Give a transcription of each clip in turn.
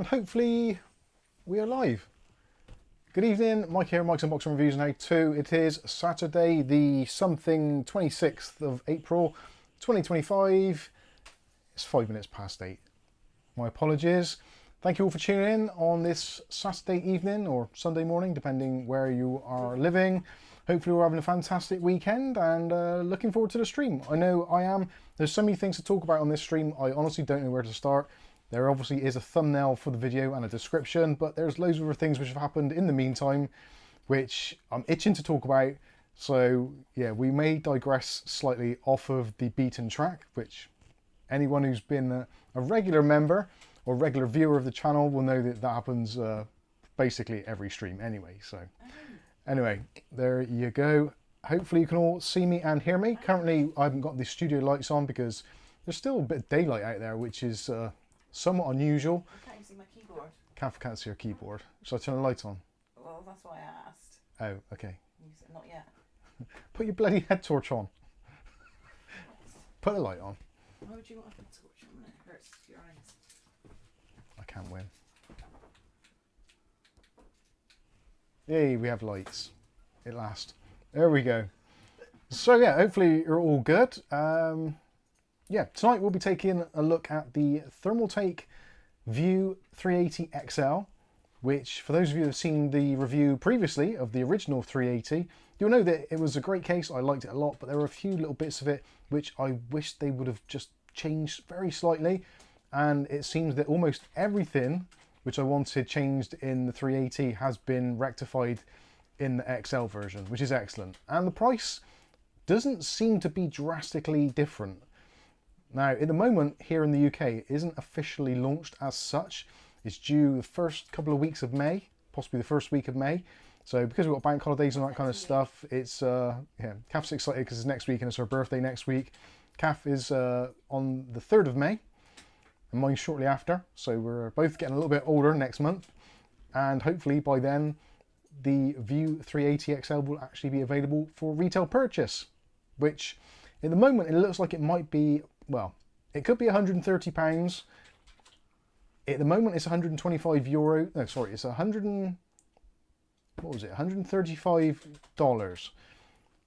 and hopefully we are live. Good evening, Mike here, Mike's Unboxing Reviews and How To. It is Saturday the 26th of April 2025. It's 5 minutes past 8. My apologies. Thank you all for tuning in on this Saturday evening or Sunday morning, depending where you are living. Hopefully we're having a fantastic weekend and looking forward to the stream. I know I am. There's so many things to talk about on this stream, I honestly don't know where to start. There obviously is a thumbnail for the video and a description, but there's loads of other things which have happened in the meantime, which I'm itching to talk about. So yeah, we may digress slightly off of the beaten track, which anyone who's been a regular member or regular viewer of the channel will know that that happens basically every stream anyway. So anyway, there you go. Hopefully you can all see me and hear me. Currently I haven't got the studio lights on because there's still a bit of daylight out there, which is somewhat unusual. I can't see my keyboard. Can't see your keyboard. Shall I turn the light on? Well, that's why I asked. Oh, okay. You said not yet. Put your bloody head torch on. Put the light on. Why would you want a head torch on when it hurts your eyes? I can't win. Yay, we have lights. At last. There we go. So yeah, hopefully you're all good. Yeah, tonight we'll be taking a look at the Thermaltake View 380 XL, which for those of you who have seen the review previously of the original 380, you'll know that it was a great case. I liked it a lot, but there were a few little bits of it which I wish they would have just changed very slightly. And it seems that almost everything which I wanted changed in the 380 has been rectified in the XL version, which is excellent. And the price doesn't seem to be drastically different. Now, at the moment here in the UK, it isn't officially launched as such. It's due the first couple of weeks of May, possibly the first week of May. So because we've got bank holidays and that kind of stuff, it's, yeah, Kath's excited because it's next week and it's her birthday next week. Kath is on the 3rd of May and mine shortly after. So we're both getting a little bit older next month. And hopefully by then, the View 380 XL will actually be available for retail purchase, which at the moment it looks like it might be, well, it could be £130. At the moment it's €125. No, sorry, it's $135.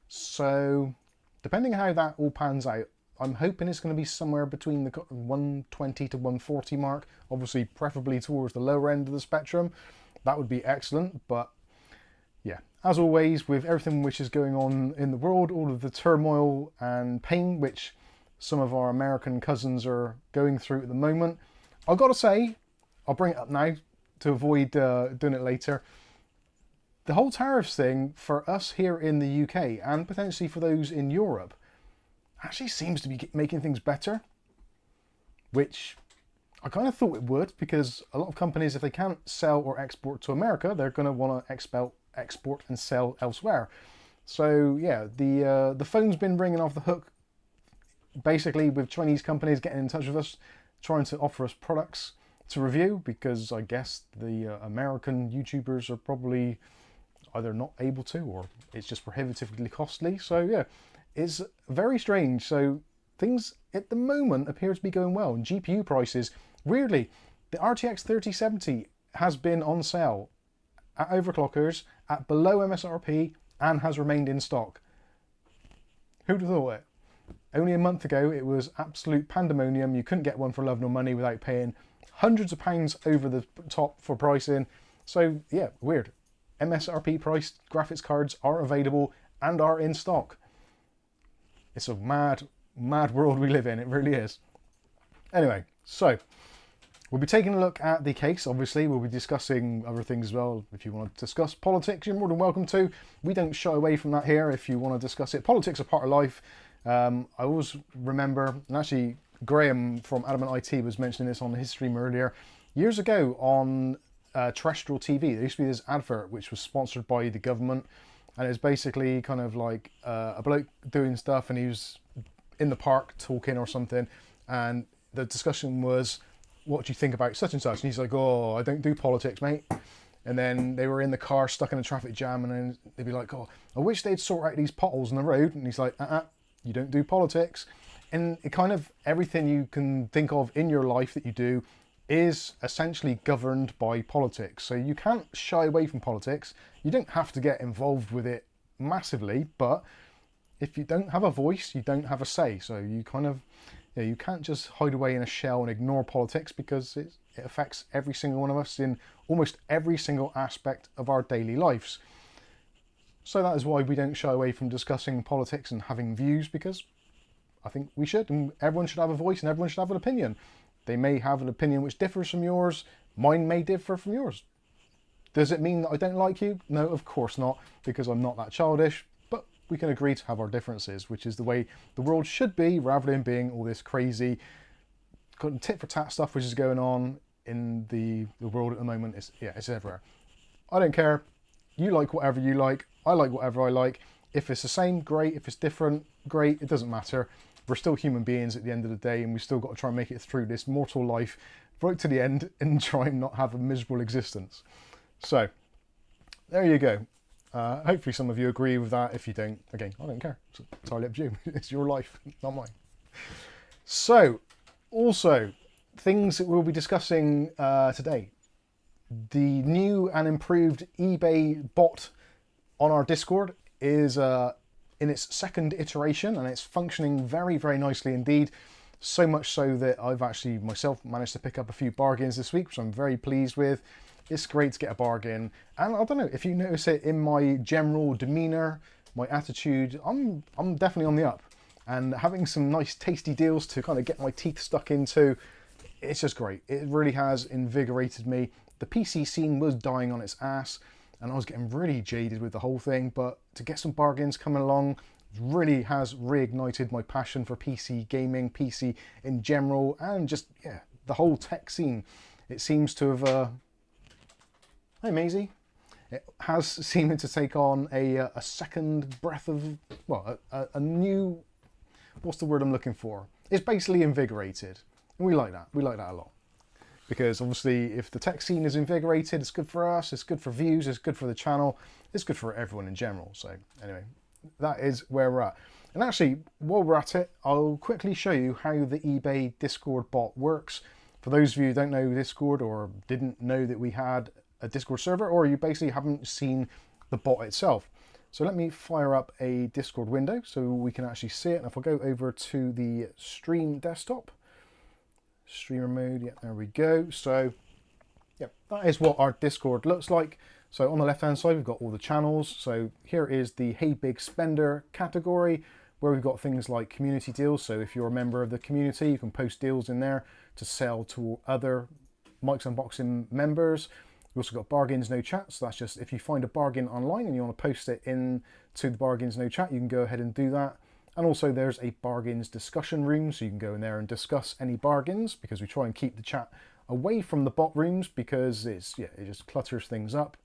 So depending how that all pans out, I'm hoping it's going to be somewhere between the 120 to 140 mark, obviously preferably towards the lower end of the spectrum. That would be excellent, but yeah, as always with everything which is going on in the world, all of the turmoil and pain which some of our American cousins are going through at the moment, I've got to say, I'll bring it up now to avoid doing it later. The whole tariffs thing for us here in the UK and potentially for those in Europe actually seems to be making things better, which I kind of thought it would, because a lot of companies, if they can't sell or export to America, they're going to want to export and sell elsewhere. So yeah, the phone's been ringing off the hook basically with Chinese companies getting in touch with us, trying to offer us products to review, because I guess the American YouTubers are probably either not able to, or it's just prohibitively costly. So yeah, it's very strange. So things at the moment appear to be going well. And GPU prices, weirdly, the RTX 3070 has been on sale at overclockers at below MSRP and has remained in stock. Who'd have thought it? Only a month ago it was absolute pandemonium. You couldn't get one for love nor money without paying hundreds of pounds over the top for pricing. So yeah, weird. MSRP priced graphics cards are available and are in stock. It's a mad world we live in, it really is. Anyway, so we'll be taking a look at the case. Obviously we'll be discussing other things as well. If you want to discuss politics, you're more than welcome to. We don't shy away from that here if you want to discuss it. Politics are part of life. I always remember, and actually Graham from Adamant IT was mentioning this on his stream earlier, years ago on terrestrial TV, there used to be this advert which was sponsored by the government, and it was basically kind of like a bloke doing stuff, and he was in the park talking or something, and the discussion was, what do you think about such and such? And he's like, oh, I don't do politics, mate. And then they were in the car stuck in a traffic jam, and then they'd be like, oh, I wish they'd sort out these potholes on the road. And he's like, you don't do politics. And it kind of, everything you can think of in your life that you do is essentially governed by politics. So you can't shy away from politics. You don't have to get involved with it massively, but if you don't have a voice, you don't have a say. So you kind of, you can't just hide away in a shell and ignore politics, because it affects every single one of us in almost every single aspect of our daily lives. So that is why we don't shy away from discussing politics and having views, because I think we should, and everyone should have a voice and everyone should have an opinion. They may have an opinion which differs from yours, mine may differ from yours. Does it mean that I don't like you? No, of course not, because I'm not that childish, but we can agree to have our differences, which is the way the world should be, rather than being all this crazy tit for tat stuff which is going on in the world at the moment. It's everywhere. I don't care. You like whatever you like, I like whatever I like. If it's the same, great. If it's different, great. It doesn't matter. We're still human beings at the end of the day, and we still got to try and make it through this mortal life right to the end and try and not have a miserable existence. So there you go. Hopefully some of you agree with that. If you don't, again, I don't care. It's entirely up to you. It's your life, not mine. So also things that we'll be discussing today. The new and improved eBay bot on our Discord is in its second iteration, and it's functioning very, very nicely indeed. So much so that I've actually myself managed to pick up a few bargains this week, which I'm very pleased with. It's great to get a bargain, and I don't know if you notice it in my general demeanor, my attitude. I'm definitely on the up, and having some nice tasty deals to kind of get my teeth stuck into, it's just great. It really has invigorated me. The PC scene was dying on its ass, and I was getting really jaded with the whole thing, but to get some bargains coming along really has reignited my passion for PC gaming, PC in general, and just, yeah, the whole tech scene. It seems to have... Hi, Maisie. It has seemed to take on a second breath of, well, a new... What's the word I'm looking for? It's basically invigorated, and we like that. We like that a lot. Because obviously if the tech scene is invigorated, it's good for us, it's good for views, it's good for the channel, it's good for everyone in general. So anyway, that is where we're at. And actually, while we're at it, I'll quickly show you how the eBay Discord bot works. For those of you who don't know Discord, or didn't know that we had a Discord server, or you basically haven't seen the bot itself. So let me fire up a Discord window so we can actually see it. And if I go over to the stream desktop, streamer mode, yeah, there we go. So yeah, that is what our Discord looks like. So on the left hand side we've got all the channels. So here is the Hey Big Spender category, where we've got things like community deals. So if you're a member of the community, you can post deals in there to sell to other Mike's Unboxing members. We've also got bargains no chat. So that's just if you find a bargain online and you want to post it in to the bargains no chat, you can go ahead and do that. And also there's a bargains discussion room, so you can go in there and discuss any bargains, because we try and keep the chat away from the bot rooms, because it just clutters things up.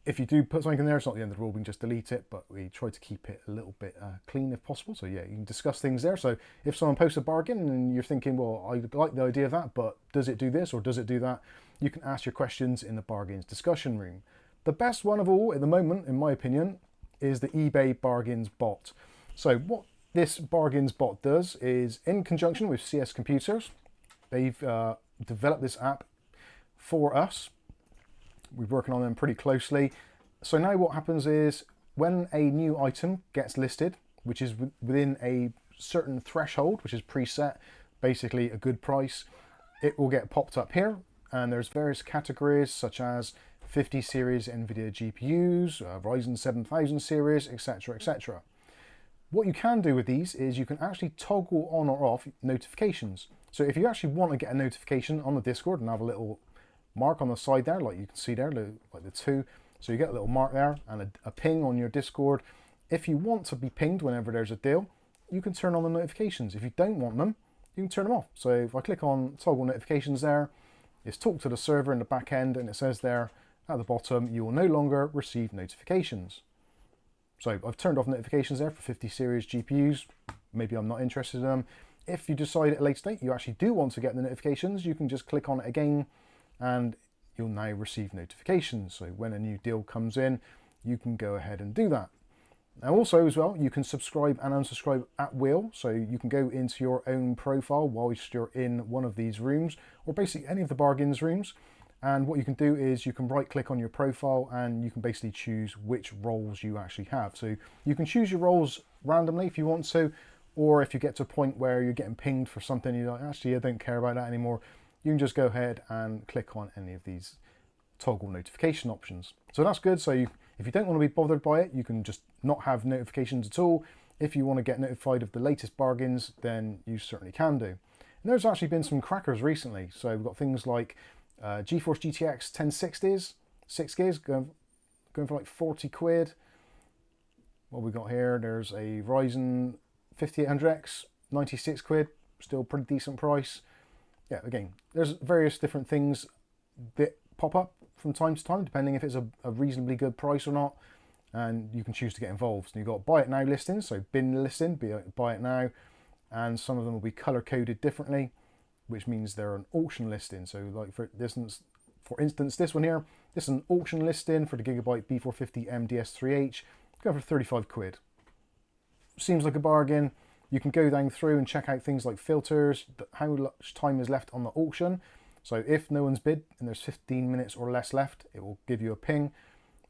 If you do put something in there, it's not the end of the world, we can just delete it, but we try to keep it a little bit clean if possible. So yeah, you can discuss things there. So if someone posts a bargain and you're thinking, well, I like the idea of that, but does it do this or does it do that? You can ask your questions in the bargains discussion room. The best one of all at the moment, in my opinion, is the eBay bargains bot. So what this bargains bot does is, in conjunction with CS Computers, they've developed this app for us. We're working on them pretty closely. So now what happens is, when a new item gets listed, which is within a certain threshold, which is preset, basically a good price, it will get popped up here. And there's various categories such as 50 series NVIDIA GPUs, Ryzen 7000 series, etc, etc. What you can do with these is you can actually toggle on or off notifications. So if you actually want to get a notification on the Discord and have a little mark on the side there, like you can see there, like the 2. So you get a little mark there and a ping on your Discord. If you want to be pinged whenever there's a deal, you can turn on the notifications. If you don't want them, you can turn them off. So if I click on toggle notifications there, it's talk to the server in the back end, and it says there at the bottom, you will no longer receive notifications. So I've turned off notifications there for 50 series GPUs. Maybe I'm not interested in them. If you decide at a later date you actually do want to get the notifications, you can just click on it again and you'll now receive notifications. So when a new deal comes in, you can go ahead and do that. Now also as well, you can subscribe and unsubscribe at will, so you can go into your own profile whilst you're in one of these rooms, or basically any of the bargains rooms. And what you can do is you can right click on your profile and you can basically choose which roles you actually have. So you can choose your roles randomly if you want to, or if you get to a point where you're getting pinged for something, you're like, actually I don't care about that anymore, you can just go ahead and click on any of these toggle notification options. So that's good. So if you don't want to be bothered by it, you can just not have notifications at all. If you want to get notified of the latest bargains, then you certainly can do. And there's actually been some crackers recently. So we've got things like GeForce GTX 1060s, 6 gigs, going for like 40 quid. What we got here, there's a Ryzen 5800X, 96 quid, still pretty decent price. Yeah, again, there's various different things that pop up from time to time, depending if it's a reasonably good price or not, and you can choose to get involved. So you've got buy it now listings, so bin listing, buy it now, and some of them will be color coded differently, which means they're an auction listing. So like for instance, this one here, this is an auction listing for the Gigabyte B450 MDS3H, going for 35 quid. Seems like a bargain. You can go down through and check out things like filters, how much time is left on the auction. So if no one's bid and there's 15 minutes or less left, it will give you a ping.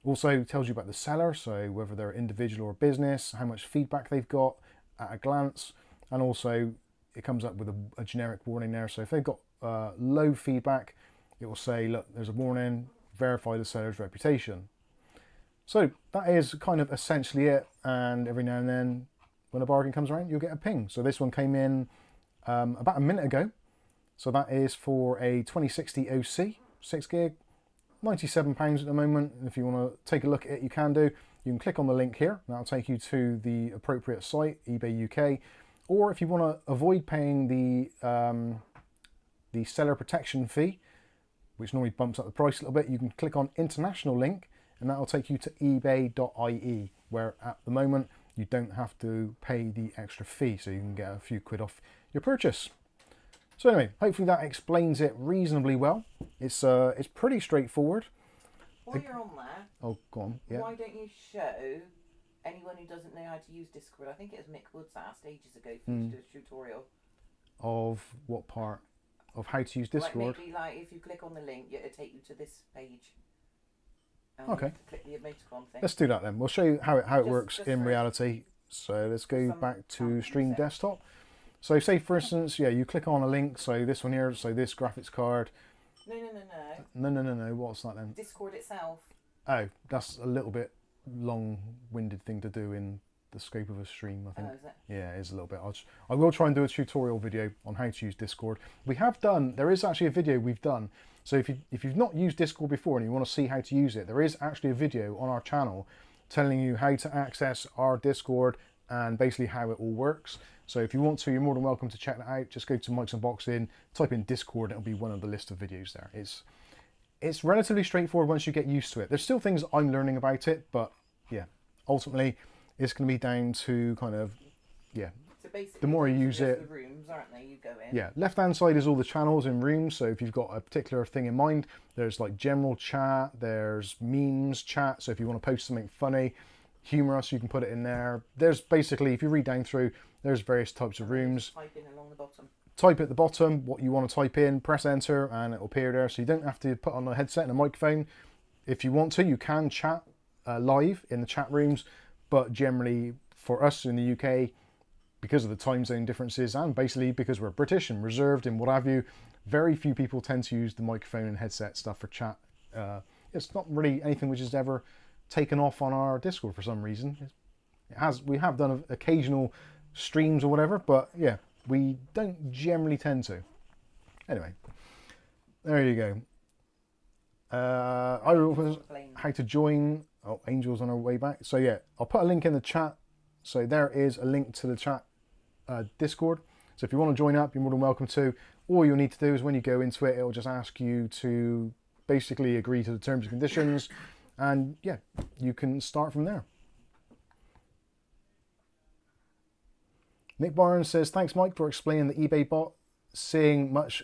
Also tells you about the seller, so whether they're individual or business, how much feedback they've got at a glance, and also it comes up with a generic warning there. So if they've got low feedback, it will say, look, there's a warning, verify the seller's reputation. So that is kind of essentially it, and every now and then when a bargain comes around, you'll get a ping. So this one came in about a minute ago. So that is for a 2060 OC, 6 gig, £97 at the moment. And if you want to take a look at it, you can do. You can click on the link here. That'll take you to the appropriate site, eBay UK. Or if you want to avoid paying the seller protection fee, which normally bumps up the price a little bit, you can click on international link, and that'll take you to ebay.ie, where at the moment you don't have to pay the extra fee, so you can get a few quid off your purchase. So anyway, hopefully that explains it reasonably well. It's pretty straightforward. While you're on there, oh, go on. Yeah. why don't you show anyone who doesn't know how to use Discord? I think it was Mick Woods asked ages ago for you to do a tutorial. Of what part? Of how to use Discord? Like maybe like if you click on the link, it'll take you to this page. Okay. Click the emoticon thing. Let's do that then. We'll show you how it works in reality. So let's go back to Stream Desktop. So say for instance, yeah, you click on a link. So this one here, so this graphics card. No. What's that then? Discord itself. Oh, that's a little bit long-winded thing to do in the scope of a stream, I think. Oh, is it? Yeah, it is a little bit. I will try and do a tutorial video on how to use Discord. There is actually a video we've done. So if you've not used Discord before and you want to see how to use it, there is actually a video on our channel telling you how to access our Discord and basically how it all works. So if you want to, you're more than welcome to check that out. Just go to Mike's Unboxing, type in Discord, and it'll be one of the list of videos there. It's relatively straightforward once you get used to it. There's still things I'm learning about it, but yeah, ultimately it's going to be down to kind of, yeah, so basically the more you use it. The rooms, aren't they? You go in. Yeah, left hand side is all the channels and rooms. So if you've got a particular thing in mind, there's like general chat, there's memes chat. So if you want to post something funny, humorous, you can put it in there. There's basically, if you read down through, there's various types of rooms. Type in along the bottom. Type at the bottom what you want to type in, press enter, and it'll appear there. So you don't have to put on a headset and a microphone. If you want to, you can chat live in the chat rooms, but generally for us in the UK, because of the time zone differences and basically because we're British and reserved and what have you, very few people tend to use the microphone and headset stuff for chat. It's not really anything which is ever taken off on our Discord for some reason. We have done occasional streams or whatever, but yeah, we don't generally tend to. Anyway, there you go. How to join. Oh, Angel's on her way back. So yeah, I'll put a link in the chat. So there is a link to the chat Discord. So if you want to join up, you're more than welcome to. All you'll need to do is when you go into it, it'll just ask you to basically agree to the terms and conditions. And yeah, you can start from there. Nick Barnes says, thanks Mike for explaining the eBay bot, seeing much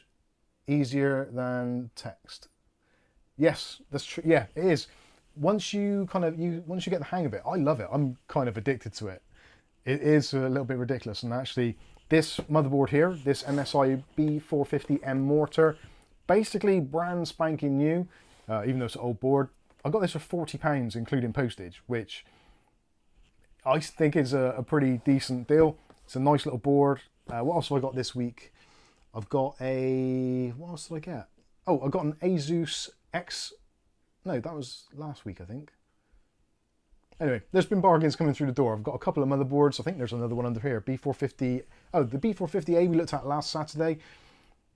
easier than text. Yes, that's true. Yeah, it is. once you get the hang of it, I love it. I'm kind of addicted to it. It is a little bit ridiculous, and actually this motherboard here, this MSI B450M mortar, basically brand spanking new, even though it's an old board. I got this for £40 including postage, which I think is a pretty decent deal. It's a nice little board. What else have I got this week? I've got a, what else did I get? Oh, I got an Asus X, no, that was last week, I think. Anyway, there's been bargains coming through the door. I've got a couple of motherboards. I think there's another one under here, B450. Oh, the B450A we looked at last Saturday.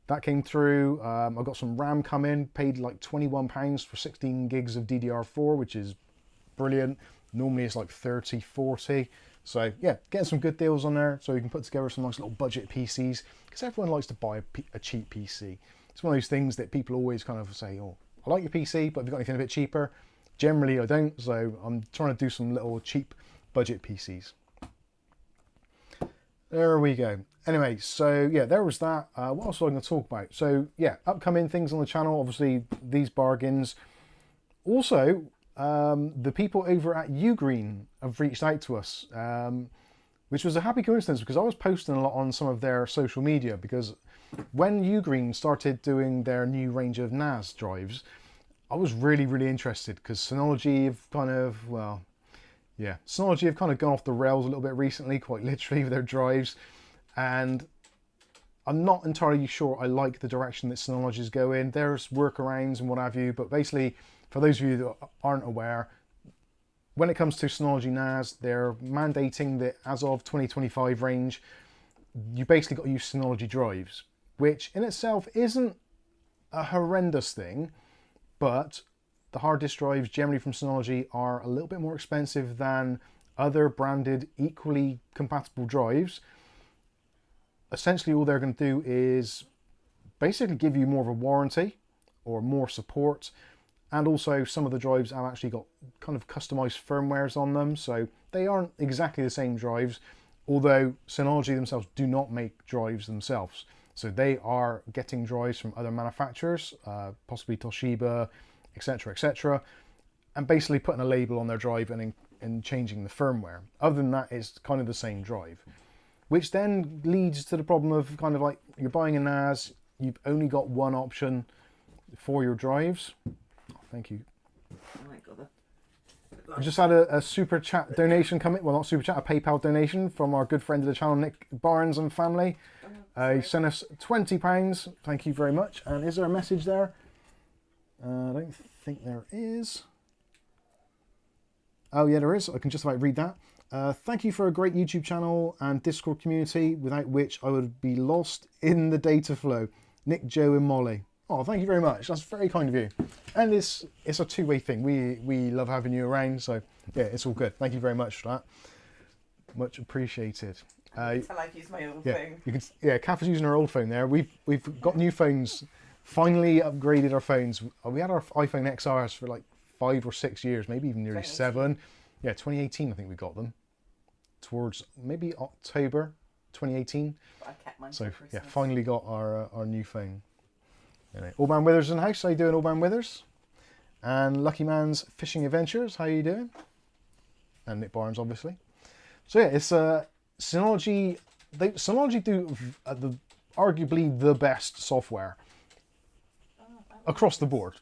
That came through. I got some RAM come in, paid like £21 for 16 gigs of DDR4, which is brilliant. Normally it's like 30, 40. So yeah, getting some good deals on there so you can put together some nice little budget PCs, because everyone likes to buy a cheap PC. It's one of those things that people always kind of say, oh, I like your PC, but have you got anything a bit cheaper? Generally I don't, so I'm trying to do some little cheap budget PCs. There we go. Anyway, so yeah, there was that. What else was I going to talk about? So yeah, upcoming things on the channel, obviously these bargains. Also, the people over at Ugreen have reached out to us, which was a happy coincidence because I was posting a lot on some of their social media, because when Ugreen started doing their new range of NAS drives, I was really interested, because Synology have kind of, well, yeah, Synology have kind of gone off the rails a little bit recently, quite literally, with their drives, and I'm not entirely sure I like the direction that Synology is going. There's workarounds and what have you, but basically, for those of you that aren't aware, when it comes to Synology NAS, they're mandating that as of 2025 range, you basically got to use Synology drives, which in itself isn't a horrendous thing, but the hard disk drives generally from Synology are a little bit more expensive than other branded equally compatible drives. Essentially all they're going to do is basically give you more of a warranty or more support, and also some of the drives have actually got kind of customized firmwares on them, so they aren't exactly the same drives, although Synology themselves do not make drives themselves. So they are getting drives from other manufacturers, possibly Toshiba, etc., and basically putting a label on their drive and changing the firmware. Other than that, it's kind of the same drive, which then leads to the problem of kind of like, you're buying a NAS, you've only got one option for your drives. Oh, thank you. Oh my God. I just had a super chat donation come in. Well, not super chat, a PayPal donation from our good friend of the channel, Nick Barnes and family. He sent us £20. Thank you very much. And is there a message there? I don't think there is. Oh yeah, there is. I can just about read that. Thank you for a great YouTube channel and Discord community, without which I would be lost in the data flow. Nick, Joe and Molly. Oh, thank you very much. That's very kind of you. And it's a two-way thing. We love having you around, so yeah, it's all good. Thank you very much for that. Much appreciated. I like use my old phone. You can, yeah, Kath is using her old phone there. We've got new phones. Finally upgraded our phones. We had our iPhone XRs for like 5 or 6 years, maybe even nearly 7. Yeah, 2018 I think we got them. Towards maybe October 2018. I kept mine so for yeah, Christmas. finally got our new phone. Anyway, Old Man Withers in the house. How you doing, Old Man Withers? And Lucky Man's Fishing Adventures. How you doing? And Nick Barnes, obviously. So yeah, it's Synology. Synology do arguably the best software across the board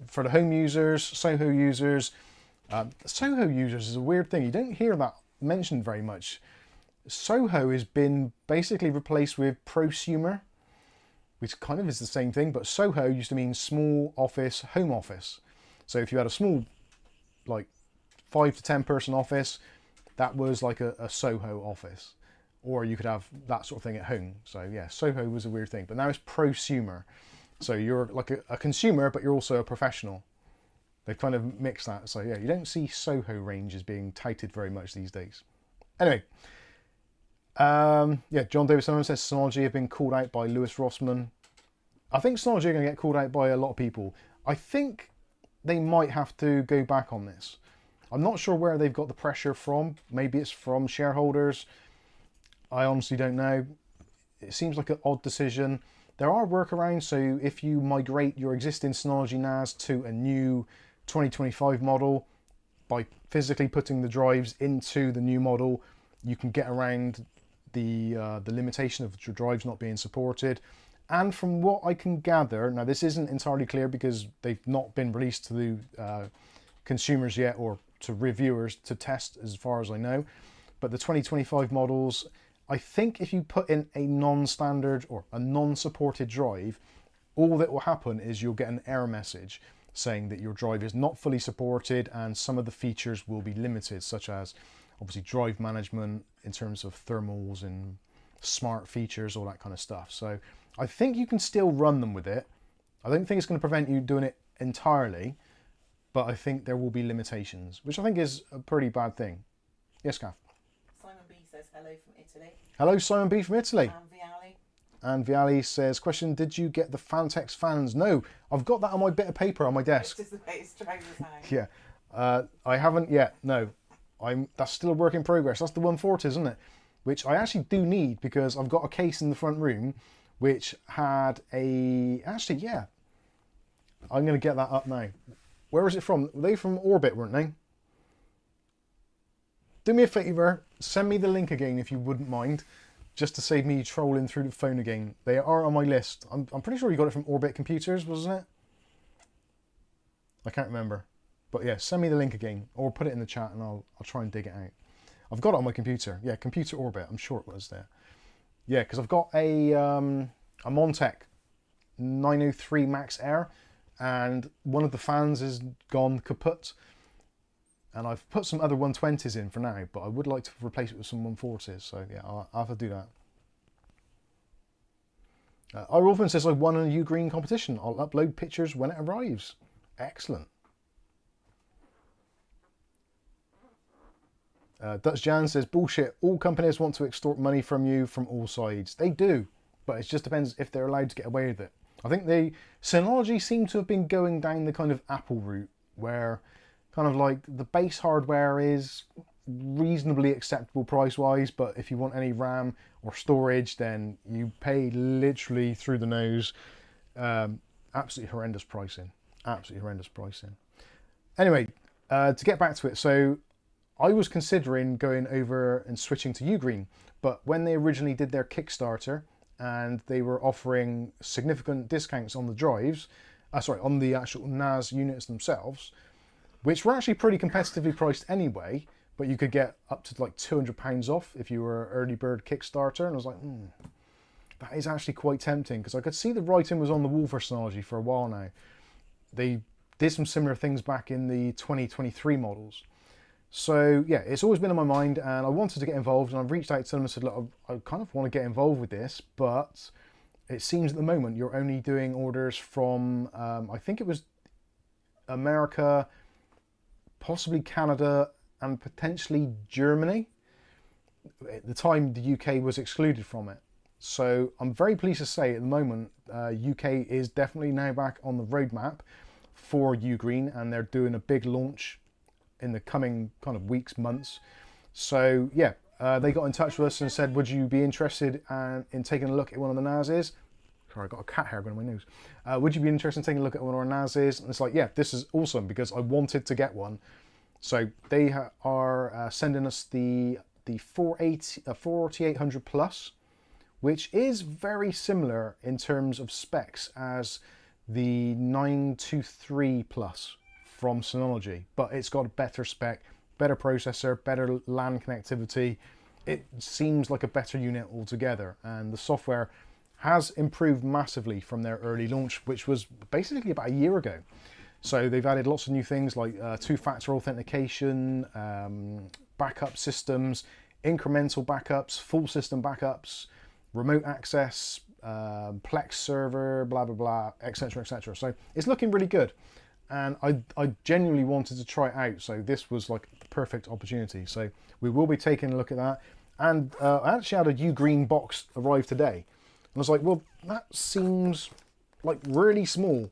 for the home users, Soho users. Soho users is a weird thing. You don't hear that mentioned very much. Soho has been basically replaced with prosumer, which kind of is the same thing, but Soho used to mean small office, home office. So if you had a small, like 5 to 10 person office, that was like a Soho office. Or you could have that sort of thing at home. So yeah, Soho was a weird thing, but now it's prosumer. So you're like a consumer, but you're also a professional. They've kind of mixed that. So yeah, you don't see Soho ranges being touted very much these days. Anyway, yeah, John David Sullivan says Synology have been called out by Lewis Rossman. I think Synology are going to get called out by a lot of people. I think they might have to go back on this. I'm not sure where they've got the pressure from. Maybe it's from shareholders. I honestly don't know. It seems like an odd decision. There are workarounds, so if you migrate your existing Synology NAS to a new 2025 model, by physically putting the drives into the new model, you can get around the limitation of your drives not being supported. And from what I can gather, now this isn't entirely clear because they've not been released to the consumers yet, or to reviewers to test as far as I know, but the 2025 models, I think if you put in a non-standard or a non-supported drive, all that will happen is you'll get an error message saying that your drive is not fully supported and some of the features will be limited, such as obviously drive management in terms of thermals and smart features, all that kind of stuff. So I think you can still run them with it. I don't think it's going to prevent you doing it entirely, but I think there will be limitations, which I think is a pretty bad thing. Yes, Kath? Simon B says hello from Italy. Hello, Simon B from Italy. And Viali. And Viali says, question, did you get the Fantex fans? No, I've got that on my bit of paper on my desk. This is the way it's drivers hang. Yeah, I haven't yet, no. That's still a work in progress. That's the 140, isn't it? Which I actually do need because I've got a case in the front room which had actually, yeah. I'm going to get that up now. Where was it from? Were they from Orbit, weren't they? Do me a favour, send me the link again if you wouldn't mind, just to save me trolling through the phone again. They are on my list. I'm pretty sure you got it from Orbit Computers, wasn't it? I can't remember. But yeah, send me the link again, or put it in the chat and I'll try and dig it out. I've got it on my computer. Yeah, Computer Orbit, I'm sure it was there. Yeah, because I've got a Montech 903 Max Air, and one of the fans is gone kaput. And I've put some other 120s in for now, but I would like to replace it with some 140s. So yeah, I'll have to do that. Orphan says, I won a Ugreen competition. I'll upload pictures when it arrives. Excellent. Dutch Jan says, bullshit. All companies want to extort money from you from all sides. They do, but it just depends if they're allowed to get away with it. I think Synology seem to have been going down the kind of Apple route, where kind of like the base hardware is reasonably acceptable price-wise, but if you want any RAM or storage, then you pay literally through the nose. Absolutely horrendous pricing. Absolutely horrendous pricing. Anyway, to get back to it, so I was considering going over and switching to Ugreen, but when they originally did their Kickstarter and they were offering significant discounts on the drives, on the actual NAS units themselves, which were actually pretty competitively priced anyway, but you could get up to like £200 off if you were early bird Kickstarter, and I was like, that is actually quite tempting, because I could see the writing was on the wall for Synology for a while now. They did some similar things back in the 2023 models. So yeah, it's always been in my mind and I wanted to get involved, and I've reached out to them and said, look, I kind of want to get involved with this, but it seems at the moment you're only doing orders from, I think it was America, possibly Canada, and potentially Germany. At the time, the UK was excluded from it. So I'm very pleased to say at the moment, UK is definitely now back on the roadmap for Ugreen, and they're doing a big launch in the coming kind of weeks, months. So yeah, they got in touch with us and said, would you be interested in taking a look at one of the NASs? Sorry, I got a cat hair going on my nose. Would you be interested in taking a look at one of our NASs? And it's like, yeah, this is awesome, because I wanted to get one. So they are sending us the 4800 Plus, which is very similar in terms of specs as the 923 Plus from Synology, but it's got a better spec, better processor, better LAN connectivity. It seems like a better unit altogether, and the software has improved massively from their early launch, which was basically about a year ago. So they've added lots of new things like two-factor authentication, backup systems, incremental backups, full system backups, remote access, Plex server, blah, blah, blah, etc., etc. So it's looking really good. And I genuinely wanted to try it out, so this was like the perfect opportunity. So we will be taking a look at that. And I actually had a Ugreen box arrive today. And I was like, well, that seems like really small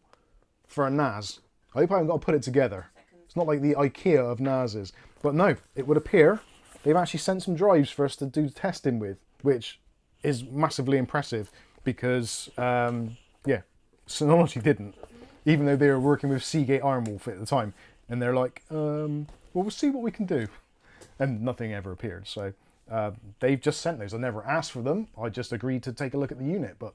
for a NAS. I hope I haven't got to put it together. It's not like the IKEA of NASs. But no, it would appear they've actually sent some drives for us to do testing with, which is massively impressive because, yeah, Synology didn't. Even though they were working with Seagate Ironwolf at the time. And they're like, well, we'll see what we can do. And nothing ever appeared. So they've just sent those. I never asked for them. I just agreed to take a look at the unit. But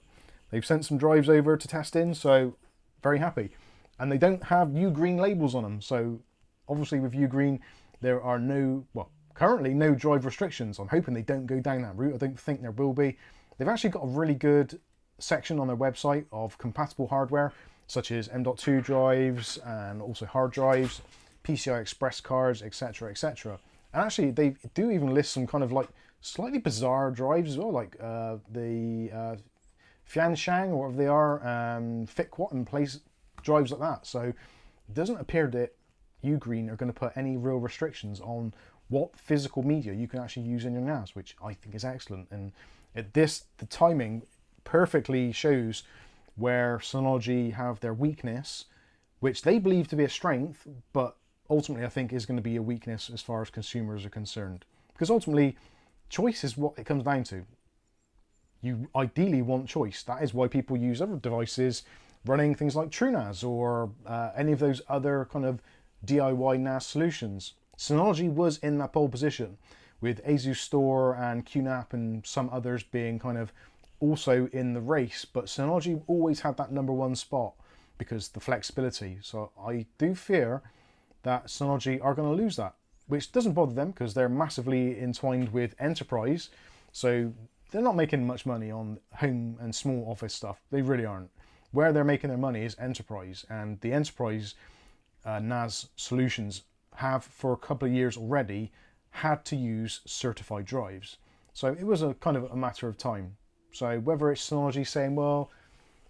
they've sent some drives over to test in, so very happy. And they don't have Ugreen labels on them. So obviously with Ugreen, there are no, well, currently no drive restrictions. I'm hoping they don't go down that route. I don't think there will be. They've actually got a really good section on their website of compatible hardware, such as M.2 drives and also hard drives, PCI Express cards, etc, etc. And actually they do even list some kind of like slightly bizarre drives as well, like the Fianshang or whatever they are, Fiquat and place drives like that. So it doesn't appear that Ugreen are going to put any real restrictions on what physical media you can actually use in your NAS, which I think is excellent. And the timing perfectly shows where Synology have their weakness, which they believe to be a strength, but ultimately I think is going to be a weakness as far as consumers are concerned. Because ultimately, choice is what it comes down to. You ideally want choice. That is why people use other devices running things like TrueNAS or any of those other kind of DIY NAS solutions. Synology was in that pole position, with Asus Store and QNAP and some others being kind of also in the race, but Synology always had that #1 spot because the flexibility. So I do fear that Synology are going to lose that, which doesn't bother them because they're massively entwined with enterprise. So they're not making much money on home and small office stuff. They really aren't. Where they're making their money is enterprise, and the enterprise NAS solutions have for a couple of years already had to use certified drives. So it was a kind of a matter of time. So whether it's Synology saying, well,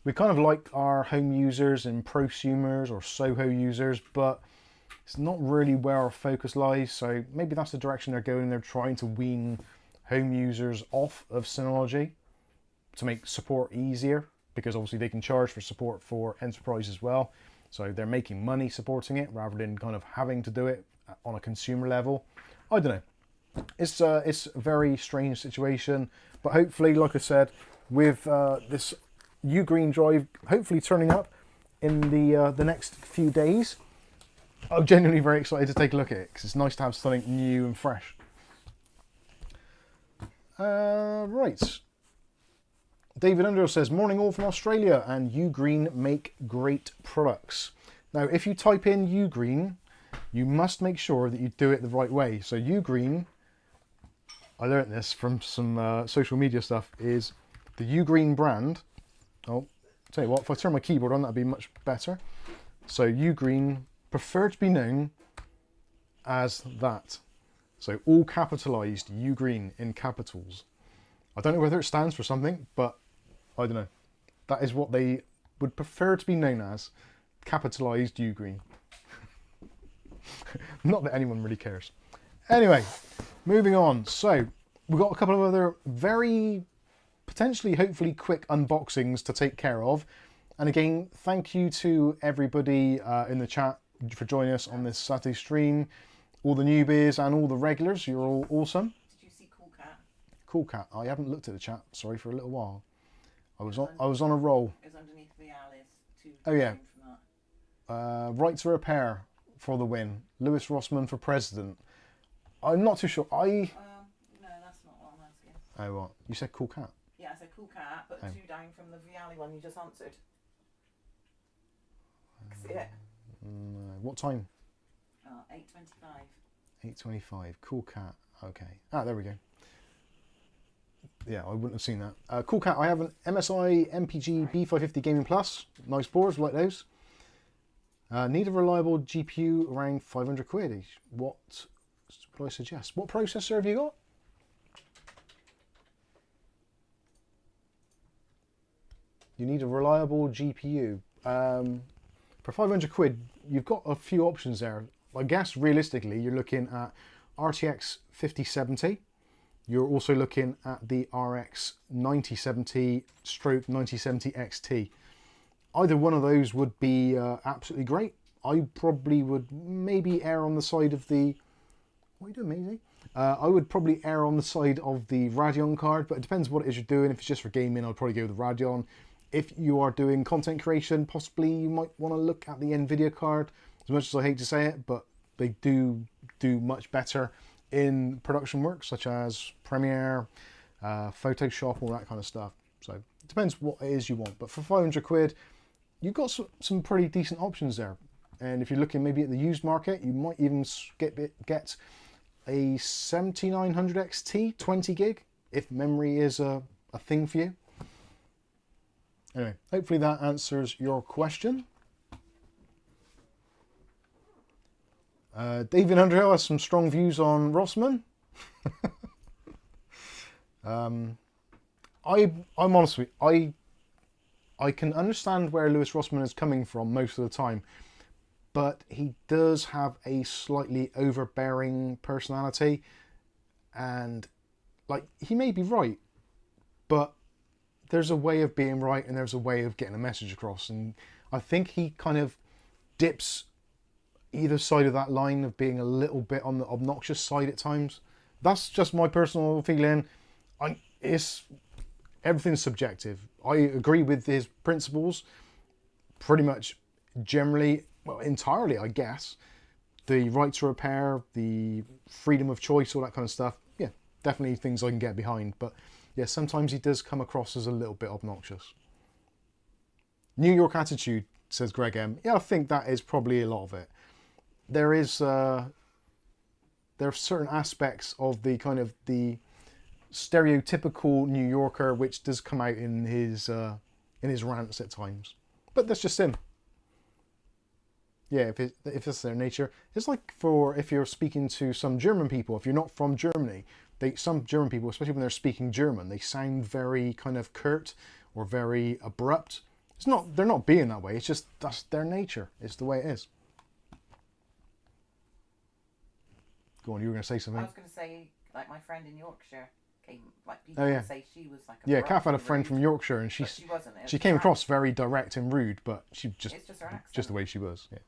we kind of like our home users and prosumers or Soho users, but it's not really where our focus lies. So maybe that's the direction they're going. They're trying to wean home users off of Synology to make support easier, because obviously they can charge for support for enterprise as well. So they're making money supporting it rather than kind of having to do it on a consumer level. I don't know. It's a very strange situation, but hopefully, like I said, with this Ugreen drive hopefully turning up in the next few days, I'm genuinely very excited to take a look at it because it's nice to have something new and fresh. Right. David Underhill says, morning all from Australia, and Ugreen make great products. Now, if you type in Ugreen, you must make sure that you do it the right way. So Ugreen, I learnt this from some social media stuff, is the Ugreen brand. Oh, tell you what, if I turn my keyboard on, that'd be much better. So Ugreen prefer to be known as that. So all capitalized Ugreen in capitals. I don't know whether it stands for something, but I don't know. That is what they would prefer to be known as, capitalized Ugreen. Not that anyone really cares. Anyway, moving on. So we've got a couple of other very potentially, hopefully quick unboxings to take care of. And again, thank you to everybody in the chat for joining us on this Saturday stream. All the newbies and all the regulars, you're all awesome. Did you see Cool Cat? Cool Cat. I haven't looked at the chat, sorry, for a little while. I was on a roll. It was underneath the Alice. Oh yeah. Right to repair for the win. Lewis Rossman for president. I'm not too sure. No, that's not what I'm asking. Oh, what? You said Cool Cat? Yeah, I said Cool Cat, but 2 down from the Viali one you just answered. See it? No. What time? 8:25. 8:25. Cool Cat. Okay. Ah, there we go. Yeah, I wouldn't have seen that. Cool Cat. I have an MSI MPG B550 Gaming Plus. Nice boards, like those. Need a reliable GPU around 500 quid each. What would I suggest? What processor have you got? You need a reliable GPU. For 500 quid, you've got a few options there. I guess realistically, you're looking at RTX 5070. You're also looking at the RX 9070 stroke 9070 XT. Either one of those would be absolutely great. I probably would maybe err on the side of the... What are you doing, Maisie? I would probably err on the side of the Radeon card, but it depends what it is you're doing. If it's just for gaming, I'd probably go with the Radeon. If you are doing content creation, possibly you might want to look at the NVIDIA card. As much as I hate to say it, but they do do much better in production work, such as Premiere, Photoshop, all that kind of stuff. So it depends what it is you want. But for 500 quid, you've got some pretty decent options there. And if you're looking maybe at the used market, you might even get a 7900 XT 20 gig, if memory is a thing for you. Anyway, hopefully that answers your question. David Underhill has some strong views on Rossmann. I'm honest with you, I can understand where Lewis Rossmann is coming from most of the time, but he does have a slightly overbearing personality, and like, he may be right, but there's a way of being right and there's a way of getting a message across, and I think he kind of dips either side of that line of being a little bit on the obnoxious side at times. That's just my personal feeling. Everything's subjective. I agree with his principles pretty much generally, well, entirely, I guess. The right to repair, the freedom of choice, all that kind of stuff. Yeah, definitely things I can get behind. But yeah, sometimes he does come across as a little bit obnoxious. New York attitude, says Greg M. Yeah, I think that is probably a lot of it. There are certain aspects of the kind of the stereotypical New Yorker which does come out in his rants at times, but that's just him. Yeah, if that's their nature. It's like if you're speaking to some German people, if you're not from Germany, some German people, especially when they're speaking German, they sound very kind of curt or very abrupt. They're not being that way. It's just that's their nature. It's the way it is. Go on, you were going to say something. I was going to say, like, my friend in Yorkshire came, like, people would say she was like a yeah, Kath had a friend from Yorkshire, and she wasn't. She came across very direct and rude, but she just her accent. Just the way she was. Yeah.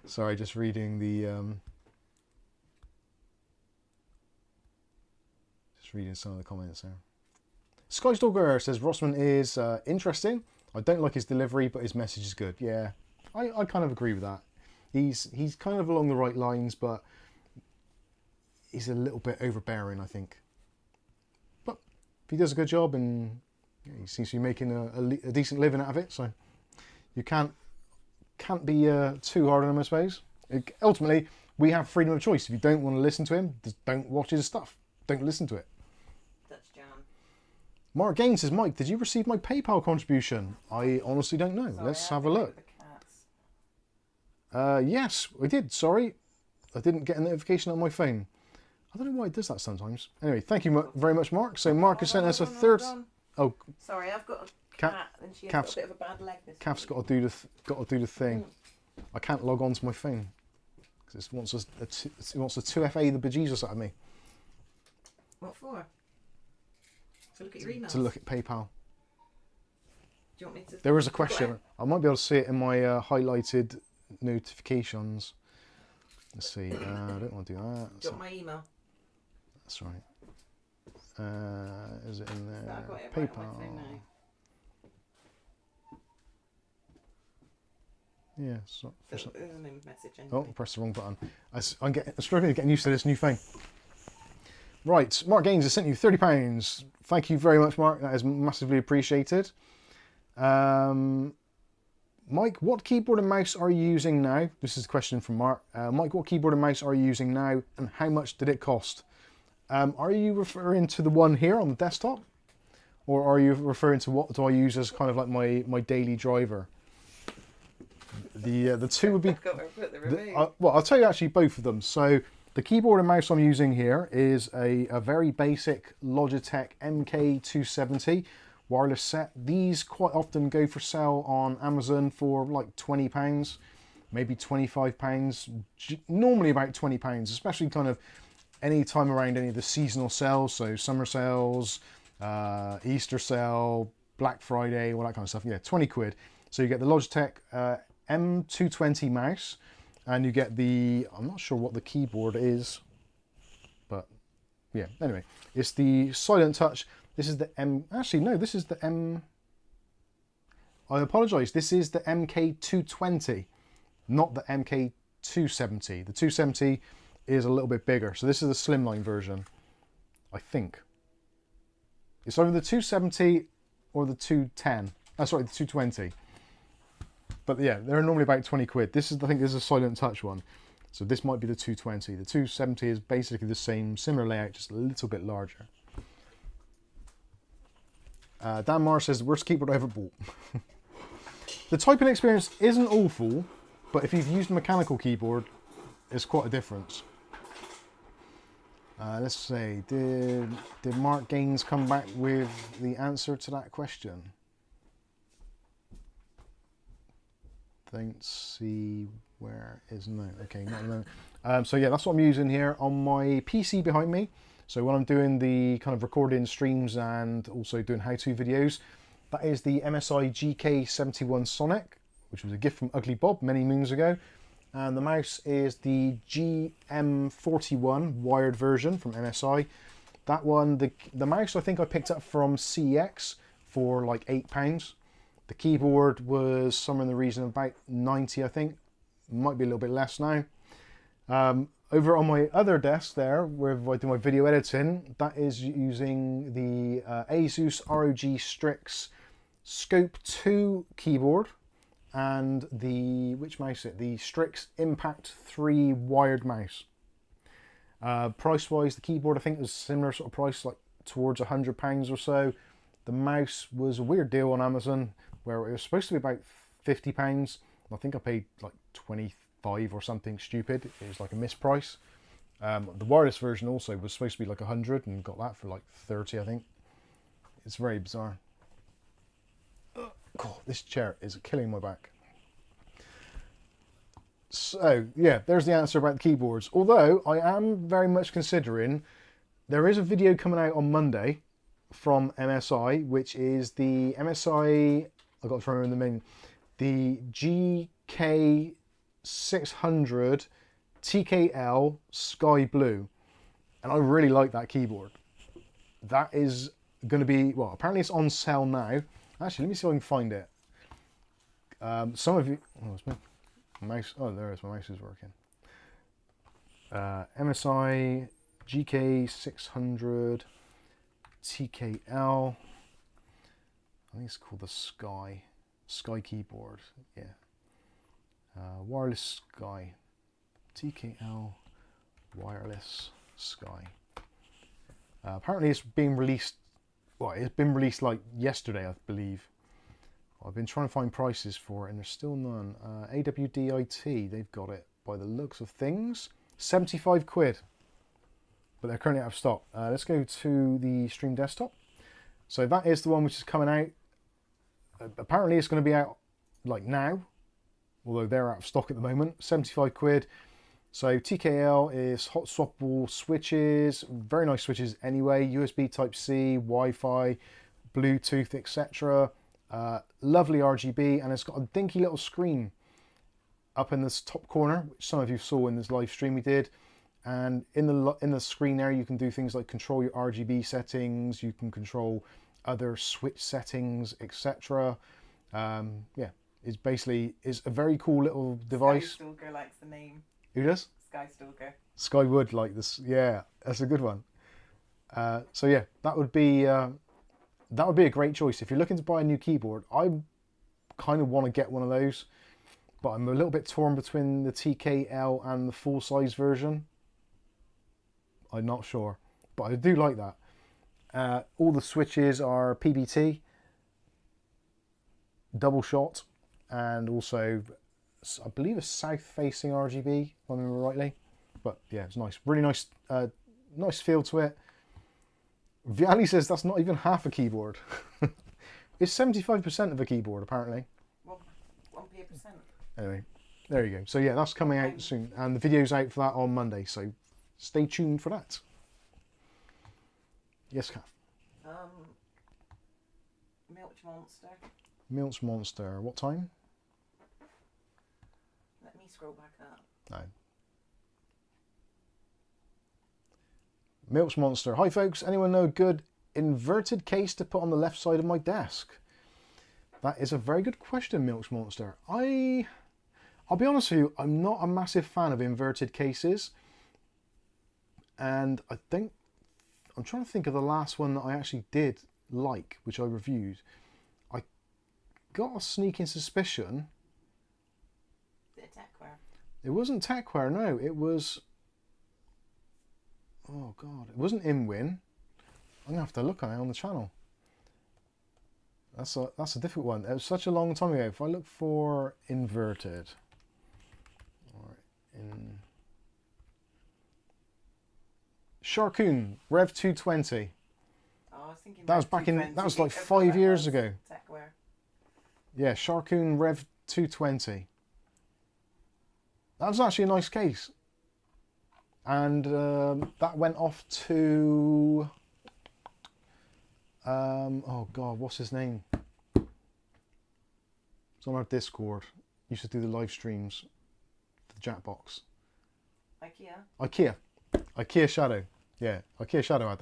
Sorry, just reading the some of the comments there. Sky's Dogger says Rossmann is interesting. I don't like his delivery, but his message is good. Yeah, I kind of agree with that. He's kind of along the right lines, but he's a little bit overbearing, I think. But if he does a good job, and he seems to be making a decent living out of it, so you can't be too hard on him, I suppose. Ultimately, we have freedom of choice. If you don't want to listen to him, just don't watch his stuff. Don't listen to it. Mark Gaines says, Mike, did you receive my PayPal contribution? I honestly don't know. Sorry, let's have a look. Yes, I did. Sorry. I didn't get a notification on my phone. I don't know why it does that sometimes. Anyway, thank you very much, Mark. So Mark has sent us a third... Oh. Sorry, I've got a cat and she has got a bit of a bad leg this Kath's got to do the thing. I can't log on to my phone because it wants to 2FA the bejesus out of me. What for? To look at your emails? To look at PayPal. Do you want me to... There was a question. I might be able to see it in my highlighted notifications. Let's see. I don't want to do that. Do you want my email? That's right. Is it in there? I've got it PayPal. Right on my phone now. Yeah. So there's a message anyway. Oh, I pressed the wrong button. I'm struggling getting used to this new phone. Right, Mark Gaines has sent you £30. Thank you very much, Mark. That is massively appreciated. Mike, what keyboard and mouse are you using now? This is a question from Mark. Mike, what keyboard and mouse are you using now, and how much did it cost? Are you referring to the one here on the desktop, or are you referring to what do I use as kind of like my daily driver? The two would be. Well, I'll tell you actually both of them. So the keyboard and mouse I'm using here is a very basic Logitech MK270 wireless set. These quite often go for sale on Amazon for like £20, maybe £25, normally about £20, especially kind of any time around any of the seasonal sales, so summer sales, Easter sale, Black Friday, all that kind of stuff. Yeah, 20 quid. So you get the Logitech M220 mouse, and you get the, I'm not sure what the keyboard is, but yeah, anyway, it's the Silent Touch. This is the M, actually no, this is the M, I apologise. This is the MK220, not the MK270. The 270 is a little bit bigger. So this is the slimline version, I think. It's either the 270 or the 210. Oh, sorry, the 220. But yeah, they're normally about 20 quid. This is, I think this is a Silent Touch one. So this might be the 220. The 270 is basically the same, similar layout, just a little bit larger. Dan Marr says, the worst keyboard I ever bought. The typing experience isn't awful, but if you've used a mechanical keyboard, it's quite a difference. Let's say, did Mark Gaines come back with the answer to that question? Don't see where is no. Okay, not no. So yeah, that's what I'm using here on my PC behind me. So when I'm doing the kind of recording streams and also doing how-to videos, that is the MSI GK71 Sonic, which was a gift from Ugly Bob many moons ago. And the mouse is the GM41 wired version from MSI. That one, the mouse I think I picked up from CEX for like £8. The keyboard was somewhere in the region of about 90, I think. Might be a little bit less now. Over on my other desk there, where I do my video editing, that is using the Asus ROG Strix Scope 2 keyboard and the, which mouse is it? The Strix Impact 3 wired mouse. Price-wise, the keyboard I think was similar sort of price, like towards £100 or so. The mouse was a weird deal on Amazon, where it was supposed to be about £50. I think I paid like 25 or something stupid. It was like a misprice. The wireless version also was supposed to be like 100 and got that for like 30, I think. It's very bizarre. God, this chair is killing my back. So yeah, there's the answer about the keyboards. Although I am very much considering, there is a video coming out on Monday from MSI, which is the MSI, I've got to remember the name, the GK600 TKL Sky Blue. And I really like that keyboard. That is going to be, well, apparently it's on sale now. Actually, let me see if I can find it. Some of you, oh, it's my mouse, oh, there it is, my mouse is working. MSI GK600 TKL, I think it's called the Sky Keyboard, yeah. Wireless Sky, TKL Wireless Sky. Apparently it's being released, well, it's been released like yesterday, I believe. I've been trying to find prices for it and there's still none. AWDIT, they've got it by the looks of things. 75 quid. But they're currently out of stock. Let's go to the Stream Desktop. So that is the one which is coming out. Apparently it's going to be out like now, although they're out of stock at the moment. 75 quid. So TKL is hot swappable switches, very nice switches anyway. USB Type-C, Wi-Fi, Bluetooth, etc. Lovely RGB, and it's got a dinky little screen up in this top corner, which some of you saw in this live stream we did. And in the screen there, you can do things like control your RGB settings, you can control other switch settings, etc. Yeah, it's basically a very cool little device. Skystalker likes the name. Who does? Skystalker. Skywood like this. Yeah, that's a good one. So yeah, that would be a great choice if you're looking to buy a new keyboard. I kind of want to get one of those, but I'm a little bit torn between the TKL and the full-size version. I'm not sure, but I do like that. All the switches are PBT, double shot, and also I believe a south-facing RGB, if I remember rightly. But yeah, it's nice, really nice, nice feel to it. Viali says that's not even half a keyboard. It's 75% of a keyboard apparently. 1%. Anyway, there you go. So yeah, that's coming out soon, and the video's out for that on Monday. So stay tuned for that. Yes, Kath. Milch Monster. Milch Monster. What time? Let me scroll back up. No. Milch Monster. Hi folks, anyone know a good inverted case to put on the left side of my desk? That is a very good question, Milks Monster. I'll be honest with you, I'm not a massive fan of inverted cases. And I think, I'm trying to think of the last one that I actually did like, which I reviewed. I got a sneaking suspicion. Is it Techware? It wasn't Techware, no. It was, oh God, it wasn't InWin. I'm going to have to look on it on the channel. That's a difficult one. It was such a long time ago. If I look for inverted, or in Sharkoon Rev 220. Oh, I was thinking That was back in. That was like 5 years ago. Techware. Yeah, Sharkoon Rev 220. That was actually a nice case, and that went off to. Oh God, what's his name? It's on our Discord. Used to do the live streams for the Jackbox. IKEA Shadow. Yeah, IKEA Shadow had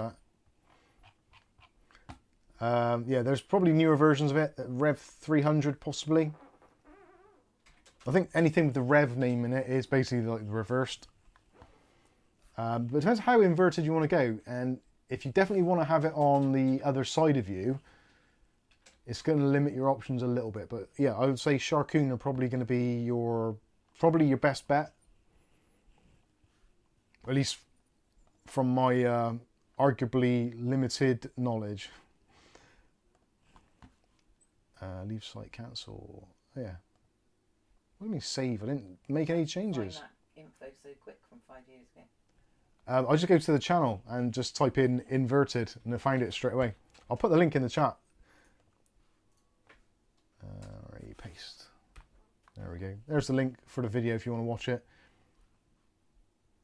that. Yeah, there's probably newer versions of it. Rev 300 possibly. I think anything with the Rev name in it is basically like reversed. But it depends how inverted you want to go, and if you definitely want to have it on the other side of you, it's going to limit your options a little bit. But yeah, I would say Sharkoon are probably going to be your best bet, at least from my arguably limited knowledge. Leave site, cancel. Oh, yeah. What do you mean save? I didn't make any changes. Find that info so quick from 5 years ago. I just go to the channel and just type in inverted and I find it straight away. I'll put the link in the chat. Alright, paste. There we go. There's the link for the video if you want to watch it.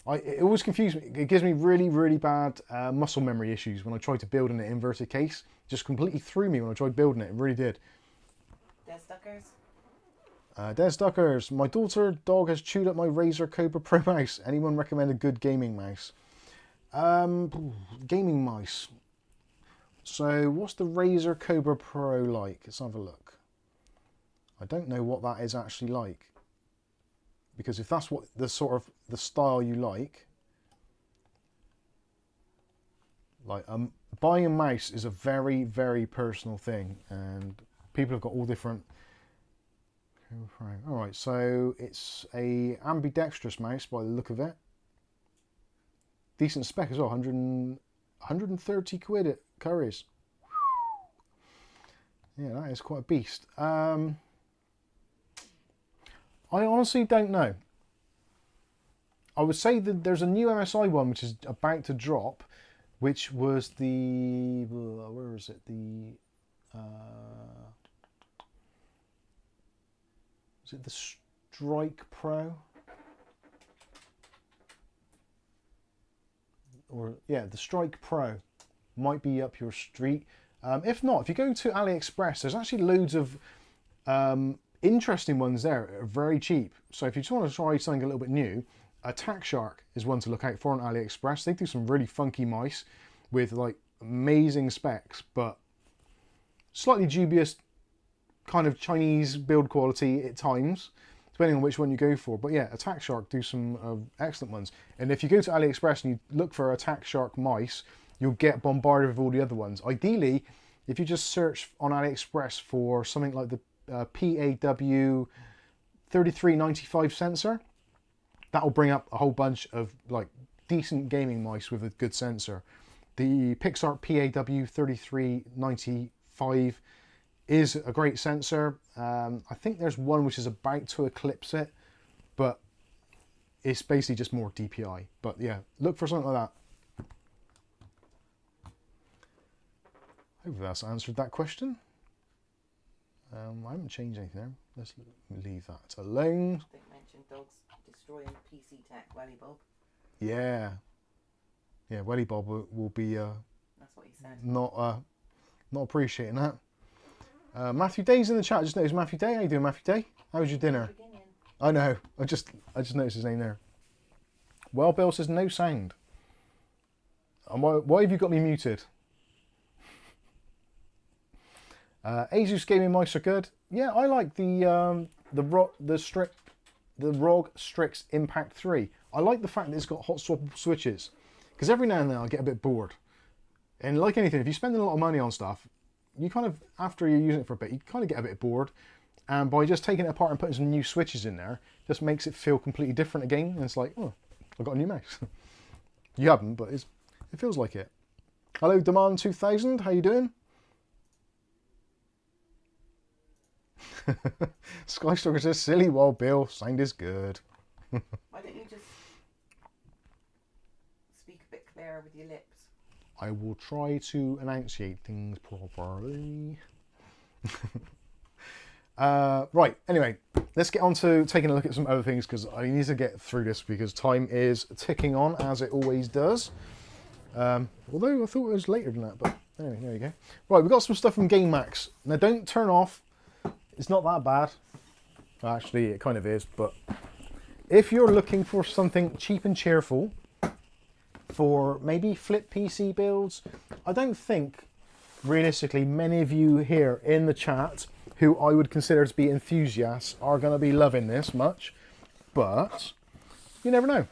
It always confuses me. It gives me really, really bad muscle memory issues when I try to build an inverted case. It just completely threw me when I tried building it. It really did. Des Duckers? Des Duckers, my daughter dog has chewed up my Razer Cobra Pro mouse. Anyone recommend a good gaming mouse? Gaming mouse. So what's the Razer Cobra Pro like? Let's have a look. I don't know what that is actually like. Because if that's what the sort of the style you like buying a mouse is a very, very personal thing, and people have got all different. Alright, so it's a ambidextrous mouse by the look of it. Decent spec as well, 130 quid at Curry's. Yeah, that is quite a beast. I honestly don't know. I would say that there's a new MSI one which is about to drop, which was the, where is it? The is it the Strike Pro? Or yeah, the Strike Pro might be up your street. If not, if you go to AliExpress, there's actually loads of interesting ones there. Are very cheap. So if you just want to try something a little bit new, Attack Shark is one to look out for on AliExpress. They do some really funky mice with like amazing specs, but slightly dubious kind of Chinese build quality at times, depending on which one you go for. But yeah, Attack Shark do some excellent ones. And if you go to AliExpress and you look for Attack Shark mice, you'll get bombarded with all the other ones. Ideally, if you just search on AliExpress for something like the PAW 3395 sensor, that will bring up a whole bunch of like decent gaming mice with a good sensor. The Pixart PAW 3395 is a great sensor. I think there's one which is about to eclipse it, but it's basically just more DPI. But yeah, look for something like that. Hopefully that's answered that question. I haven't changed anything there. Let's leave that alone. I think mentioned dogs destroying PC tech, Welly Bob. Yeah. Yeah, Welly Bob will be That's what he said. not appreciating that. Matthew Day's in the chat. I just noticed Matthew Day. How you doing, Matthew Day? How was your dinner? I know. I just noticed his name there. Well, Bill says no sound. And why have you got me muted? Asus gaming mice are good. Yeah, I like the ROG Strix Impact 3. I like the fact that it's got hot swappable switches, because every now and then I get a bit bored. And like anything, if you spend a lot of money on stuff, you kind of, after you're using it for a bit, you kind of get a bit bored. And by just taking it apart and putting some new switches in there, just makes it feel completely different again. And it's like, oh, I've got a new mouse. You haven't, but it feels like it. Hello, Demand 2000. How you doing? Skystalker says, silly Wild Bill, sound is good. Why don't you just speak a bit clearer with your lips? I will try to enunciate things properly. Right, anyway, let's get on to taking a look at some other things, because I need to get through this because time is ticking on, as it always does. Although I thought it was later than that, but anyway, there you go. Right, we've got some stuff from Gamemax. Now, don't turn off. It's not that bad. Well, actually, it kind of is, but if you're looking for something cheap and cheerful for maybe flip PC builds, I don't think, realistically, many of you here in the chat who I would consider to be enthusiasts are going to be loving this much, but you never know.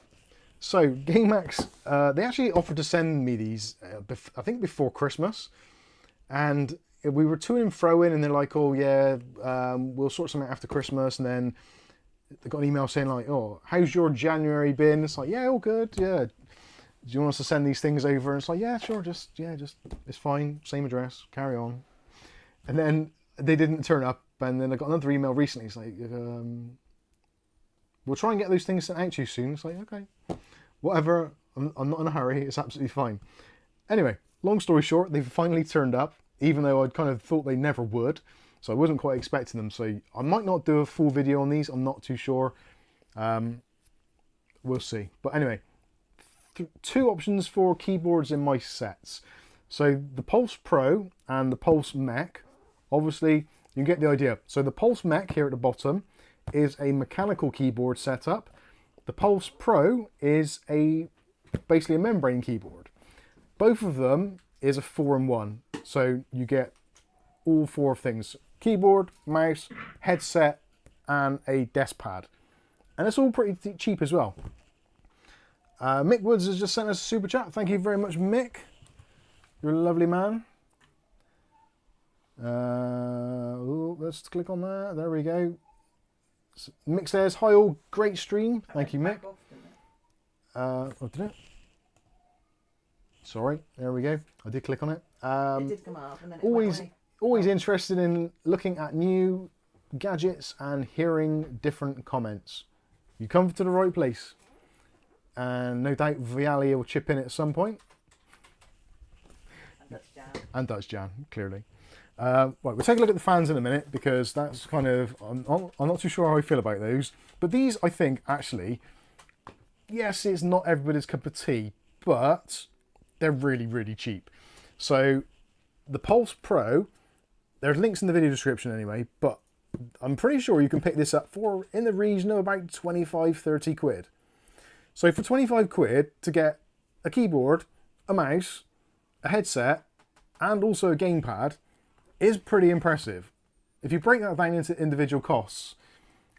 So Gamemax, they actually offered to send me these, I think before Christmas, and we were to and fro in, and they're like, oh yeah, we'll sort something out after Christmas, and then they got an email saying like, oh, how's your January been? It's like, yeah, all good, yeah. Do you want us to send these things over? And it's like, yeah, sure, just, it's fine, same address, carry on. And then they didn't turn up, and then I got another email recently. It's like, we'll try and get those things sent out to you soon. It's like, okay, whatever. I'm not in a hurry. It's absolutely fine. Anyway, long story short, they've finally turned up, even though I'd kind of thought they never would. So I wasn't quite expecting them. So I might not do a full video on these. I'm not too sure. We'll see. But anyway, two options for keyboards in my sets. So the Pulse Pro and the Pulse Mech. Obviously, you get the idea. So the Pulse Mech here at the bottom is a mechanical keyboard setup. The Pulse Pro is basically a membrane keyboard. Both of them is a 4-in-1. So you get all four things: keyboard, mouse, headset, and a desk pad. And it's all pretty cheap as well. Mick Woods has just sent us a super chat. Thank you very much, Mick. You're a lovely man. Let's click on that. There we go. Mick says, hi all, great stream. Thank you, Mick. Oh, did it? Sorry, there we go. I did click on it. It did come up, and then it always interested in looking at new gadgets and hearing different comments. You come to the right place. And no doubt Viali will chip in at some point. And Dutch Jan, clearly. Right, we'll take a look at the fans in a minute, because that's kind of, I'm not too sure how I feel about those. But these, I think, actually, yes, it's not everybody's cup of tea, but they're really, really cheap. So the Pulse Pro, there's links in the video description anyway, but I'm pretty sure you can pick this up for in the region of about 25-30 quid. So for 25 quid to get a keyboard, a mouse, a headset, and also a gamepad is pretty impressive. If you break that down into individual costs,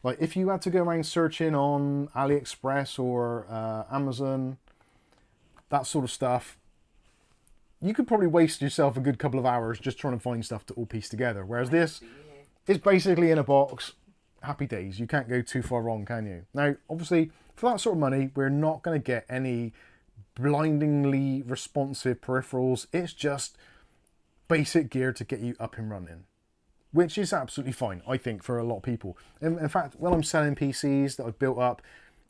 like if you had to go around searching on AliExpress or Amazon, that sort of stuff, you could probably waste yourself a good couple of hours just trying to find stuff to all piece together. Whereas this is basically in a box. Happy days. You can't go too far wrong, can you? Now, obviously, for that sort of money, we're not going to get any blindingly responsive peripherals. It's just basic gear to get you up and running, which is absolutely fine, I think, for a lot of people. In fact, when I'm selling PCs that I've built up,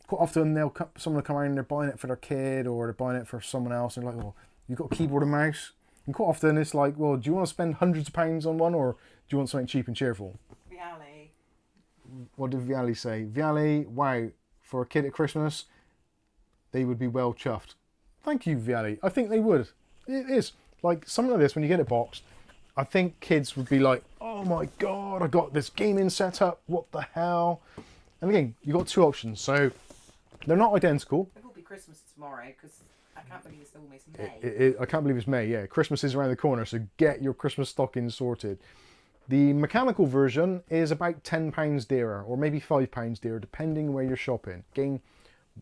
quite often someone will come around and they're buying it for their kid, or they're buying it for someone else, and they're like, well, you've got a keyboard and mouse? And quite often it's like, well, do you want to spend hundreds of pounds on one, or do you want something cheap and cheerful? Viali. What did Viali say? Viali, wow, for a kid at Christmas, they would be well chuffed. Thank you, Viali. I think they would. It is. Like, something like this, when you get it boxed, I think kids would be like, oh my god, I got this gaming setup, what the hell? And again, you've got two options, so they're not identical. It will be Christmas tomorrow, because I can't believe it's almost May. I can't believe it's May, yeah. Christmas is around the corner, so get your Christmas stockings sorted. The mechanical version is about £10 dearer, or maybe £5 dearer, depending where you're shopping. Again,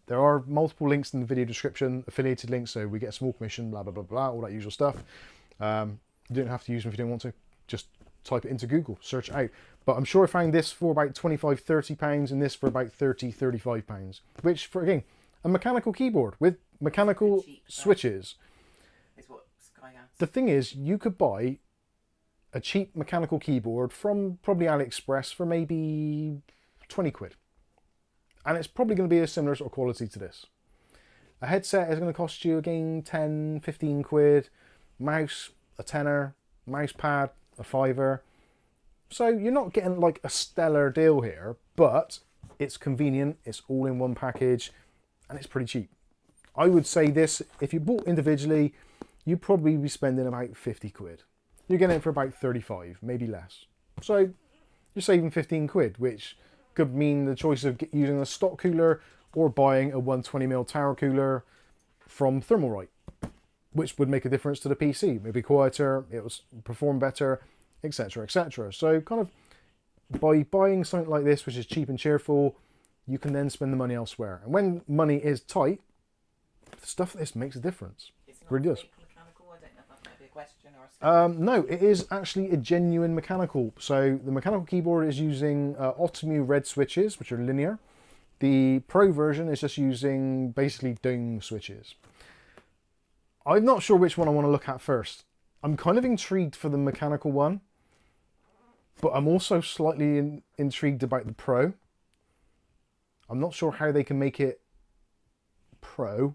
there are multiple links in the video description, affiliated links, so we get a small commission, blah, blah, blah, blah, all that usual stuff. You don't have to use them if you don't want to. Just type it into Google, search it out. But I'm sure I found this for about £25, £30 and this for about £30, £35. Which, for again, a mechanical keyboard with mechanical cheap, switches. Is what Sky has. The thing is, you could buy a cheap mechanical keyboard from probably AliExpress for maybe 20 quid. And it's probably going to be a similar sort of quality to this. A headset is going to cost you, again, 10, 15 quid. Mouse, a tenner. Mousepad, a fiver. So you're not getting like a stellar deal here, but it's convenient, it's all in one package, and it's pretty cheap. I would say this, if you bought individually, you'd probably be spending about 50 quid. You're getting it for about 35, maybe less. So you're saving 15 quid, which could mean the choice of using a stock cooler or buying a 120mm tower cooler from Thermaltake, which would make a difference to the PC. Maybe quieter, it will perform better, etc, etc. So kind of by buying something like this, which is cheap and cheerful, you can then spend the money elsewhere. And when money is tight, stuff like this makes a difference. It's It not really does. fake mechanical. I don't know if that might be a question or a No, it is actually a genuine mechanical. So the mechanical keyboard is using Optimu red switches, which are linear. The Pro version is just using basically dome switches. I'm not sure which one I want to look at first. I'm kind of intrigued for the mechanical one, but I'm also slightly intrigued about the Pro. I'm not sure how they can make it Pro,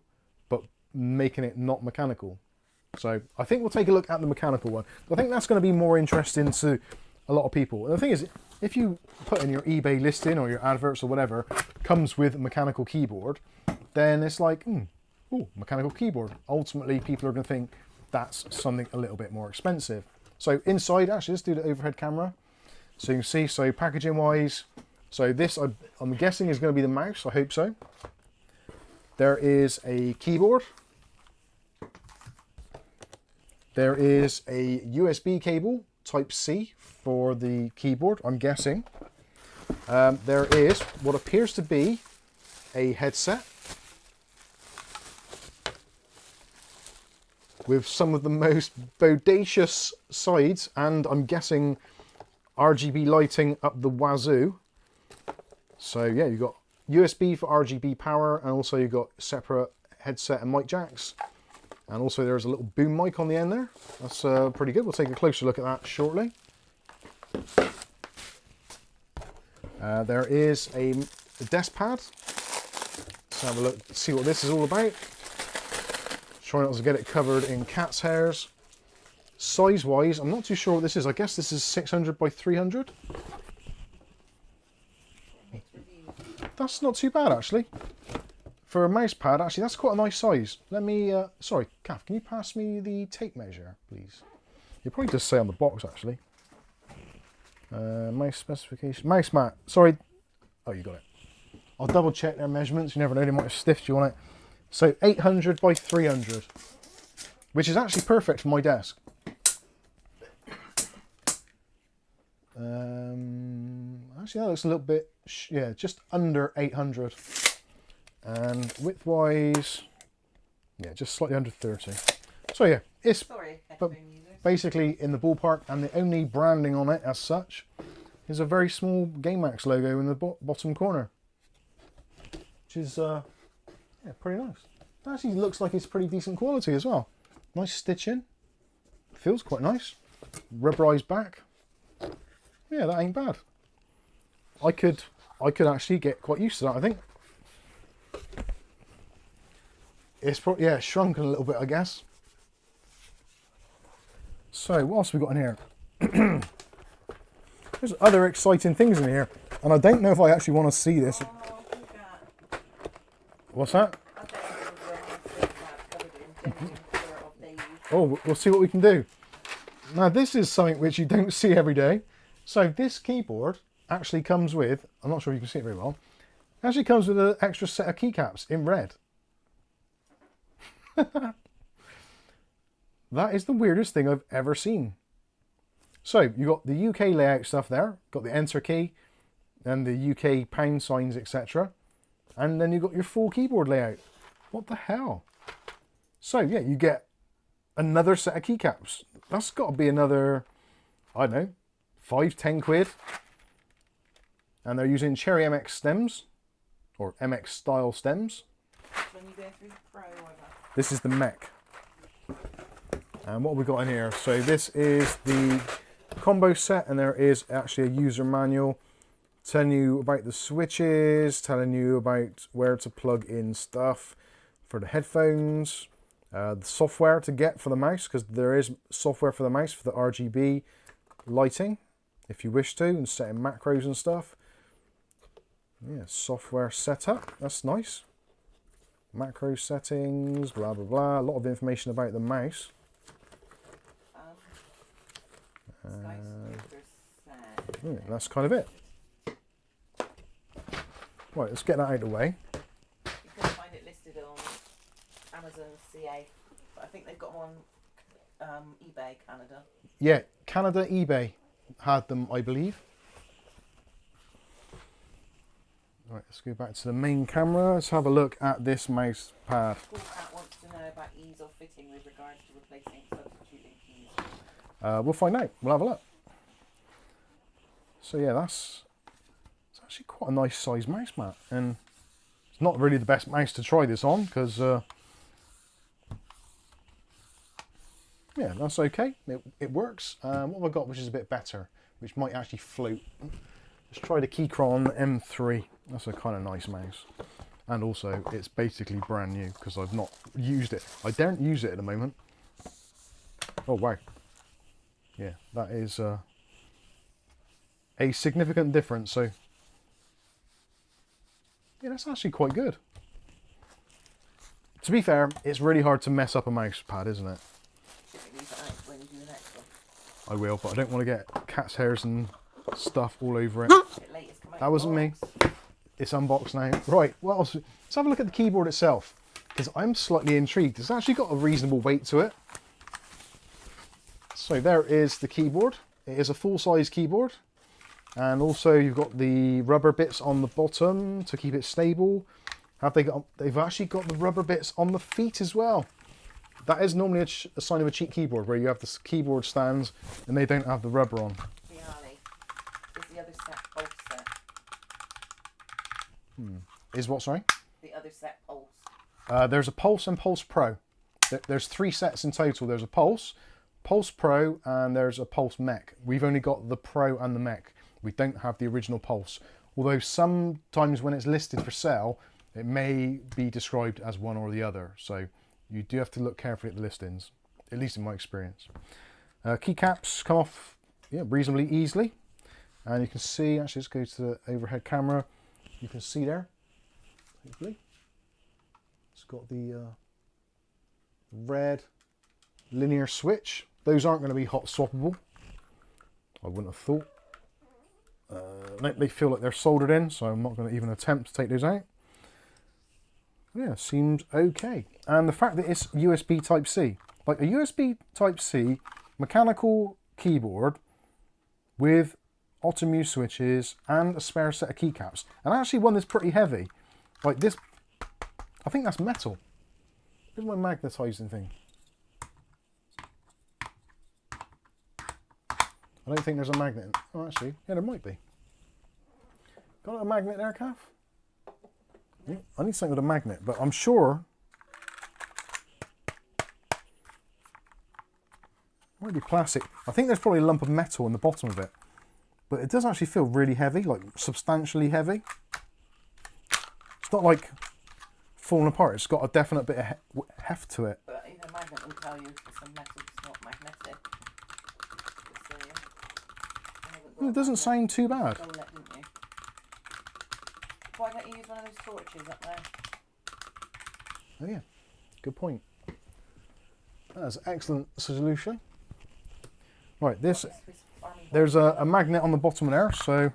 but making it not mechanical. So I think we'll take a look at the mechanical one. I think that's going to be more interesting to a lot of people. And the thing is, if you put in your eBay listing or your adverts or whatever, comes with a mechanical keyboard, then it's like, ooh, mechanical keyboard. Ultimately, people are going to think that's something a little bit more expensive. So inside, actually, let's do the overhead camera. So you can see, so packaging wise, so this I'm guessing is going to be the mouse. I hope so. There is a keyboard. There is a USB cable, type C, for the keyboard, I'm guessing. There is what appears to be a headset with some of the most bodacious sides, and I'm guessing RGB lighting up the wazoo. So yeah, you've got USB for RGB power, and also you've got separate headset and mic jacks. And also there's a little boom mic on the end there. That's pretty good. We'll take a closer look at that shortly. There is a desk pad. Let's have a look, see what this is all about. Try not to get it covered in cat's hairs. Size-wise, I'm not too sure what this is. I guess this is 600 by 300. That's not too bad, actually. For a mouse pad, actually, that's quite a nice size. Let me, sorry, Kath, can you pass me the tape measure, please? You probably just say on the box, actually. Mouse specification, mouse mat, sorry. Oh, you got it. I'll double check their measurements. You never know, they might have stiffed you on it. So 800 by 300, which is actually perfect for my desk. Actually, that looks a little bit, yeah, just under 800. And width-wise, yeah, just slightly under 30. So yeah, it's basically in the ballpark, and the only branding on it as such is a very small Gameax logo in the bottom corner, which is yeah, pretty nice. It actually looks like it's pretty decent quality as well. Nice stitching, feels quite nice. Rubberized back. Yeah, that ain't bad. I could actually get quite used to that, I think. It's probably, yeah, shrunken a little bit, I guess. So what else have we got in here? There's other exciting things in here, and I don't know if I actually want to see this. What's that? Oh, we'll see what we can do. Now this is something which you don't see every day. So this keyboard actually comes with, I'm not sure if you can see it very well, actually comes with an extra set of keycaps in red. That is the weirdest thing I've ever seen. So you got the UK layout stuff there, got the enter key and the UK pound signs, etc. And then you got your full keyboard layout. What the hell? So yeah, you get another set of keycaps. That's got to be another, I don't know, 5-10 quid. And they're using Cherry MX stems, or MX style stems. When you go through the Pro, this is the Mech. And what have we got in here? So this is the combo set, and there is actually a user manual telling you about the switches, telling you about where to plug in stuff for the headphones, the software to get for the mouse, because there is software for the mouse for the RGB lighting, if you wish to, and setting macros and stuff. Yeah, software setup, that's nice. Macro settings, blah blah blah. A lot of information about the mouse. Yeah, that's kind of it. Right, let's get that out of the way. You can find it listed on Amazon CA, but I think they've got one eBay Canada. Yeah, Canada eBay had them, I believe. Right, let's go back to the main camera. Let's have a look at this mouse pad. Cat wants to know about ease of fitting with regards to replacing substituting keys. We'll find out. We'll have a look. So yeah, it's actually quite a nice size mouse mat, and it's not really the best mouse to try this on because yeah, that's okay. It works. What have I got which is a bit better, which might actually float? Let's try the Keychron M3. That's a kind of nice mouse, and also it's basically brand new because I've not used it. I don't use it at the moment. Oh wow, yeah, that is a significant difference. So yeah, that's actually quite good. To be fair, it's really hard to mess up a mouse pad, isn't it? When you do the next one. I will, but I don't want to get cat's hairs and stuff all over it. That wasn't me. It's unboxed now. Right, what else? Let's have a look at the keyboard itself, because I'm slightly intrigued. It's actually got a reasonable weight to it. So there is the keyboard. It is a full-size keyboard. And also you've got the rubber bits on the bottom to keep it stable. They've actually got the rubber bits on the feet as well. That is normally a sign of a cheap keyboard, where you have the keyboard stands and they don't have the rubber on. Is the other set Pulse set? Is what, sorry? The other set Pulse. There's a Pulse and Pulse Pro. There's 3 sets in total. There's a Pulse, Pulse Pro, and there's a Pulse Mech. We've only got the Pro and the Mech. We don't have the original Pulse. Although sometimes when it's listed for sale, it may be described as one or the other. So you do have to look carefully at the listings, at least in my experience. Keycaps come off reasonably easily. And you can see, actually let's go to the overhead camera. You can see there, hopefully. It's got the red linear switch. Those aren't going to be hot swappable, I wouldn't have thought. They feel like they're soldered in, so I'm not going to even attempt to take those out. Yeah, seems okay. And the fact that it's USB Type-C, like a USB Type-C mechanical keyboard with Optimuse switches and a spare set of keycaps, and actually one that's pretty heavy, like this. I think that's metal. Here's my magnetizing thing. I don't think there's a magnet. Oh, actually, yeah, there might be. Got a magnet there, Kath? Yeah, I need something with a magnet, but I'm sure it might be plastic. I think there's probably a lump of metal in the bottom of it, but it does actually feel really heavy, like substantially heavy. It's not like falling apart. It's got a definite bit of heft to it. But a magnet will tell you if some metal is not magnetic. It doesn't sound too bad. Why don't you use one of those torches up there? Oh yeah, good point. That's an excellent solution. Right, there's a magnet on the bottom there, so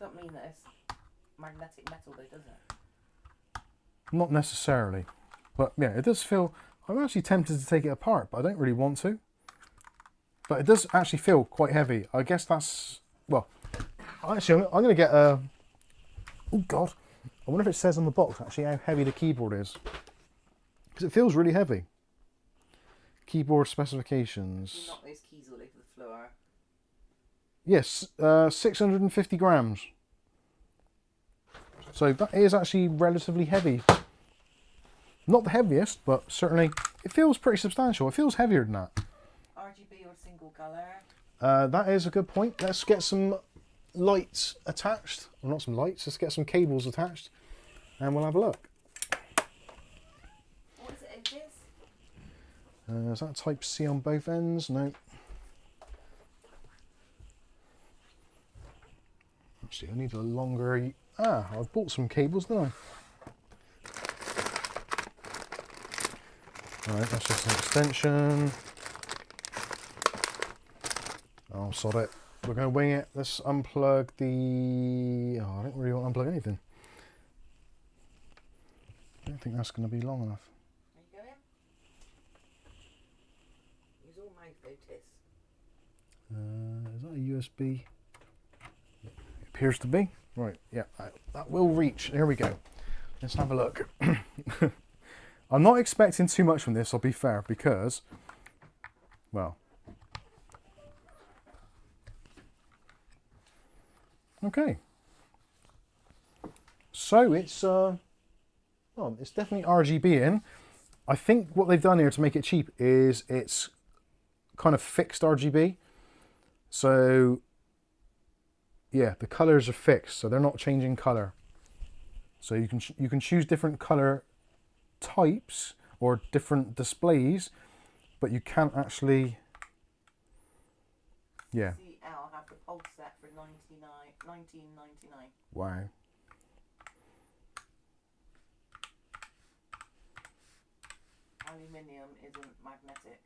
Don't mean that it's magnetic metal though, does it? not necessarily, but yeah, it does feel I'm actually tempted to take it apart, but I don't really want to. But it does actually feel quite heavy. I guess that's, well, actually I'm going to get a, oh God, I wonder if it says on the box actually how heavy the keyboard is. Because it feels really heavy. Keyboard specifications. You knock those keys all over the floor. Yes, 650 grams. So that is actually relatively heavy. Not the heaviest, but certainly it feels pretty substantial. It feels heavier than that. RGB or single colour? That is a good point. Let's get some lights attached. Well, not some lights, let's get some cables attached and we'll have a look. What is it, this? Is that type C on both ends? No. Actually, I need a longer... Ah, I've bought some cables, didn't I? Alright, that's just an extension. Oh, sod it. We're going to wing it. Let's unplug the... Oh, I don't really want to unplug anything. I don't think that's going to be long enough. There you go in. Use all mouth, Otis. Is that a USB? It appears to be. Right, yeah, that will reach. Here we go. Let's have a look. I'm not expecting too much from this, I'll be fair, because, well, okay. So it's well, it's definitely RGB in. I think what they've done here to make it cheap is it's kind of fixed RGB. So yeah, the colors are fixed, so they're not changing color. So you can choose different color types or different displays, but you can't actually, yeah. CL have the pulse set for $19.99. Wow. Aluminium isn't magnetic.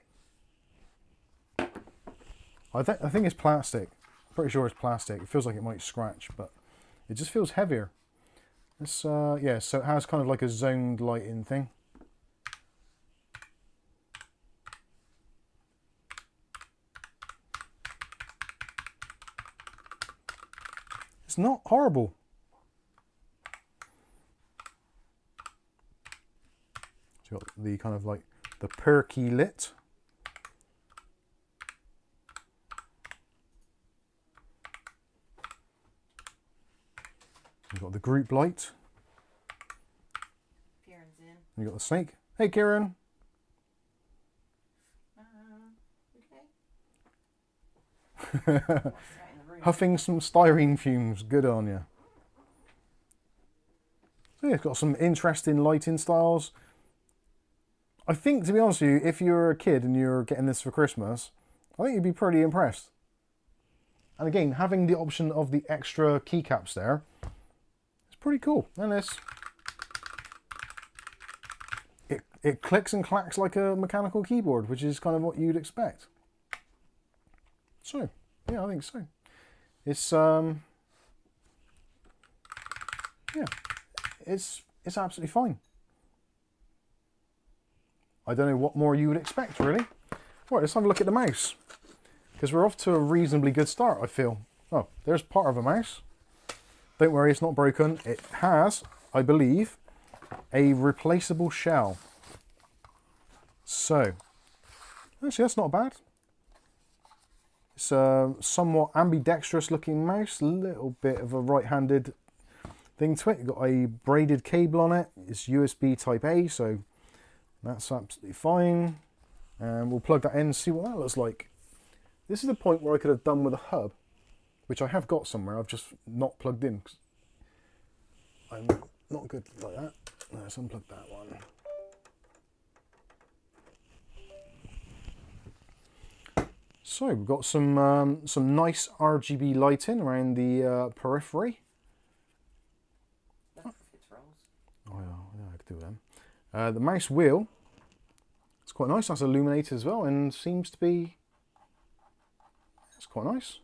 I think it's plastic. Pretty sure it's plastic. It feels like it might scratch, but it just feels heavier. It's yeah, so it has kind of like a zoned lighting thing. It's not horrible. So you've got the kind of like the perky lit. You've got the group light. Kieran's in. You've got the snake. Hey Kieran. Okay. What's that in the room? Huffing some styrene fumes. Good on you. So yeah, it's got some interesting lighting styles. I think, to be honest with you, if you're a kid and you're getting this for Christmas, I think you'd be pretty impressed. And again, having the option of the extra keycaps there, it's pretty cool. And it clicks and clacks like a mechanical keyboard, which is kind of what you'd expect. So, yeah, I think so. It's yeah, it's absolutely fine. I don't know what more you would expect, really. Right, let's have a look at the mouse, because we're off to a reasonably good start, I feel. Oh, there's part of a mouse. Don't worry, it's not broken. It has, I believe, a replaceable shell. So, actually, that's not bad. It's a somewhat ambidextrous looking mouse, a little bit of a right-handed thing to it. You've got a braided cable on it. It's USB type A, so that's absolutely fine. And we'll plug that in and see what that looks like. This is the point where I could have done with a hub, which I have got somewhere. I've just not plugged in, 'cause I'm not good like that. Let's unplug that one. So we've got some nice RGB lighting around the periphery. That's its rolls. Oh yeah, I could do them. The mouse wheel, it's quite nice. That's illuminated as well, and seems to be, it's quite nice.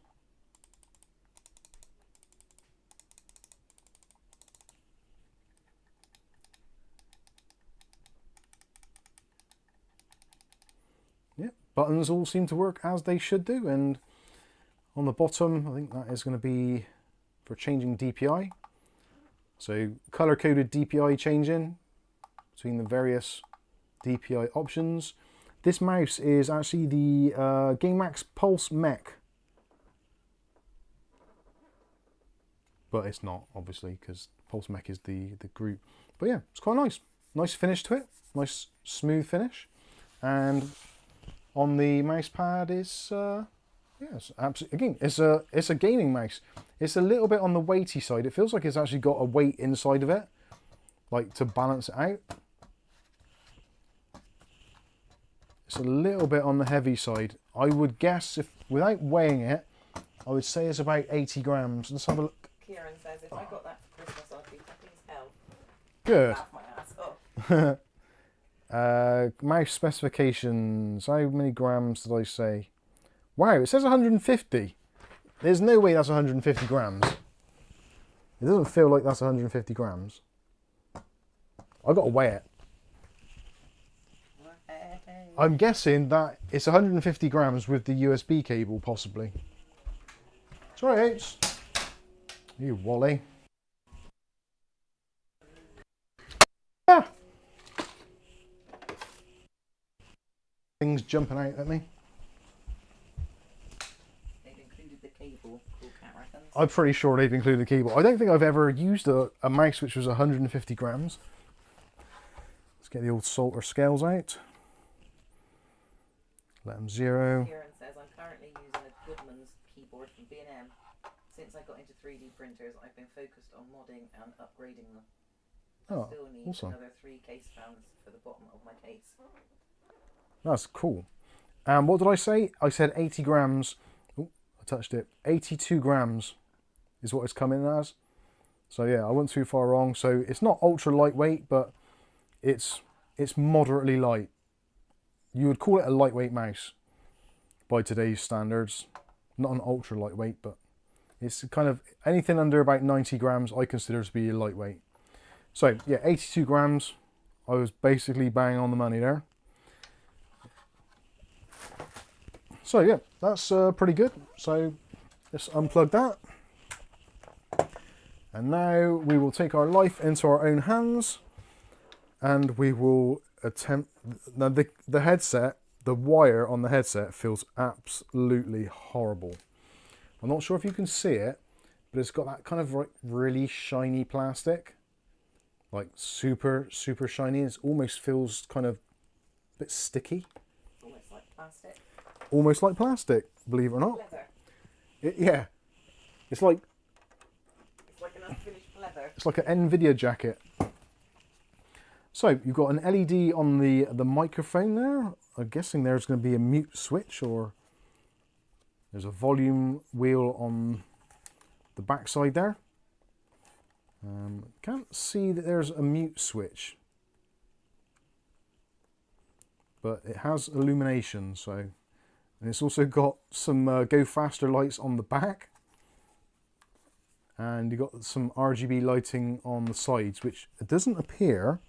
buttons all seem to work as they should do, and on the bottom I think that is going to be for changing DPI. So color-coded DPI changing between the various DPI options. This mouse is actually the Gamemax Pulse Mech. But it's not, obviously, because Pulse Mech is the group. But yeah, it's quite nice. Nice finish to it. Nice smooth finish. And on the mouse pad is yes, absolutely. Again, it's a gaming mouse. It's a little bit on the weighty side. It feels like it's actually got a weight inside of it, like to balance it out. It's a little bit on the heavy side. I would guess, if without weighing it, I would say it's about 80 grams. Let's have a look. Kieran says if I got that for Christmas, I'd be happy as hell. Good. Laugh my ass off. Mouse specifications. How many grams did I say? Wow, it says 150. There's no way that's 150 grams. It doesn't feel like that's 150 grams. I've got to weigh it. I'm guessing that it's 150 grams with the USB cable, possibly. It's all right, you Wally. Ah! Things jumping out at me. They've included the cable, cool cat reckons. I'm pretty sure they've included the cable. I don't think I've ever used a mouse which was 150 grams. Let's get the old salter scales out. Let them zero. Kieran says I'm currently using a Goodman's keyboard from B&M. Since I got into 3D printers, I've been focused on modding and upgrading them. I still need another 3 case fans for the bottom of my case. That's cool. And what did I say? I said 80 grams. Oh, I touched it. 82 grams is what it's coming as. So yeah, I wasn't too far wrong. So it's not ultra lightweight, but it's moderately light. You would call it a lightweight mouse by today's standards. Not an ultra lightweight, but it's kind of anything under about 90 grams I consider to be lightweight. So yeah, 82 grams. I was basically bang on the money there. So yeah, that's pretty good. So let's unplug that. And now we will take our life into our own hands and we will attempt. Now the headset, the wire on the headset feels absolutely horrible. I'm not sure if you can see it, but it's got that kind of like really shiny plastic, like super shiny. It almost feels kind of a bit sticky. Almost like plastic. Almost like plastic, believe it or not. Leather. Yeah, it's like an unfinished leather. It's like an NVIDIA jacket. So you've got an LED on the microphone there. I'm guessing there's going to be a mute switch, or there's a volume wheel on the back side there. Can't see that there's a mute switch, but it has illumination. So, and it's also got some go faster lights on the back, and you've got some RGB lighting on the sides, which it doesn't appear,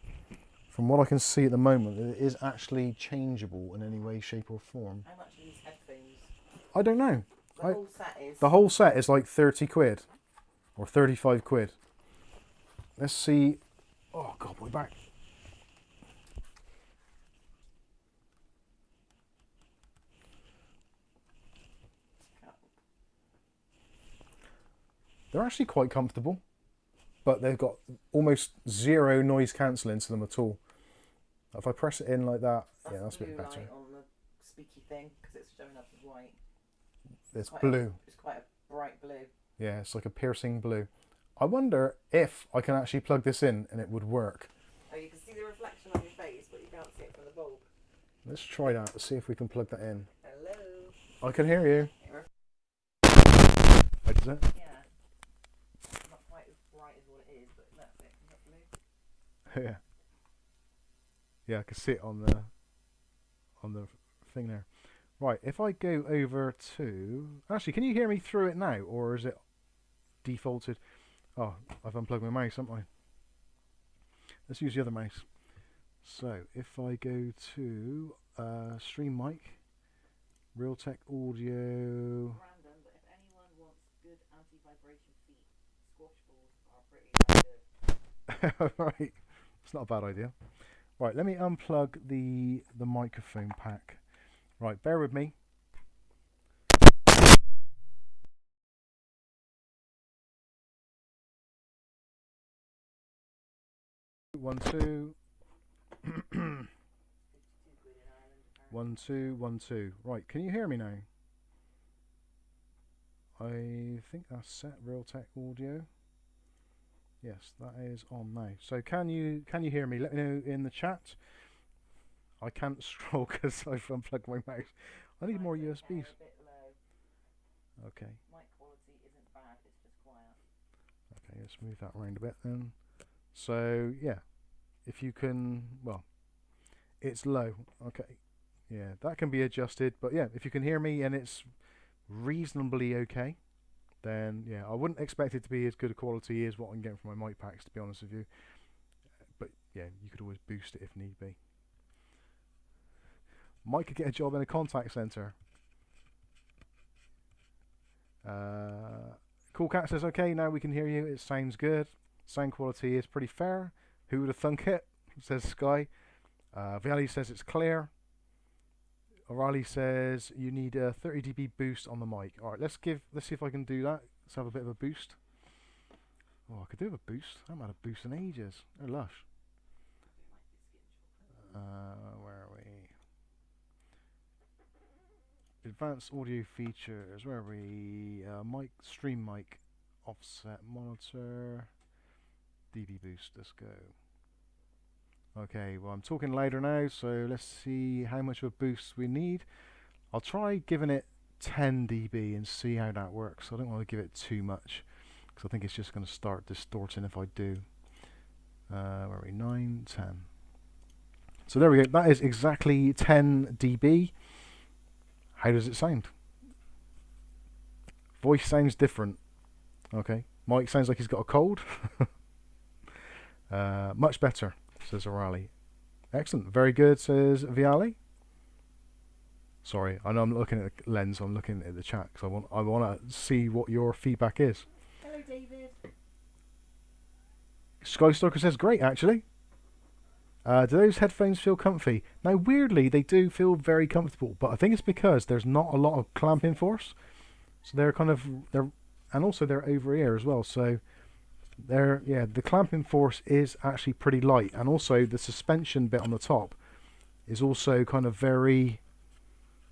from what I can see at the moment, that it is actually changeable in any way, shape or form. How much are these headphones? I don't know. Whole set is. The whole set is like 30 quid or 35 quid. Let's see. Oh God, my back. They're actually quite comfortable, but they've got almost zero noise cancelling to them at all. If I press it in like that, yeah, that's a bit better. Light on the speaky thing, because it's showing up as white. It's blue. It's quite a bright blue. Yeah, it's like a piercing blue. I wonder if I can actually plug this in and it would work. Oh, you can see the reflection on your face, but you can't see it from the bulb. Let's try that, see if we can plug that in. Hello. I can hear you. Wait, is it? Yeah. Not quite as bright as what it is, but that's it. Is that blue? Yeah. Yeah, I can see it on the thing there. Right, if I go over to... Actually, can you hear me through it now, or is it defaulted? Oh, I've unplugged my mouse, haven't I? Let's use the other mouse. So, if I go to Stream Mic, Realtek Audio. Random, but if anyone wants good anti-vibration feet, squash balls are pretty good. Right, it's not a bad idea. Right, let me unplug the microphone pack. Right, bear with me. One, two. 1, 2, 1, 2. Right, can you hear me now? I think that's set. Realtek Audio. Yes, that is on now. So can you hear me? Let me know in the chat. I can't scroll because I've unplugged my mouse. I need more USBs. Okay. Mic quality isn't bad, it's just quiet. Okay, let's move that around a bit then. So yeah, if you can, well, it's low. Okay, yeah, that can be adjusted. But yeah, if you can hear me and it's reasonably okay, then yeah, I wouldn't expect it to be as good a quality as what I'm getting from my mic packs, to be honest with you. But yeah, you could always boost it if need be. Mike could get a job in a contact center. Cool Cat says, okay, now we can hear you. It sounds good. Sound quality is pretty fair. Who would have thunk it? Says Sky. Viali says it's clear. O'Reilly says you need a 30 dB boost on the mic. All right, let's see if I can do that. Let's have a bit of a boost. Oh, I could do with a boost. I haven't had a boost in ages. They're lush. Where are we? Advanced audio features. Where are we? Mic, stream mic, offset monitor, dB boost. Let's go. Okay, well I'm talking louder now, so let's see how much of a boost we need. I'll try giving it 10 dB and see how that works. I don't want to give it too much because I think it's just going to start distorting if I do. Where are we? 9, 10. So there we go. That is exactly 10 dB. How does it sound? Voice sounds different. Okay. Mike sounds like he's got a cold. Much better, says O'Reilly. Excellent. Very good, says Viali. Sorry, I know I'm looking at the lens. I'm looking at the chat because I want to see what your feedback is. Hello, David. Skystalker says great, actually. Do those headphones feel comfy? Now, weirdly, they do feel very comfortable, but I think it's because there's not a lot of clamping force. So and also they're over ear as well. So the clamping force is actually pretty light, and also the suspension bit on the top is also kind of the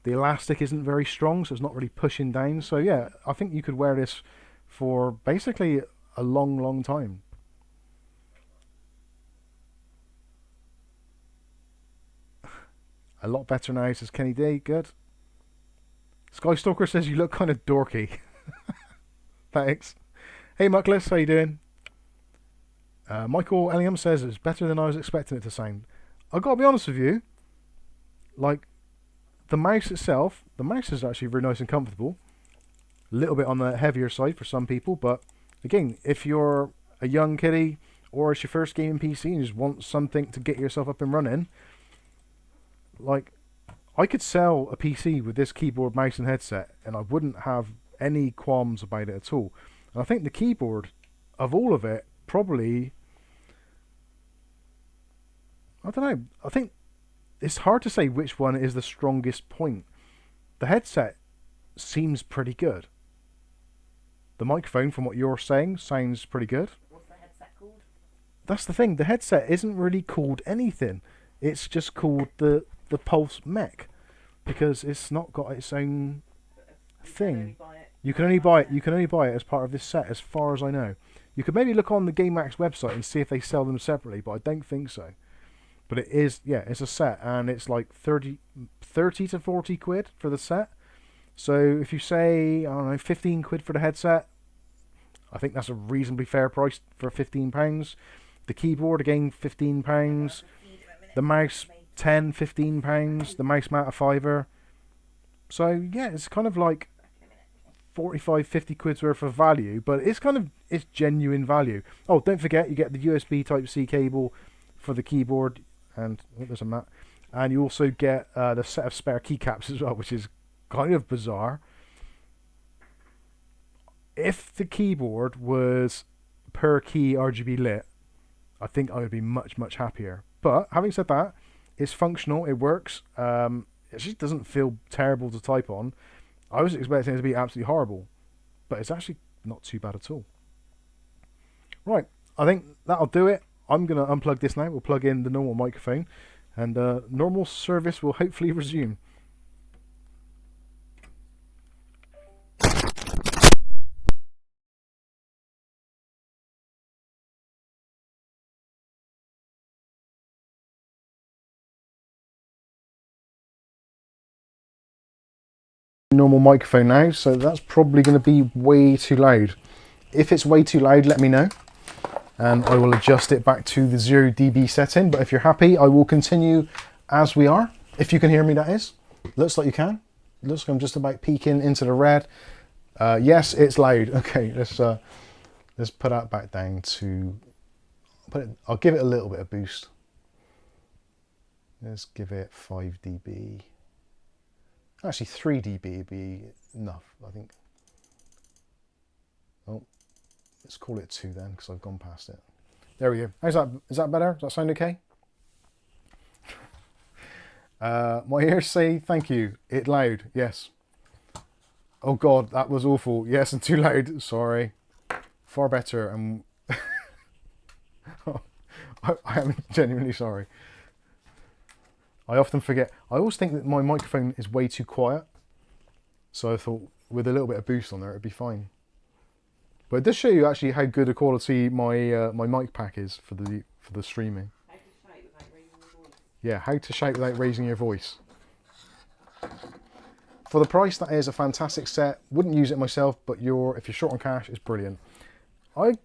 elastic isn't very strong, so it's not really pushing down. So yeah, I think you could wear this for basically a long time. A lot better now, says Kenny D. Good. Skystalker says you look kind of dorky. Thanks. Hey Muckless, how you doing? Michael Elliam says it's better than I was expecting it to sound. I've got to be honest with you, like the mouse itself, the mouse is actually very nice and comfortable. A little bit on the heavier side for some people, but again, if you're a young kiddie or it's your first gaming PC and you just want something to get yourself up and running, like I could sell a PC with this keyboard, mouse and headset and I wouldn't have any qualms about it at all. And I think the keyboard, of all of it, probably, I don't know, I think it's hard to say which one is the strongest point. The headset seems pretty good. The microphone, from what you're saying, sounds pretty good. What's the headset called? That's the thing, the headset isn't really called anything. It's just called the Pulse Mech because it's not got its own thing. You can only buy it as part of this set, as far as I know. You could maybe look on the Gameax website and see if they sell them separately, but I don't think so. But it is, yeah, it's a set, and it's like 30 to 40 quid for the set. So if you say, I don't know, 15 quid for the headset, I think that's a reasonably fair price for £15. The keyboard, again, £15. The mouse, £10, £15. The mouse mat, a £5. So yeah, it's kind of like 45, 50 quid's worth of value, but it's genuine value. Oh, don't forget, you get the USB Type-C cable for the keyboard, and there's a mat, and you also get the set of spare keycaps as well, which is kind of bizarre. If the keyboard was per key RGB lit, I think I would be much, much happier. But having said that, it's functional, it works. It just doesn't feel terrible to type on. I was expecting it to be absolutely horrible, but it's actually not too bad at all. Right, I think that'll do it. I'm going to unplug this now. We'll plug in the normal microphone, and normal service will hopefully resume. Normal microphone now, so that's probably going to be way too loud. If it's way too loud, let me know, and I will adjust it back to the 0 dB setting. But if you're happy, I will continue as we are. If you can hear me, that is. Looks like you can. Looks like I'm just about peeking into the red. Yes, it's loud. Okay, let's put that back down to. I'll give it a little bit of boost. Let's give it 5 dB. Actually, 3 dB would be enough, I think. Oh, let's call it 2 then, because I've gone past it. There we go. How's that? Is that better? Does that sound okay? My ears say thank you. It loud, yes. Oh God, that was awful. Yes, and too loud. Sorry. Far better. I am genuinely sorry. I often forget. I always think that my microphone is way too quiet. So I thought with a little bit of boost on there, it'd be fine. But it does show you actually how good a quality my my mic pack is for the streaming. How to shout without raising your voice. Yeah, how to shout without raising your voice. For the price, that is a fantastic set. Wouldn't use it myself, but if you're short on cash, it's brilliant. I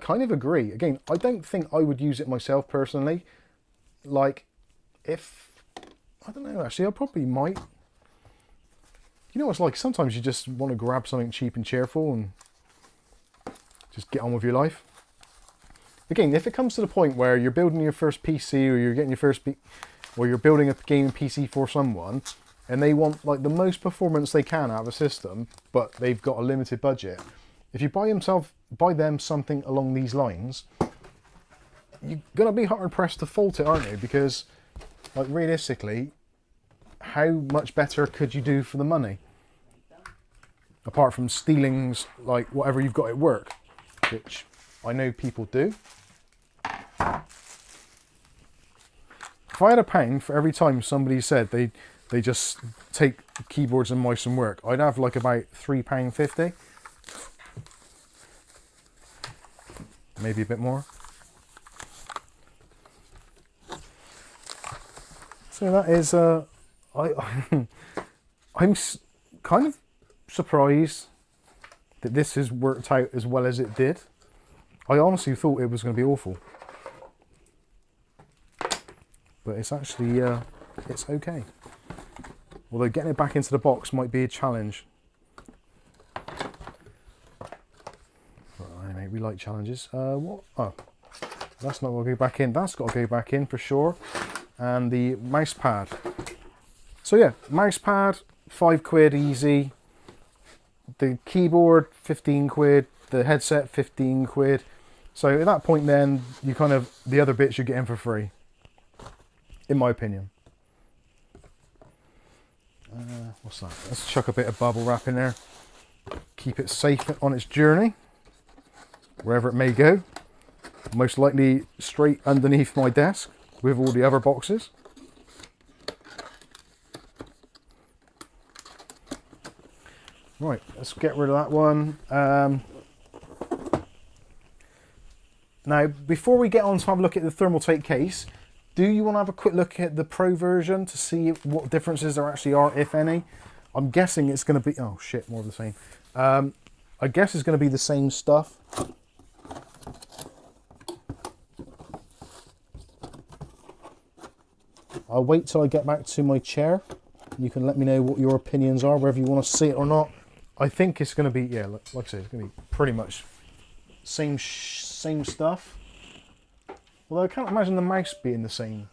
kind of agree. Again, I don't think I would use it myself personally. Like, I don't know, actually, I probably might. You know what it's like? Sometimes you just want to grab something cheap and cheerful and just get on with your life. Again, if it comes to the point where you're building your first PC, or you're getting your first or you're building a gaming PC for someone, and they want like the most performance they can out of a system, but they've got a limited budget, if you buy them something along these lines, you're gonna be hard pressed to fault it, aren't you? Because, like, realistically, how much better could you do for the money? Apart from stealing, like, whatever you've got at work, which I know people do. If I had £1 for every time somebody said they just take keyboards and mice and work, I'd have like about £3.50. Maybe a bit more. So that is, I'm kind of surprised that this has worked out as well as it did. I honestly thought it was going to be awful. But it's actually, it's okay. Although getting it back into the box might be a challenge. Right, mate, we like challenges. What? Oh, that's not going to go back in. That's got to go back in for sure. And the mouse pad. So yeah, mouse pad, £5 easy. The keyboard, 15 quid. The headset, 15 quid. So at that point then, you kind of, the other bits you're getting for free. In my opinion. What's that? Let's chuck a bit of bubble wrap in there. Keep it safe on its journey. Wherever it may go. Most likely straight underneath my desk with all the other boxes. Right, let's get rid of that one. Now, before we get on to have a look at the Thermaltake case, do you want to have a quick look at the Pro version to see what differences there actually are, if any? I'm guessing it's going to be... Oh, shit, more of the same. I guess it's going to be the same stuff. I'll wait till I get back to my chair. You can let me know what your opinions are, whether you want to see it or not. I think it's going to be, yeah, like I said, it's going to be pretty much same stuff. Although I can't imagine the mouse being the same.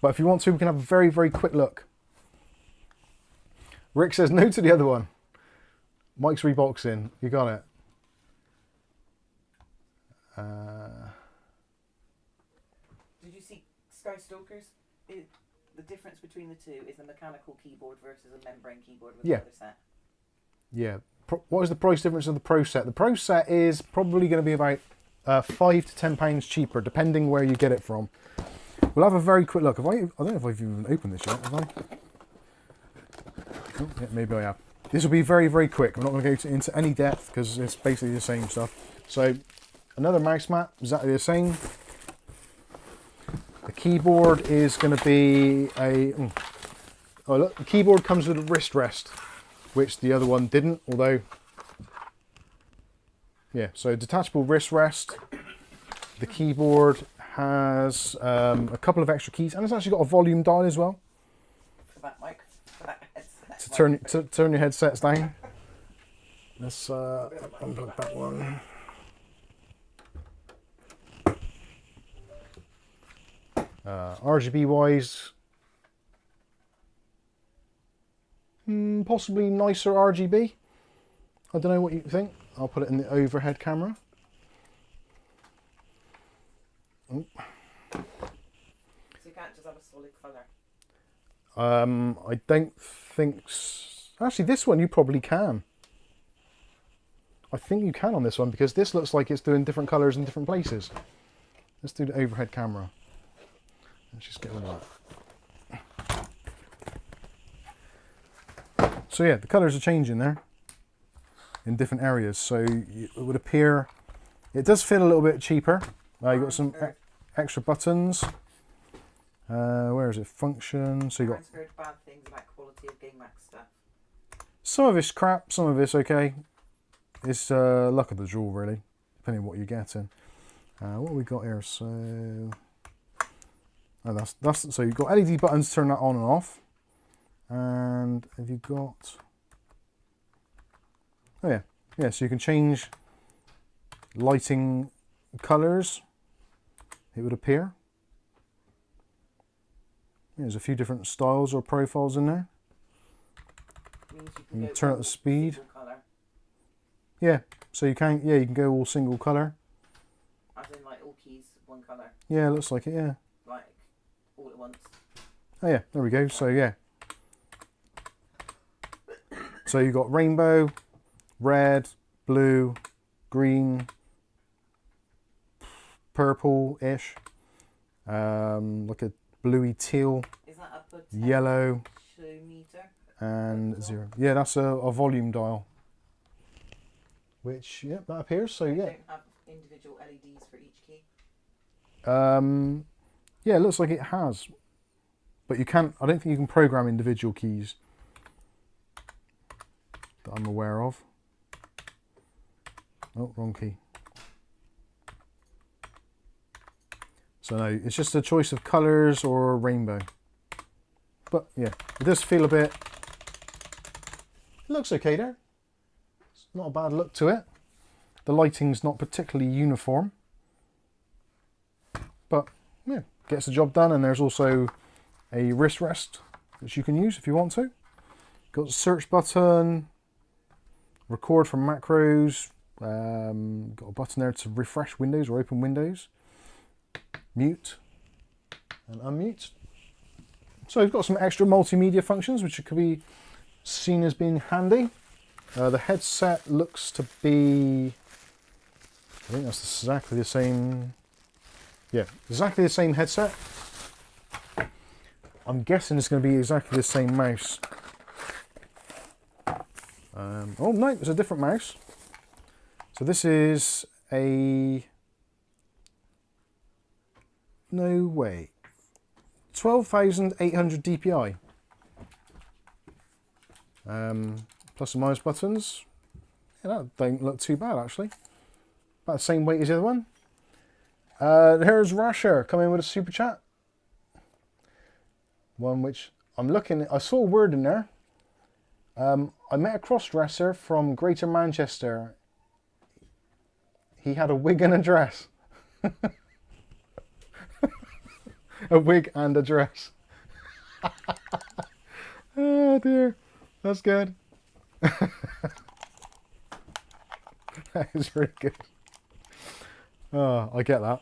But if you want to, we can have a very, very quick look Rick says no to the other one. Mike's reboxing. You got it. Did you see Skystalkers? The difference between the two is the mechanical keyboard versus a membrane keyboard with the other set. Yeah. What is the price difference of the Pro set? The Pro set is probably going to be about £5 to £10 cheaper, depending where you get it from. We'll have a very quick look. I don't know if I've even opened this yet, have I? Oh, yeah, maybe I have. This will be very, very quick. I'm not going to go into any depth because it's basically the same stuff. So, another mouse mat, exactly the same. The keyboard is going to be a... Oh, look, the keyboard comes with a wrist rest, which the other one didn't, although... Yeah, so detachable wrist rest. The keyboard has a couple of extra keys, and it's actually got a volume dial as well. For that mic, for that headset. To turn your headsets down. Let's unplug that one. RGB wise, possibly nicer RGB. I don't know what you think. I'll put it in the overhead camera. Oh. So you can't just have a solid colour? I don't think... Actually, this one you probably can. I think you can on this one, because this looks like it's doing different colours in different places. Let's do the overhead camera. Let's just get rid of that. So yeah, the colours are changing there in different areas. So it would appear... It does feel a little bit cheaper. You've got some extra buttons. Where is it? Function. So you got... I've heard bad things about quality of Gameax stuff. Some of it's crap, some of it's okay. It's luck of the draw, really, depending on what you're getting. What have we got here? So, that's so you've got LED buttons to turn that on and off. And have you got? Oh yeah, yeah. So you can change lighting colours. It would appear. There's a few different styles or profiles in there. You can turn up the speed. Yeah, so you can go all single colour. As in like all keys one colour. Yeah, it looks like it, yeah. Like all at once. Oh yeah, there we go. So yeah. So you've got rainbow, red, blue, green, purple-ish, like a bluey teal, is that up a yellow, meter? and 0. Yeah, that's a volume dial. Which, yeah, that appears, so yeah. Don't have individual LEDs for each key? Yeah, it looks like it has. But you can't, I don't think you can program individual keys that I'm aware of. Oh, wrong key. So no, it's just a choice of colours or rainbow. But yeah, it does feel a bit, it looks okay there. Not a bad look to it. The lighting's not particularly uniform, but yeah, gets the job done. And there's also a wrist rest which you can use if you want to. Got the search button, record from macros, got a button there to refresh windows or open windows, mute and unmute. So we've got some extra multimedia functions which could be seen as being handy. The headset looks to be, I think that's exactly the same, yeah, exactly the same headset. I'm guessing it's going to be exactly the same mouse. Oh no, it's a different mouse. So this is a, no way, 12,800 DPI. Plus and minus buttons. Yeah, that don't look too bad actually. About the same weight as the other one. Here's Rasher coming with a super chat. One which I'm looking at, I saw a word in there. I met a cross-dresser from Greater Manchester. He had a wig and a dress. A wig and a dress. Oh dear. That's good. That is really good. Oh, I get that.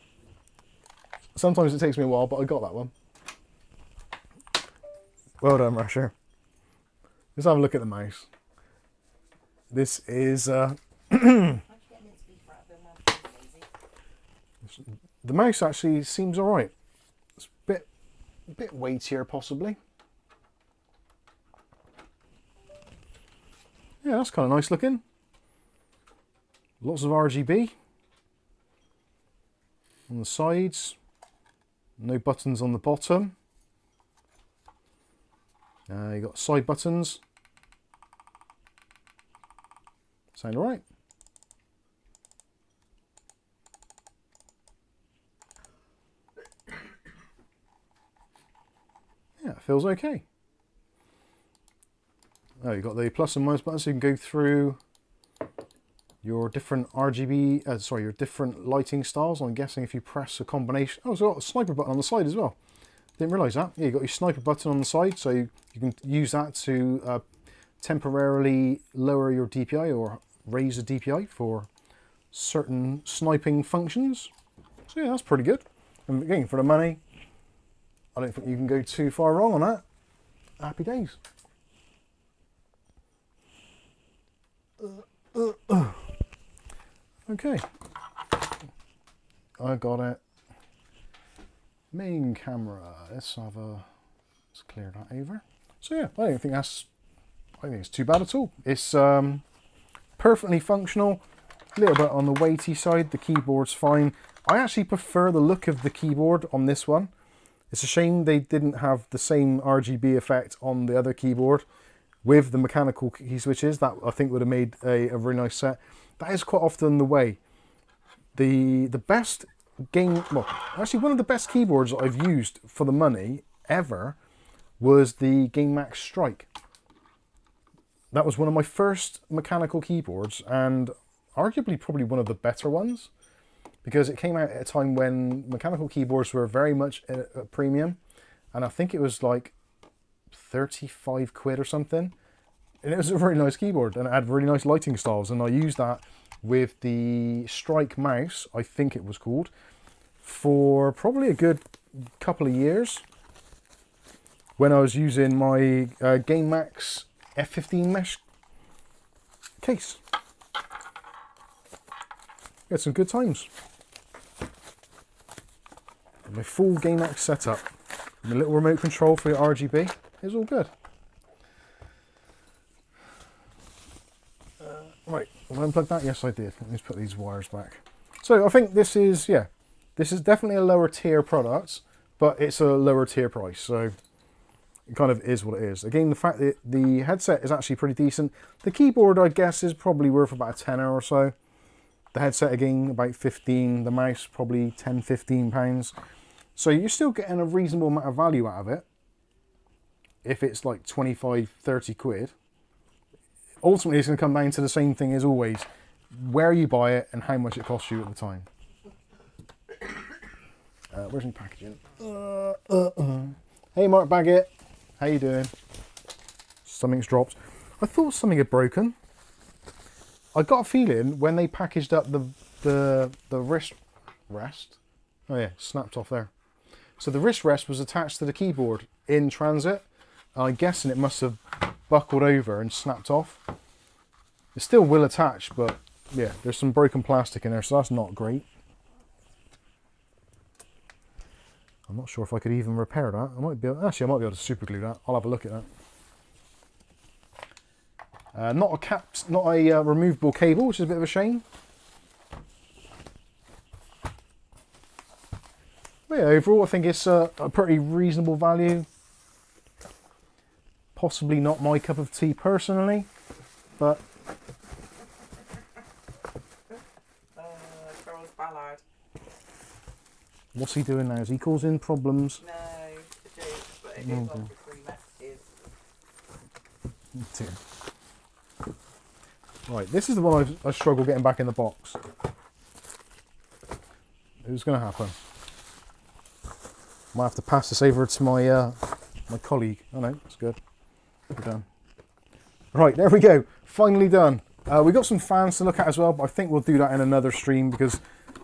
Sometimes it takes me a while, but I got that one. Well done, Rusher. Let's have a look at the mouse. This is the mouse actually seems alright. It's a bit weightier possibly. Yeah, that's kind of nice looking. Lots of RGB on the sides. No buttons on the bottom. You got side buttons. Sound alright? Yeah, it feels okay. Oh, you've got the plus and minus buttons so you can go through your different RGB, your different lighting styles. I'm guessing if you press a combination... Oh, it's got a sniper button on the side as well. Didn't realise that. Yeah, you've got your sniper button on the side, so you can use that to temporarily lower your DPI or raise the DPI for certain sniping functions. So yeah, that's pretty good. And again, for the money, I don't think you can go too far wrong on that. Happy days. Okay, I got it. Main camera. Let's clear that over. So yeah, I don't think it's too bad at all. It's perfectly functional. A little bit on the weighty side. The keyboard's fine. I actually prefer the look of the keyboard on this one. It's a shame they didn't have the same RGB effect on the other keyboard with the mechanical key switches. That I think would have made a really nice set. That is quite often the way. The best actually one of the best keyboards I've used for the money ever was the Gamemax Strike. That was one of my first mechanical keyboards and arguably probably one of the better ones because it came out at a time when mechanical keyboards were very much a premium, and I think it was like 35 quid or something. And it was a really nice keyboard and it had really nice lighting styles, and I used that with the Strike mouse, I think it was called, for probably a good couple of years when I was using my Gamemax F15 mesh case. Had some good times. My full Gameax setup, and a little remote control for the RGB. It was all good. Right, did I unplug that? Yes, I did. Let me put these wires back. So I think this is definitely a lower tier product, but it's a lower tier price, so it kind of is what it is. Again, the fact that the headset is actually pretty decent. The keyboard, I guess, is probably worth about a tenner or so. The headset, again, about 15. The mouse, probably 10, 15 pounds. So you're still getting a reasonable amount of value out of it. If it's like 25, 30 quid. Ultimately, it's going to come down to the same thing as always. Where you buy it and how much it costs you at the time. Where's my packaging? Hey, Mark Baggett. How you doing? Something's dropped. I thought something had broken. I got a feeling when they packaged up the wrist rest. Oh yeah, snapped off there. So the wrist rest was attached to the keyboard in transit. I'm guessing it must have buckled over and snapped off. It still will attach, but yeah, there's some broken plastic in there, so that's not great. I'm not sure if I could even repair that. I might be able to super glue that. I'll have a look at that. Not a removable cable, which is a bit of a shame. But yeah, overall, I think it's a pretty reasonable value. Possibly not my cup of tea personally, but Charles Ballard. What's he doing now? Is he causing problems? No, it's a joke, but it goes on for 3 messages. Dear. Right, this is the one I struggle getting back in the box. It was going to happen. Might have to pass this over to my my colleague. Oh no, it's good. We're done. Right, there we go. Finally done. We got some fans to look at as well, but I think we'll do that in another stream because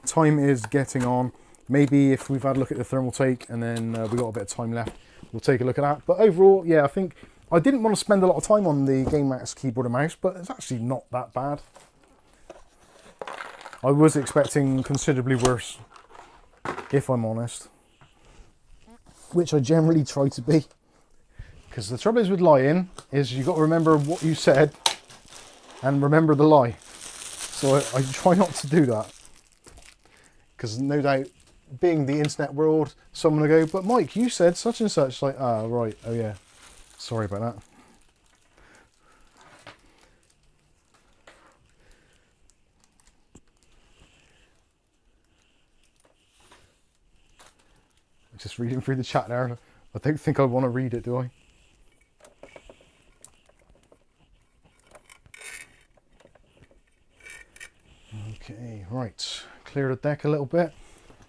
time is getting on. Maybe if we've had a look at the Thermaltake and then we got a bit of time left, we'll take a look at that. But overall, yeah, I think I didn't want to spend a lot of time on the Gamemax keyboard and mouse, but it's actually not that bad. I was expecting considerably worse, if I'm honest, which I generally try to be. Because the trouble is with lying is you've got to remember what you said and remember the lie. So I try not to do that. Because no doubt, being the internet world, someone will go, but Mike, you said such and such. Like, ah, right, oh yeah, sorry about that. Just reading through the chat there. I don't think I want to read it, do I? Okay, right. Clear the deck a little bit.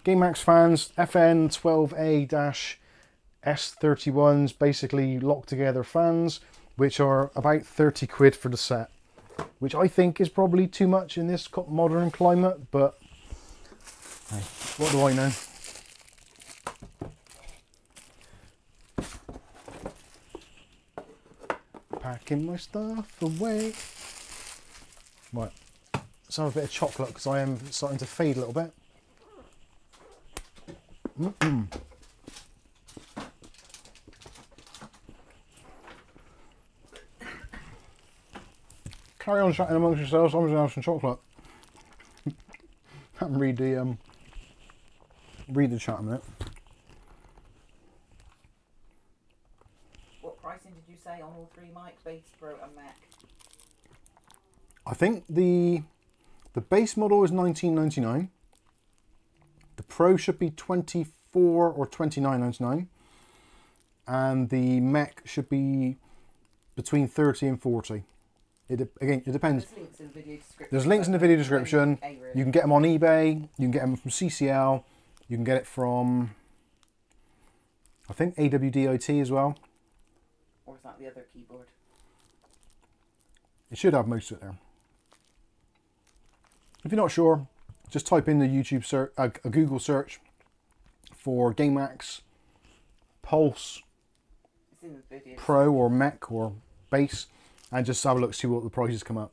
Gameax fans, FN12A-S31s, basically locked together fans, which are about 30 quid for the set. Which I think is probably too much in this modern climate, but hey, what do I know? Packing my stuff away. Right, let's have a bit of chocolate because I am starting to fade a little bit. Carry on chatting amongst yourselves. I'm just going to have some chocolate. And read the chat a minute. What pricing did you say on all three mics, Base, Pro and Mech? I think the base model is $19.99. The Pro should be $24 or $29.99, and the Mech should be between $30 and $40. Again, it depends. There's links in the video description. There's links in the video description. You can get them on eBay. You can get them from CCL. You can get it from, I think, AWDIT as well. Or is that the other keyboard? It should have most of it there. If you're not sure, just type in the YouTube search, a Google search for Gamemax Pulse Pro or Mech or Base, and just have a look, see what the prices come up.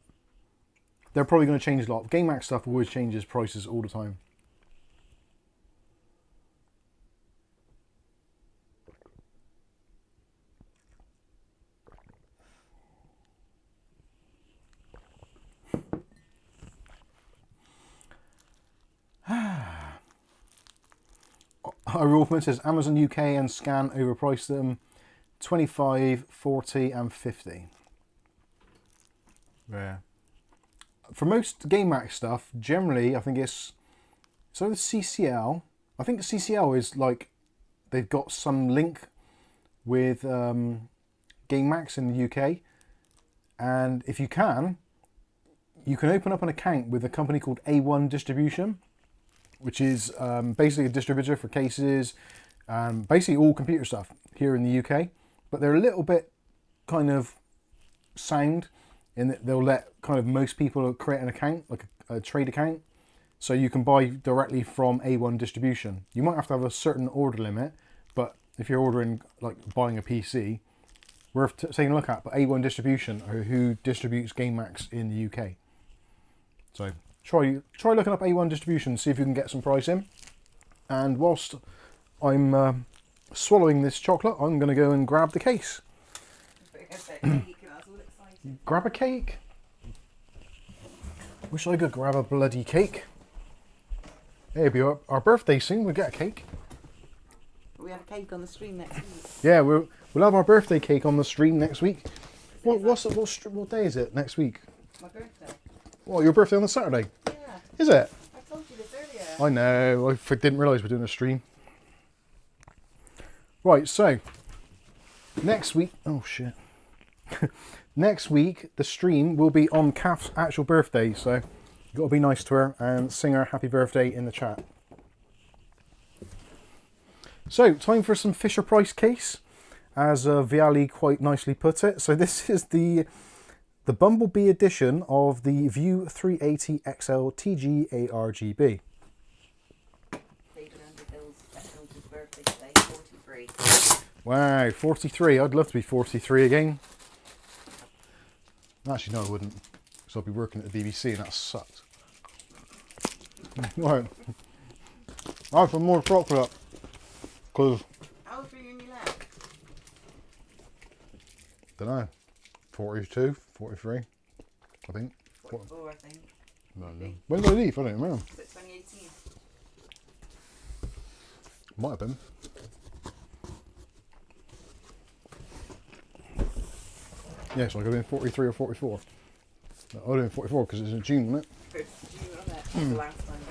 They're probably going to change a lot. Gamemax stuff always changes prices all the time. Wolfman says Amazon UK and Scan overpriced them 25, 40 and 50. Yeah. For most Gamemax stuff, generally I think it's so the CCL. I think the CCL is like they've got some link with Gameax in the UK, and if you can open up an account with a company called A1 Distribution, which is basically a distributor for cases, basically all computer stuff here in the UK. But they're a little bit kind of sound in that they'll let kind of most people create an account, like a trade account. So you can buy directly from A1 Distribution. You might have to have a certain order limit, but if you're ordering, like buying a PC, worth taking a look at. But A1 Distribution are who distributes Gamemax in the UK. So try looking up A1 Distribution, see if you can get some pricing. And whilst I'm swallowing this chocolate, I'm going to go and grab the case. Grab a cake? Wish I could grab a bloody cake. There we are. Our birthday soon, we'll get a cake. We have a cake on the stream next week. Yeah, we'll have our birthday cake on the stream next week. What day is it next week? My birthday. What, your birthday on the Saturday? Yeah. Is it? I told you this earlier. I know, I didn't realise we're doing a stream. Right, so, next week, oh shit. Next week, the stream will be on Kath's actual birthday, so you've got to be nice to her and sing her happy birthday in the chat. So, time for some Fisher Price case, as Viali quite nicely put it. So this is the the Bumblebee edition of the View 380 XL TG ARGB. Wow, 43. I'd love to be 43 again. Actually, no, I wouldn't. Because I'd be working at the BBC and that sucked. Right. I have some more chocolate. Because... How old were you when you left? Don't know. 42, 43, I think. 44, I think. No. When did I leave? I don't remember. Was it 2018? Might have been. Yeah, so I could have been 43 or 44. No, I would have been 44 because it's in June, wasn't it? June, wasn't it? The last time.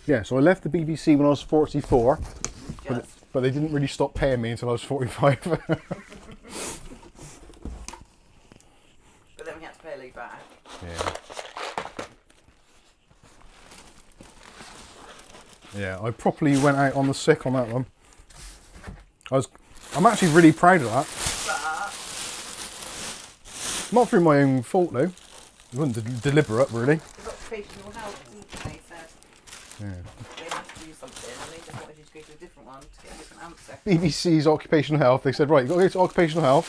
Yeah, so I left the BBC when I was 44, but they didn't really stop paying me until I was 45. But then we had to pay a leave back. Yeah. Yeah, I properly went out on the sick on that one. I'm actually really proud of that. But Not through my own fault though. It wasn't deliberate, really. it's occupational health, they said. Yeah. They had to do something and they just wanted you to go to a different one to get a different answer. BBC's occupational health. They said, right, you've got to go to occupational health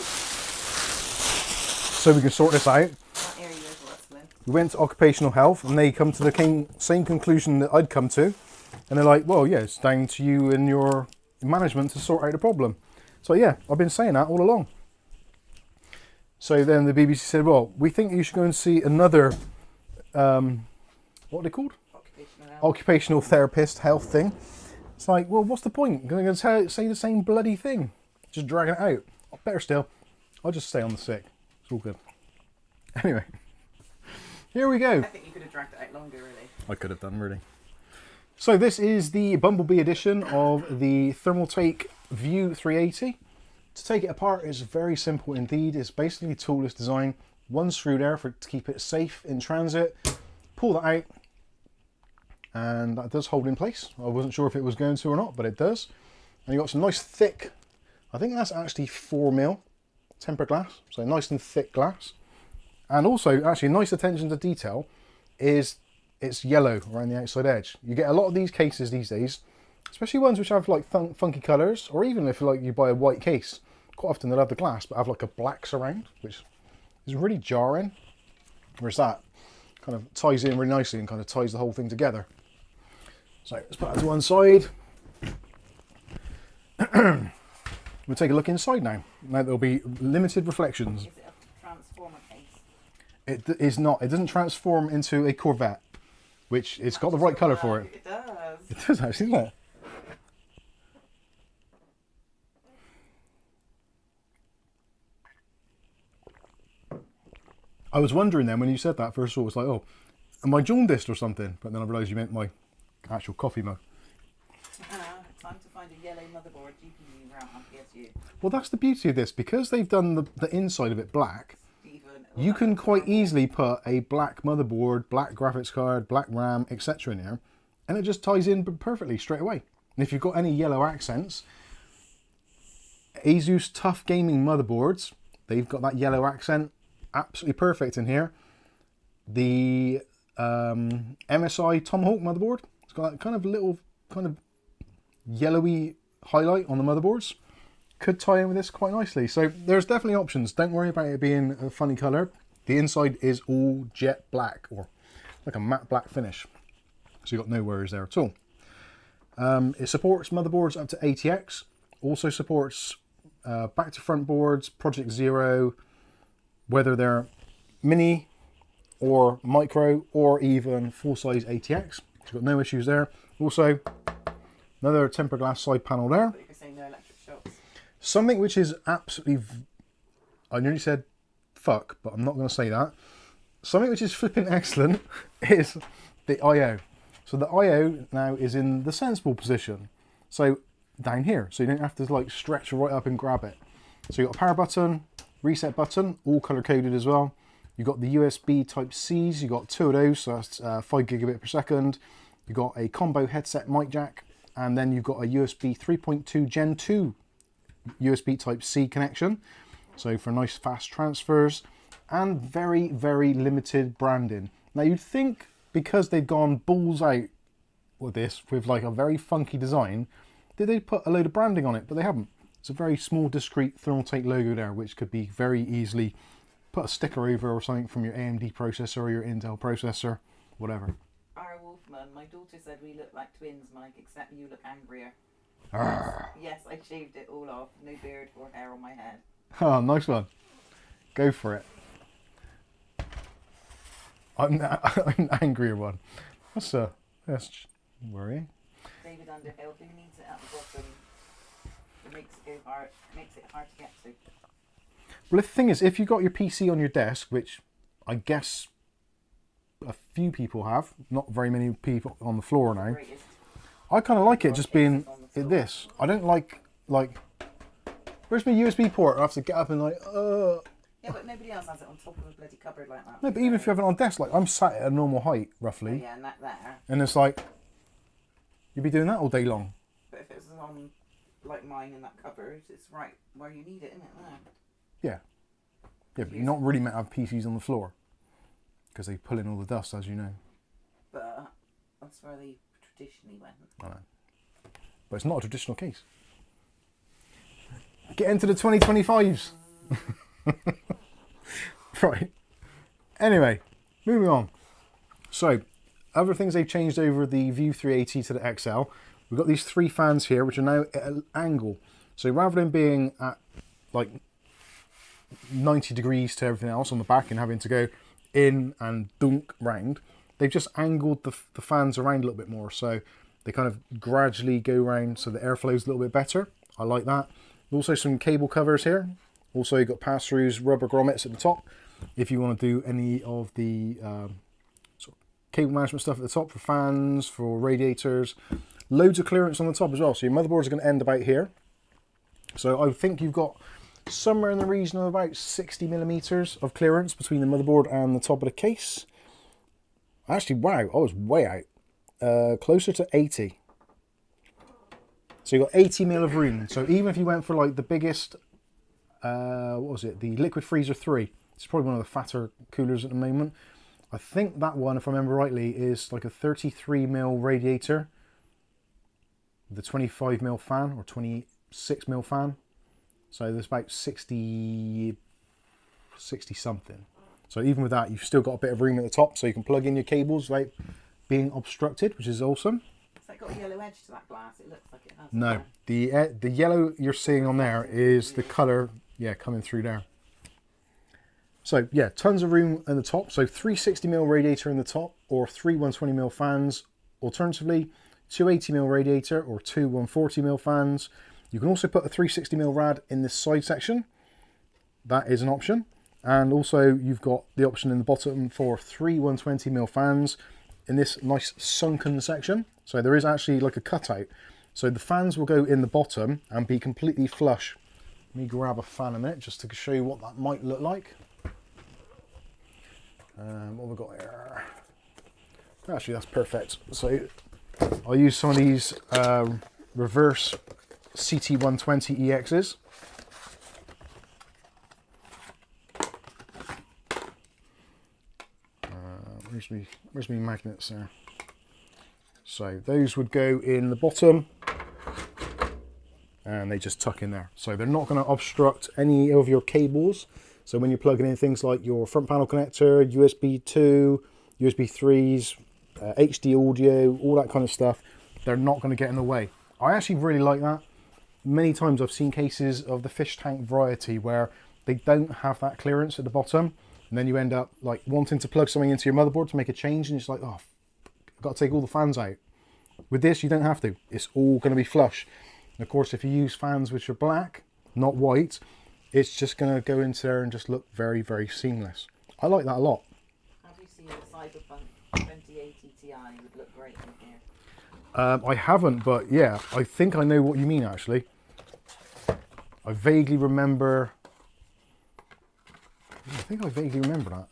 so we can sort this out. That area is wrestling. We went to occupational health and they come to the same conclusion that I'd come to. And they're like, well, yeah, it's down to you and your management to sort out the problem. So yeah, I've been saying that all along. So then the BBC said, well, we think you should go and see another, what are they called? Occupational health. Occupational therapist health thing. It's like, well, what's the point? I'm going to say the same bloody thing. Just dragging it out. Better still, I'll just stay on the sick. It's all good. Anyway, here we go. I think you could have dragged it out longer, really. I could have done, really. So this is the Bumblebee edition of the Thermaltake View 380. To take it apart is very simple indeed. It's basically toolless design. One screw there to keep it safe in transit. Pull that out and that does hold in place. I wasn't sure if it was going to or not, but it does. And you've got some nice thick, I think that's actually 4mm tempered glass. So nice and thick glass. And also, actually, nice attention to detail is it's yellow around the outside edge. You get a lot of these cases these days, especially ones which have like funky colours, or even if like you buy a white case, quite often they'll have the glass but have like a black surround, which is really jarring. Whereas that kind of ties in really nicely and kind of ties the whole thing together. So let's put that to one side. We'll take a look inside now. Now there'll be limited reflections. Is it a transformer case? It is not. It doesn't transform into a Corvette, which it's got the right colour for it. It does. It does actually, doesn't it? I was wondering then when you said that first of all, it's like, oh, am I jaundiced or something? But then I realised you meant my actual coffee mug. Time to find a yellow motherboard, GPU, RAM, and PSU. Well, that's the beauty of this. Because they've done the inside of it black, Even you can quite easily put a black motherboard, black graphics card, black RAM, etc. in here, and it just ties in perfectly straight away. And if you've got any yellow accents, Asus Tough Gaming motherboards, they've got that yellow accent absolutely perfect in here. The MSI Tomahawk motherboard, it's got that kind of little kind of yellowy highlight on the motherboards. Could tie in with this quite nicely. So there's definitely options. Don't worry about it being a funny colour. The inside is all jet black, or like a matte black finish. So you've got no worries there at all. It supports motherboards up to ATX. Also supports back to front boards, Project Zero, whether they're mini or micro or even full-size ATX. So you've got no issues there. Also, another tempered glass side panel there. But you could say no electric shocks. Something which is absolutely, I nearly said fuck, but I'm not going to say that. Something which is flipping excellent is the I/O. So the I/O now is in the sensible position. So down here, so you don't have to like stretch right up and grab it. So you've got a power button, reset button, all color coded as well. You've got the USB type C's, you've got two of those, so that's 5 gigabit per second. You've got a combo headset mic jack, and then you've got a USB 3.2 Gen 2 USB Type-C connection, so for nice fast transfers, and very, very limited branding. Now you'd think because they've gone balls out with this, with like a very funky design, that they'd put a load of branding on it, but they haven't. It's a very small, discreet Thermaltake logo there, which could be very easily put a sticker over or something from your AMD processor or your Intel processor, whatever. Our Wolfman, my daughter said we look like twins, Mike, except you look angrier. Yes, I shaved it all off. No beard or hair on my head. Oh, nice one. Go for it. I'm the angrier one. That's worrying. David Underhill, who needs it at the bottom? It makes it go hard. Makes it hard to get to. Well, the thing is, if you've got your PC on your desk, which I guess a few people have, not very many people on the floor now, I kind of like it just being this. I don't like, where's my USB port? I have to get up and like, Yeah, but nobody else has it on top of a bloody cupboard like that. No, but even if you have it on a desk, like I'm sat at a normal height, roughly. Oh, yeah, and that there. And it's like, you'd be doing that all day long. But if it was on, like mine in that cupboard, it's right where you need it, isn't it? There. Yeah. Yeah, but you're not really meant to have PCs on the floor. Because they pull in all the dust, as you know. But that's where they traditionally went. I know. But it's not a traditional case. Get into the 2025s. Right. Anyway, moving on. So, other things they've changed over the View 380 to the XL. We've got these 3 fans here, which are now at an angle. So rather than being at like 90 degrees to everything else on the back and having to go in and dunk round, they've just angled the fans around a little bit more. So they kind of gradually go round so the airflow is a little bit better. I like that. Also some cable covers here. Also you've got pass-throughs, rubber grommets at the top. If you want to do any of the sort of cable management stuff at the top for fans, for radiators. Loads of clearance on the top as well. So your motherboards are going to end about here. So I think you've got somewhere in the region of about 60 millimeters of clearance between the motherboard and the top of the case. Actually, wow, I was way out. Closer to 80. So you've got 80 mil of room. So even if you went for like the biggest, what was it? The Liquid Freezer 3. It's probably one of the fatter coolers at the moment. I think that one, if I remember rightly, is like a 33 mil radiator. The 25 mil fan or 26 mil fan. So there's about 60 something. So even with that, you've still got a bit of room at the top so you can plug in your cables without being obstructed, which is awesome. Has that got a yellow edge to that glass? It looks like it has. No, the yellow you're seeing on there is the colour, yeah, coming through there. So yeah, tons of room at the top. So 360 mil radiator in the top or 3 120 mil fans. Alternatively, 280 mil radiator or 2 140 mil fans. You can also put a 360 mil rad in this side section. That is an option. And also you've got the option in the bottom for 3 120 mil fans in this nice sunken section. So there is actually like a cutout. So the fans will go in the bottom and be completely flush. Let me grab a fan a minute just to show you what that might look like. What have we got here? Actually, that's perfect. So I'll use some of these reverse CT120EXs. Where's my magnets there? So those would go in the bottom and they just tuck in there. So they're not going to obstruct any of your cables. So when you're plugging in things like your front panel connector, USB 2, USB 3s, HD audio, all that kind of stuff, they're not going to get in the way. I actually really like that. Many times I've seen cases of the fish tank variety where they don't have that clearance at the bottom, and then you end up like wanting to plug something into your motherboard to make a change, and it's like, oh, I've got to take all the fans out. With this, you don't have to. It's all going to be flush. And of course, if you use fans which are black, not white, it's just going to go into there and just look very, very seamless. I like that a lot. Obviously, the Cyberpunk 2080 Ti would look great in here. I haven't, but yeah, I think I know what you mean, actually. I vaguely remember... I think I vaguely remember that.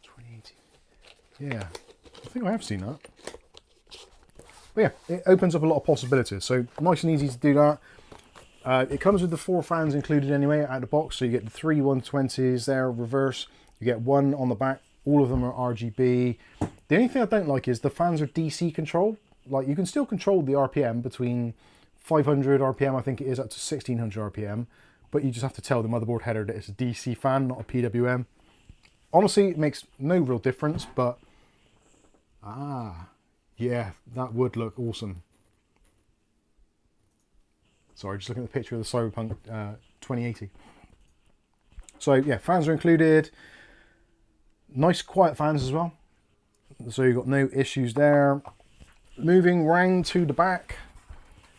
2080. Yeah, I think I have seen that. But yeah, it opens up a lot of possibilities. So nice and easy to do that. It comes with the 4 fans included anyway out of the box. So you get the 3 120s there, reverse. You get 1 on the back. All of them are RGB. The only thing I don't like is the fans are DC controlled. Like, you can still control the RPM between 500 RPM, I think it is, up to 1600 RPM. But you just have to tell the motherboard header that it's a DC fan, not a PWM. Honestly, it makes no real difference, but... yeah, that would look awesome. Sorry, just looking at the picture of the Cyberpunk 2080. So yeah, fans are included. Nice quiet fans as well. So you've got no issues there. Moving round to the back.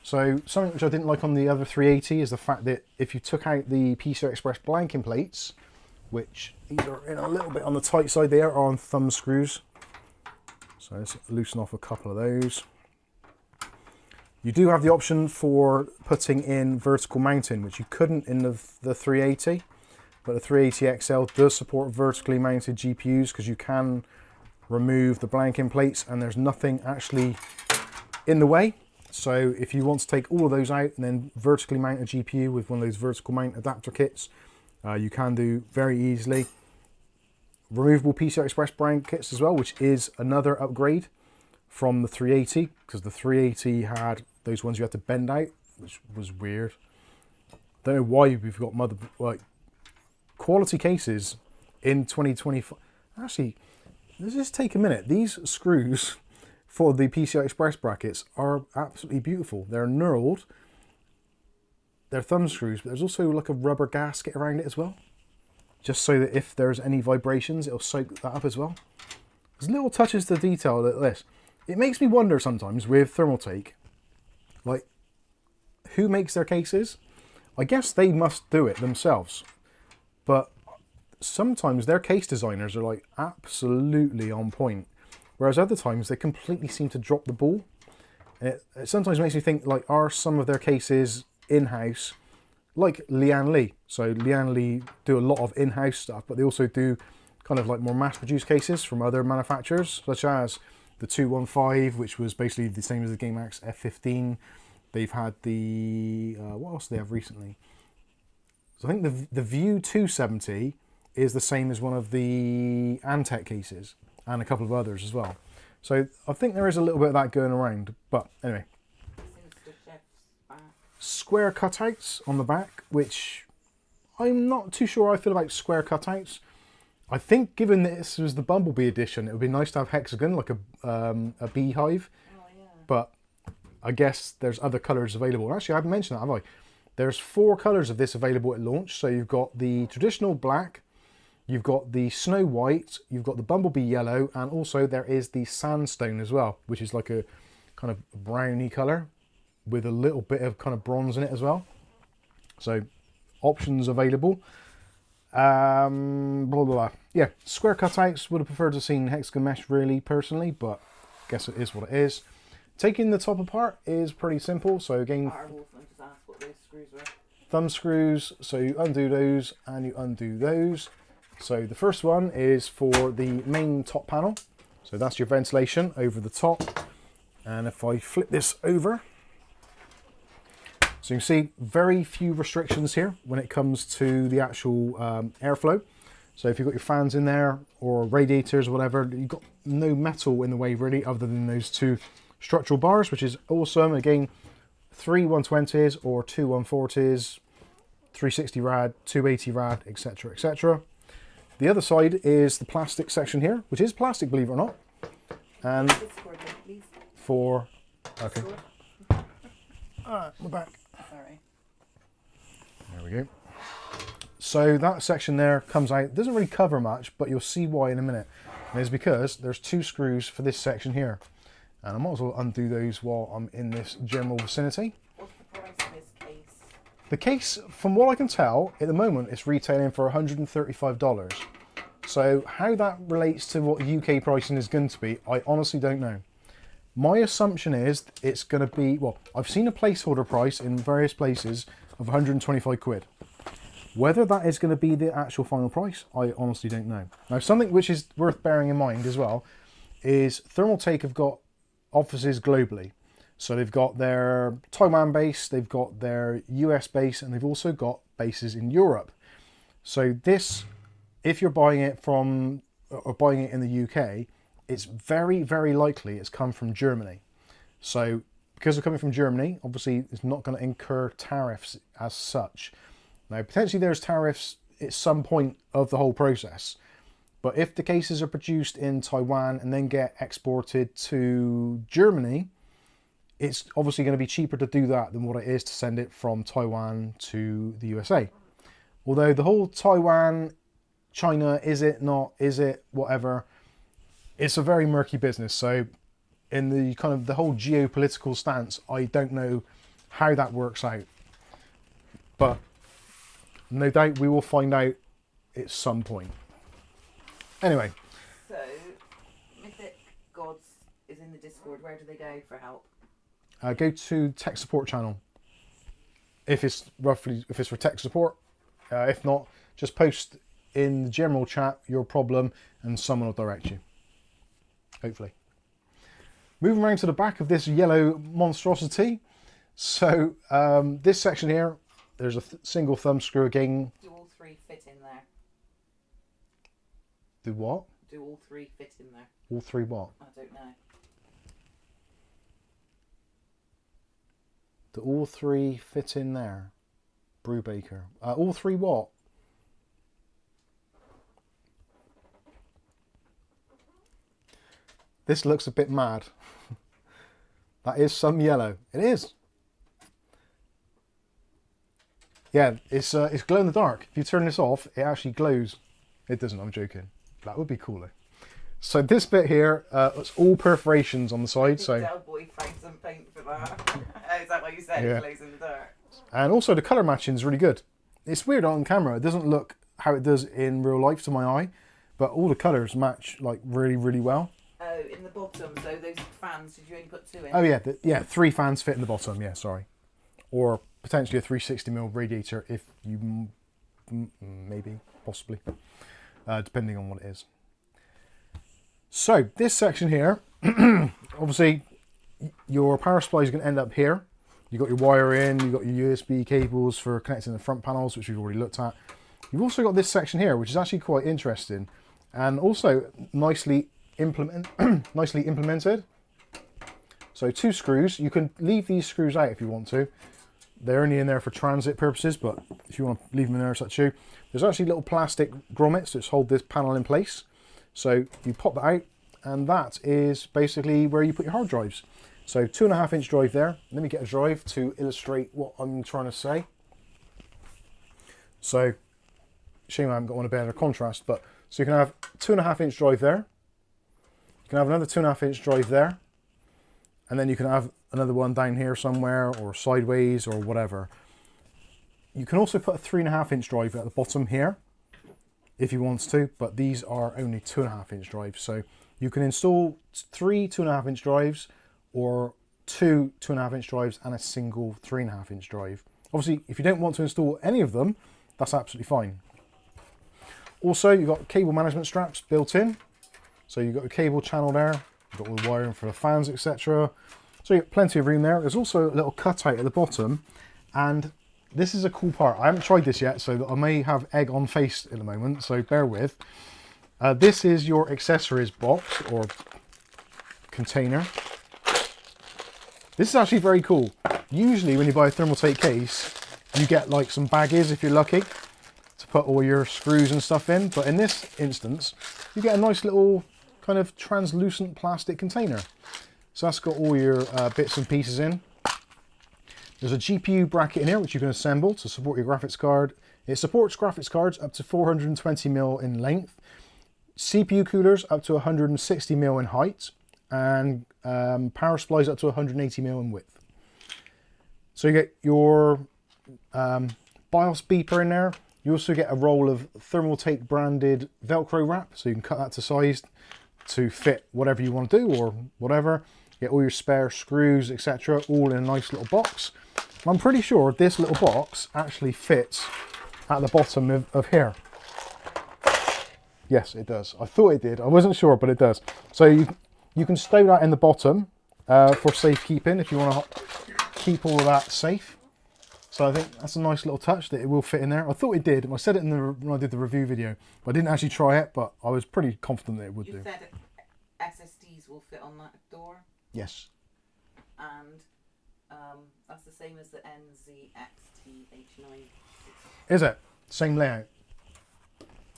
So something which I didn't like on the other 380 is the fact that if you took out the PCI Express blanking plates, which these are in a little bit on the tight side, they are on thumb screws. So let's loosen off a couple of those. You do have the option for putting in vertical mounting, which you couldn't in the 380. But the 380 XL does support vertically mounted GPUs because you can remove the blanking plates and there's nothing actually in the way. So if you want to take all of those out and then vertically mount a GPU with one of those vertical mount adapter kits, you can do very easily. Removable PCI Express brackets as well, which is another upgrade from the 380, because the 380 had those ones you had to bend out, which was weird. Don't know why we've got quality cases in 2025. Actually, let's just take a minute. These screws for the PCI Express brackets are absolutely beautiful. They're knurled. They're thumb screws, but there's also like a rubber gasket around it as well. Just so that if there's any vibrations, it'll soak that up as well. There's little touches to detail like this. It makes me wonder sometimes with Thermaltake, like, who makes their cases? I guess they must do it themselves. But sometimes their case designers are like absolutely on point. Whereas other times they completely seem to drop the ball. And it sometimes makes me think, like, are some of their cases in-house, like Lian Li. So Lian Li do a lot of in-house stuff, but they also do kind of like more mass-produced cases from other manufacturers, such as the 215, which was basically the same as the Gamemax F15. They've had the, what else do they have recently? So I think the View 270 is the same as one of the Antec cases, and a couple of others as well. So I think there is a little bit of that going around, but anyway. Square cutouts on the back, which I'm not too sure how I feel about square cutouts. I think given that this was the Bumblebee edition, it would be nice to have hexagon, like a beehive. Oh, yeah. But I guess there's other colours available. Actually, I haven't mentioned that, have I? There's 4 colours of this available at launch. So you've got the traditional black, you've got the snow white, you've got the Bumblebee yellow, and also there is the sandstone as well, which is like a kind of browny colour with a little bit of kind of bronze in it as well. So options available. Blah, blah, blah. Yeah, square cutouts. Would have preferred to have seen hexagon mesh really personally, but I guess it is what it is. Taking the top apart is pretty simple. So again, thumb screws. So you undo those and you undo those. So the first one is for the main top panel. So that's your ventilation over the top. And if I flip this over, so you can see very few restrictions here when it comes to the actual airflow. So if you've got your fans in there or radiators or whatever, you've got no metal in the way really other than those 2 structural bars, which is awesome. Again, 3 120s or 2 140s, 360 rad, 280 rad, etc, etc. The other side is the plastic section here, which is plastic, believe it or not. And for, okay. We're back. There we go. So that section there comes out, doesn't really cover much, but you'll see why in a minute. And it's because there's 2 screws for this section here. And I might as well undo those while I'm in this general vicinity. What's the price of this case? The case, from what I can tell, at the moment it's retailing for $135. So how that relates to what UK pricing is going to be, I honestly don't know. My assumption is it's going to be, well, I've seen a placeholder price in various places of 125 quid. Whether that is going to be the actual final price, I honestly don't know. Now, something which is worth bearing in mind as well is Thermaltake have got offices globally. So they've got their Taiwan base, they've got their US base, and they've also got bases in Europe. So this, if you're buying it from, or buying it in the UK, it's very, very likely it's come from Germany. So because they're coming from Germany, obviously it's not going to incur tariffs as such. Now, potentially there's tariffs at some point of the whole process. But if the cases are produced in Taiwan and then get exported to Germany, it's obviously going to be cheaper to do that than what it is to send it from Taiwan to the USA. Although the whole Taiwan, China, is it, not, is it, whatever, it's a very murky business. So in the kind of the whole geopolitical stance, I don't know how that works out. But no doubt we will find out at some point. Anyway. So, Mythic Gods is in the Discord. Where do they go for help? Go to tech support channel. If it's for tech support. If not, just post in the general chat your problem and someone will direct you. Hopefully. Moving around to the back of this yellow monstrosity. So this section here, there's a single thumb screw again. Do all three fit in there? Do what? Do all three fit in there? All three what? I don't know. Do all three fit in there? Brewbaker. All three what? This looks a bit mad. That is some yellow. It is. Yeah, it's glow in the dark. If you turn this off, it actually glows. It doesn't, I'm joking. That would be cooler. So this bit here, it's all perforations on the side. So Del Boy found some paint for that. Is that what you said? Yeah. It glows in the dark. And also the colour matching is really good. It's weird on camera. It doesn't look how it does in real life to my eye, but all the colours match like really, really well. Oh, in the bottom. So those fans, did you only put 2 in? Oh yeah, yeah. 3 fans fit in the bottom. Yeah, sorry. Or potentially a 360mm radiator if you maybe, possibly, depending on what it is. So this section here, obviously, your power supply is going to end up here. You've got your wire in, you've got your USB cables for connecting the front panels, which we've already looked at. You've also got this section here, which is actually quite interesting and also nicely implemented. So 2 screws. You can leave these screws out if you want to. They're only in there for transit purposes, but if you want to leave them in there, it's up to you. There's actually little plastic grommets that hold this panel in place. So you pop that out, and that is basically where you put your hard drives. So 2.5-inch drive there. Let me get a drive to illustrate what I'm trying to say. So, shame I haven't got one of better contrast, but so you can have 2.5-inch drive there. You can have another 2.5-inch drive there, and then you can have another one down here somewhere, or sideways, or whatever. You can also put a 3.5-inch drive at the bottom here, if you want to, but these are only 2.5-inch drives. So you can install 3 2.5-inch drives, or 2 2.5-inch drives and a single 3.5-inch drive. Obviously, if you don't want to install any of them, that's absolutely fine. Also, you've got cable management straps built in. So you've got a cable channel there, you've got all the wiring for the fans, etc. So you've got plenty of room there. There's also a little cutout at the bottom, and this is a cool part. I haven't tried this yet, so I may have egg on face at the moment, so bear with. This is your accessories box, or container. This is actually very cool. Usually when you buy a Thermaltake case, you get like some baggies, if you're lucky, to put all your screws and stuff in. But in this instance, you get a nice little kind of translucent plastic container. So that's got all your bits and pieces in. There's a GPU bracket in here, which you can assemble to support your graphics card. It supports graphics cards up to 420mm in length, CPU coolers up to 160mm in height, and power supplies up to 180mm in width. So you get your BIOS beeper in there. You also get a roll of Thermaltake branded Velcro wrap, so you can cut that to size to fit whatever you want to do or whatever. You get all your spare screws, etc., all in a nice little box. I'm pretty sure this little box actually fits at the bottom of here. Yes, it does. I thought it did. I wasn't sure, but it does. So you can stow that in the bottom for safekeeping if you want to keep all of that safe. So I think that's a nice little touch that it will fit in there. I thought it did. I said it when I did the review video, but I didn't actually try it, but I was pretty confident that it would do. You said SSDs will fit on that door? Yes. And that's the same as the NZXT-H9. Is it? Same layout?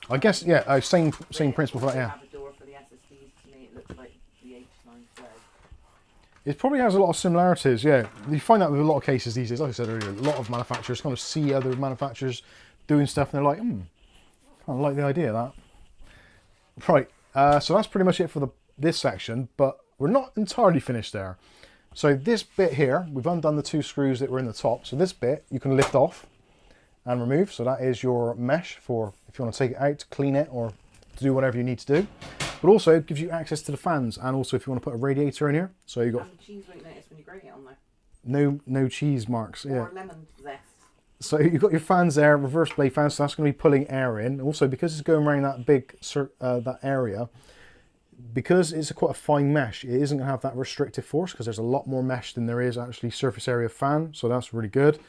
I guess, yeah, same principle for that, yeah. Have a door for the SSDs. To me, it looks like the H9 Flow. It probably has a lot of similarities, yeah. You find that with a lot of cases these days. Like I said earlier, a lot of manufacturers kind of see other manufacturers doing stuff and they're like, kind of like the idea of that. Right, so that's pretty much it for this section, but we're not entirely finished there. So this bit here, we've undone the 2 screws that were in the top. So this bit you can lift off and remove. So that is your mesh for if you want to take it out, to clean it, or to do whatever you need to do. But also it gives you access to the fans, and also if you want to put a radiator in here. So you got. And the cheese won't notice when you grate it on there. No cheese marks. Or yeah. lemon zest. So you've got your fans there, reverse blade fans. So that's going to be pulling air in. Also, because it's going around that big that area, because it's quite a fine mesh, it isn't going to have that restrictive force because there's a lot more mesh than there is actually surface area fan. So that's really good.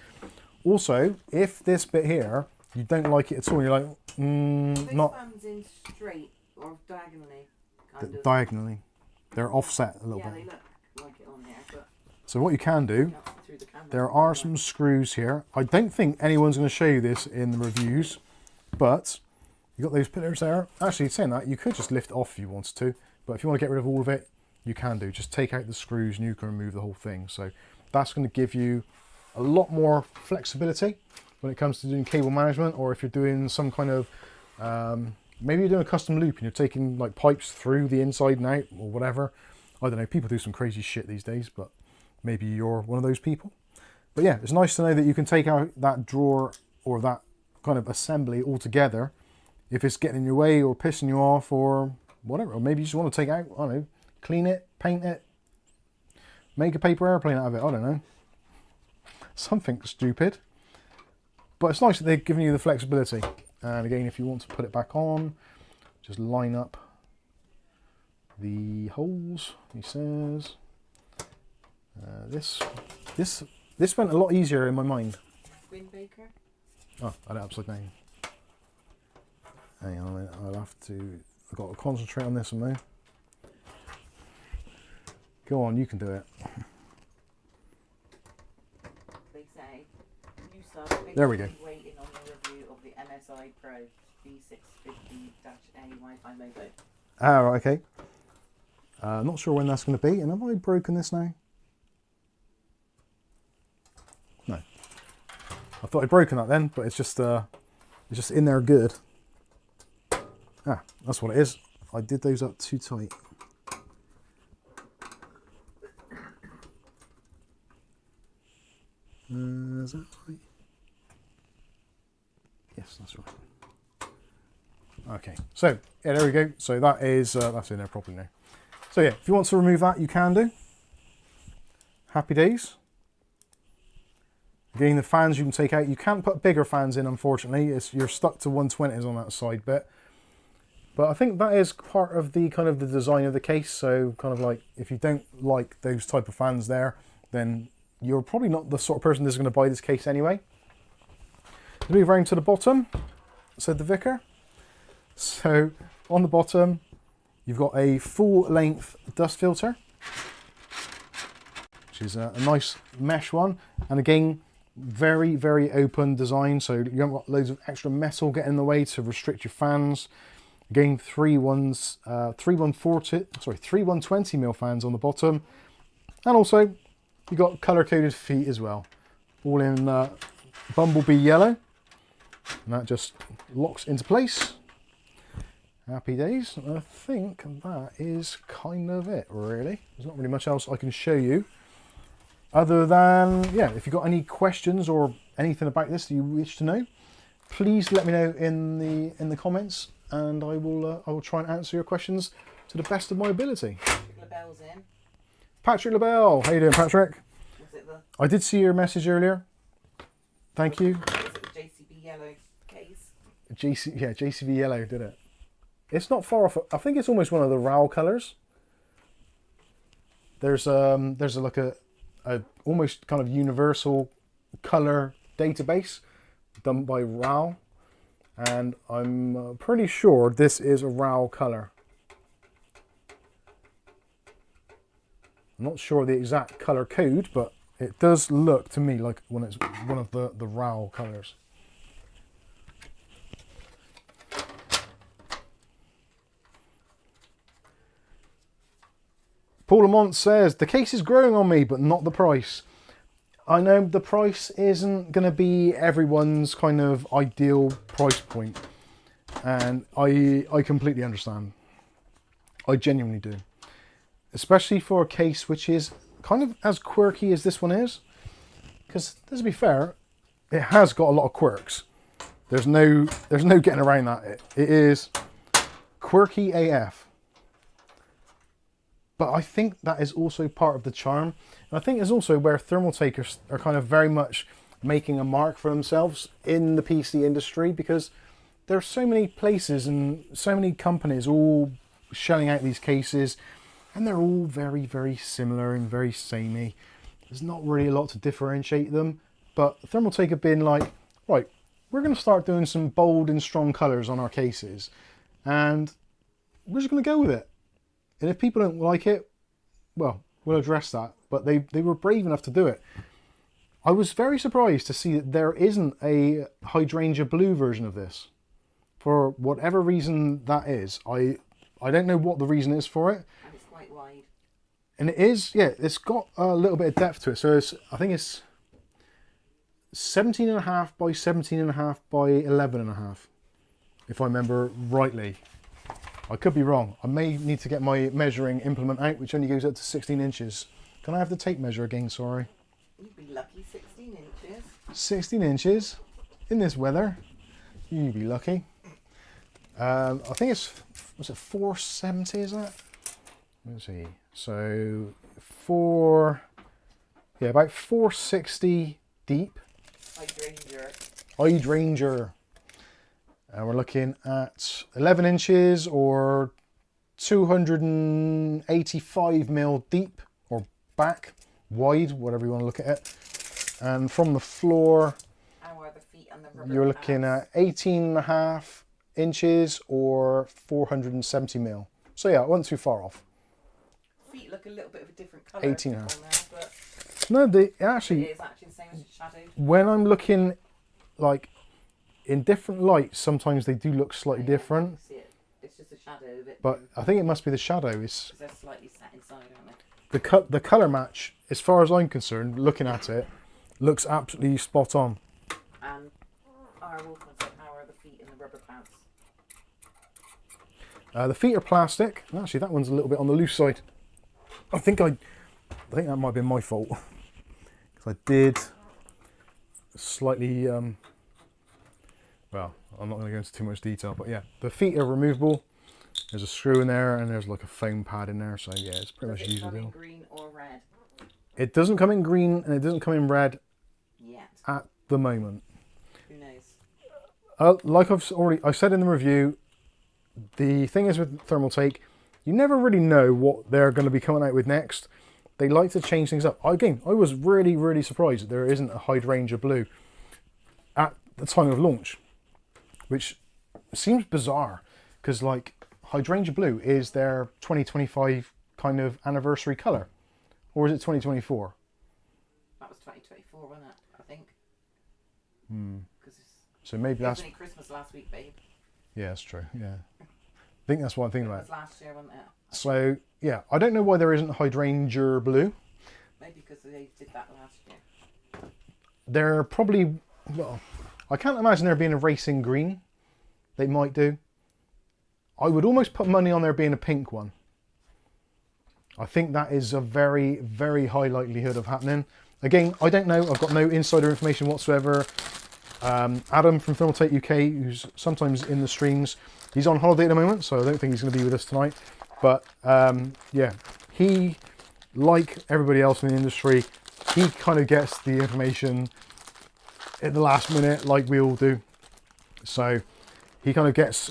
Also, if this bit here you don't like it at all, you're like, not. Fans in straight or diagonally? Diagonally, they're offset a little bit. Yeah, they look like it on here. But so what you can do, there are some screws here. I don't think anyone's going to show you this in the reviews, but you got those pillars there. Actually, saying that, you could just lift off if you wanted to, but if you want to get rid of all of it, you can do. Just take out the screws and you can remove the whole thing. So that's going to give you a lot more flexibility when it comes to doing cable management, or if you're doing some kind of maybe you're doing a custom loop and you're taking like pipes through the inside and out or whatever. I don't know, people do some crazy shit these days, but maybe you're one of those people. But yeah, it's nice to know that you can take out that drawer or that kind of assembly altogether if it's getting in your way or pissing you off or whatever. Or maybe you just want to take it out, I don't know, clean it, paint it, make a paper airplane out of it, I don't know. Something stupid. But it's nice that they've given you the flexibility. And again, if you want to put it back on, just line up the holes, he says. This went a lot easier in my mind. Windbaker? Oh, I had it upside down. Hang on a minute, I've got to concentrate on this one now. Go on, you can do it. They say, you sub, there we go. Waiting on the review of the MSI Pro B650-A Wi-Fi Mobo. Ah, right, okay. Not sure when that's going to be. And have I broken this now? No. I thought I'd broken that then, but it's just in there good. Ah, that's what it is. I did those up too tight. Is that right? Yes, that's right. Okay, so yeah, there we go. So that is that's in there properly now. So yeah, if you want to remove that, you can do. Happy days. Again, the fans you can take out. You can't put bigger fans in, unfortunately. You're stuck to 120s on that side bit. But I think that is part of the kind of the design of the case. So kind of like if you don't like those type of fans there, then you're probably not the sort of person that's going to buy this case anyway. Let's move around to the bottom, said the vicar. So on the bottom, you've got a full-length dust filter, which is a nice mesh one. And again, very, very open design. So you haven't got loads of extra metal getting in the way to restrict your fans. Again, three 120mm fans on the bottom. And also, you've got colour-coded feet as well. All in Bumblebee yellow. And that just locks into place. Happy days. I think that is kind of it, really. There's not really much else I can show you. Other than, yeah, if you've got any questions or anything about this that you wish to know, please let me know in the comments, and I will try and answer your questions to the best of my ability. Patrick LaBelle's in. Patrick LaBelle, how you doing, Patrick? Was it the? I did see your message earlier. Thank you. Was it the JCB yellow case? JCB yellow did it. It's not far off. I think it's almost one of the RAL colours. there's like a almost kind of universal color database done by RAL, and I'm pretty sure this is a RAL color. I'm not sure the exact color code, but it does look to me like when it's one of the RAL colors. Paul Lamont says, the case is growing on me, but not the price. I know the price isn't going to be everyone's kind of ideal price point. And I completely understand. I genuinely do. Especially for a case which is kind of as quirky as this one is. Because, let's be fair, it has got a lot of quirks. There's no getting around that. It is quirky AF. But I think that is also part of the charm. And I think it's also where Thermaltake are kind of very much making a mark for themselves in the PC industry, because there are so many places and so many companies all shelling out these cases, and they're all very, very similar and very samey. There's not really a lot to differentiate them, but Thermaltake have been like, right, we're going to start doing some bold and strong colours on our cases, and we're just going to go with it. And if people don't like it, well, we'll address that. But they were brave enough to do it. I was very surprised to see that there isn't a hydrangea blue version of this. For whatever reason that is. I don't know what the reason is for it. And it's quite wide. And it is, yeah, it's got a little bit of depth to it. So I think it's 17.5 by 17.5 by 11.5, if I remember rightly. I could be wrong. I may need to get my measuring implement out, which only goes up to 16 inches. Can I have the tape measure again, sorry? You'd be lucky, 16 inches. 16 inches in this weather. You'd be lucky. I think it's, was it 470, is that? Let's see. So, about 460 deep. Hydrangea. And we're looking at 11 inches or 285 mil deep or back, wide, whatever you want to look at it. And from the floor, you're looking at 18.5 inches or 470 mil. So yeah, it wasn't too far off. Feet look a little bit of a different colour. 18.5. No, they actually. It is actually the same as the shadow. When I'm looking like in different lights, sometimes they do look slightly different. See it. It's just a shadow of it. But I think it must be the shadow. It's they're slightly set inside, aren't they? The colour match, as far as I'm concerned, looking at it, looks absolutely spot on. And our Wolfman said, how are the feet in the rubber pants? The feet are plastic. Actually, that one's a little bit on the loose side. I think that might have been my fault. Because I did slightly... well, I'm not going to go into too much detail, but yeah, the feet are removable. There's a screw in there, and there's like a foam pad in there, so yeah, it's pretty much usable. Does it come in green or red? It doesn't come in green, and it doesn't come in red yet. At the moment. Who knows? Like I said in the review, the thing is with Thermaltake, you never really know what they're going to be coming out with next. They like to change things up. Again, I was really, really surprised that there isn't a hydrangea blue at the time of launch, which seems bizarre because like hydrangea blue is their 2025 kind of anniversary color, or is it 2024? That was 2024, wasn't it? I think. So maybe that's only Christmas last week, babe. Yeah, that's true. Yeah, I think that's what I'm thinking about. It was last year, wasn't it? So yeah, I don't know why there isn't hydrangea blue. Maybe because they did that last year. They're probably, well, I can't imagine there being a racing green. They might do. I would almost put money on there being a pink one. I think that is a very, very high likelihood of happening. Again, I don't know. I've got no insider information whatsoever. Adam from Thermaltake UK, who's sometimes in the streams, he's on holiday at the moment, so I don't think he's going to be with us tonight. But yeah, he, like everybody else in the industry, he kind of gets the information at the last minute, like we all do. So he kind of gets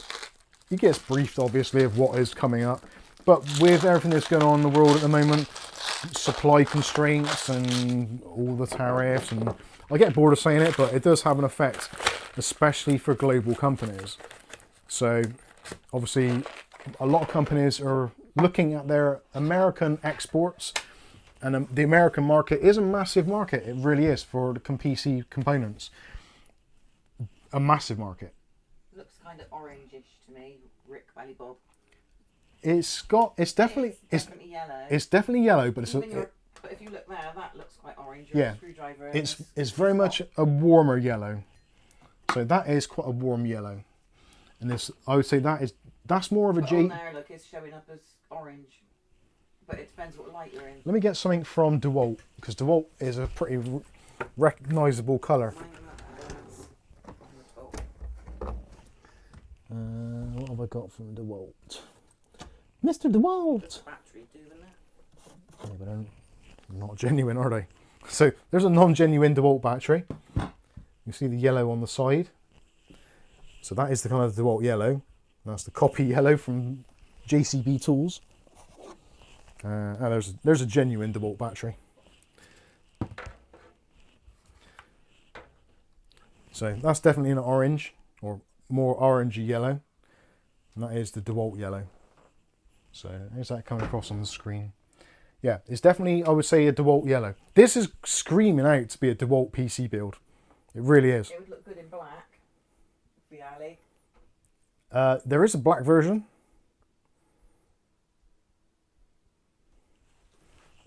briefed, obviously, of what is coming up. But with everything that's going on in the world at the moment, supply constraints and all the tariffs, and I get bored of saying it, but it does have an effect, especially for global companies. So obviously a lot of companies are looking at their American exports, and the American market is a massive market. It really is for the PC components. A massive market. Looks kind of orangish to me, Rick Valley Bob. It's definitely yellow. It's definitely yellow, but but if you look there, that looks quite orange. Yeah, Screwdriver it's very much a warmer yellow. So that is quite a warm yellow, and this, I would say, that's more of a G. On there, look, it's showing up as orange, but it depends what light you're in. Let me get something from DeWalt, because DeWalt is a pretty recognisable colour. What have I got from DeWalt? Mr. DeWalt! Battery doing it. Yeah, but they're not genuine, are they? So there's a non-genuine DeWalt battery. You see the yellow on the side. So that is the kind of DeWalt yellow. That's the copy yellow from JCB Tools. And there's a genuine DeWalt battery. So that's definitely an orange, or more orangey yellow. And that is the DeWalt yellow. So there's that coming across on the screen. Yeah, it's definitely, I would say, a DeWalt yellow. This is screaming out to be a DeWalt PC build. It really is. It would look good in black, really. There is a black version.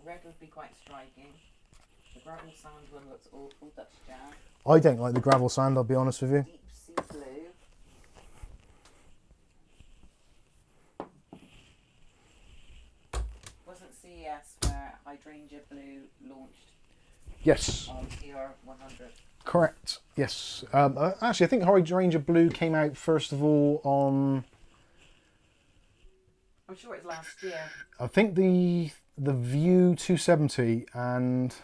Red would be quite striking. The gravel sand one looks awful, Dutch jam. I don't like the gravel sand, I'll be honest with you. Deep sea blue. Wasn't CES where Hydraulic Blue launched? Yes. On TR100. Correct. Yes. Actually, I think Hydraulic Blue came out first of all on. I'm sure it's last year. I think the View 270 and.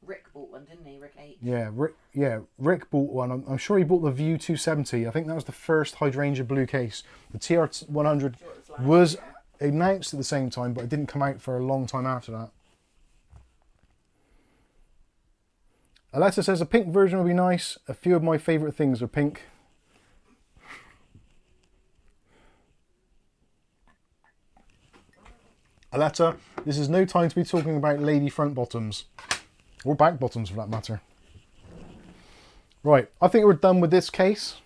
Rick bought one, didn't he? Rick 8. Yeah, Rick bought one. I'm sure he bought the View 270. I think that was the first Hydraulic Blue case. The TR100 was announced at the same time, but it didn't come out for a long time after that. Alexa says a pink version would be nice. A few of my favourite things are pink. Alexa, this is no time to be talking about lady front bottoms. Or back bottoms for that matter. Right, I think we're done with this case.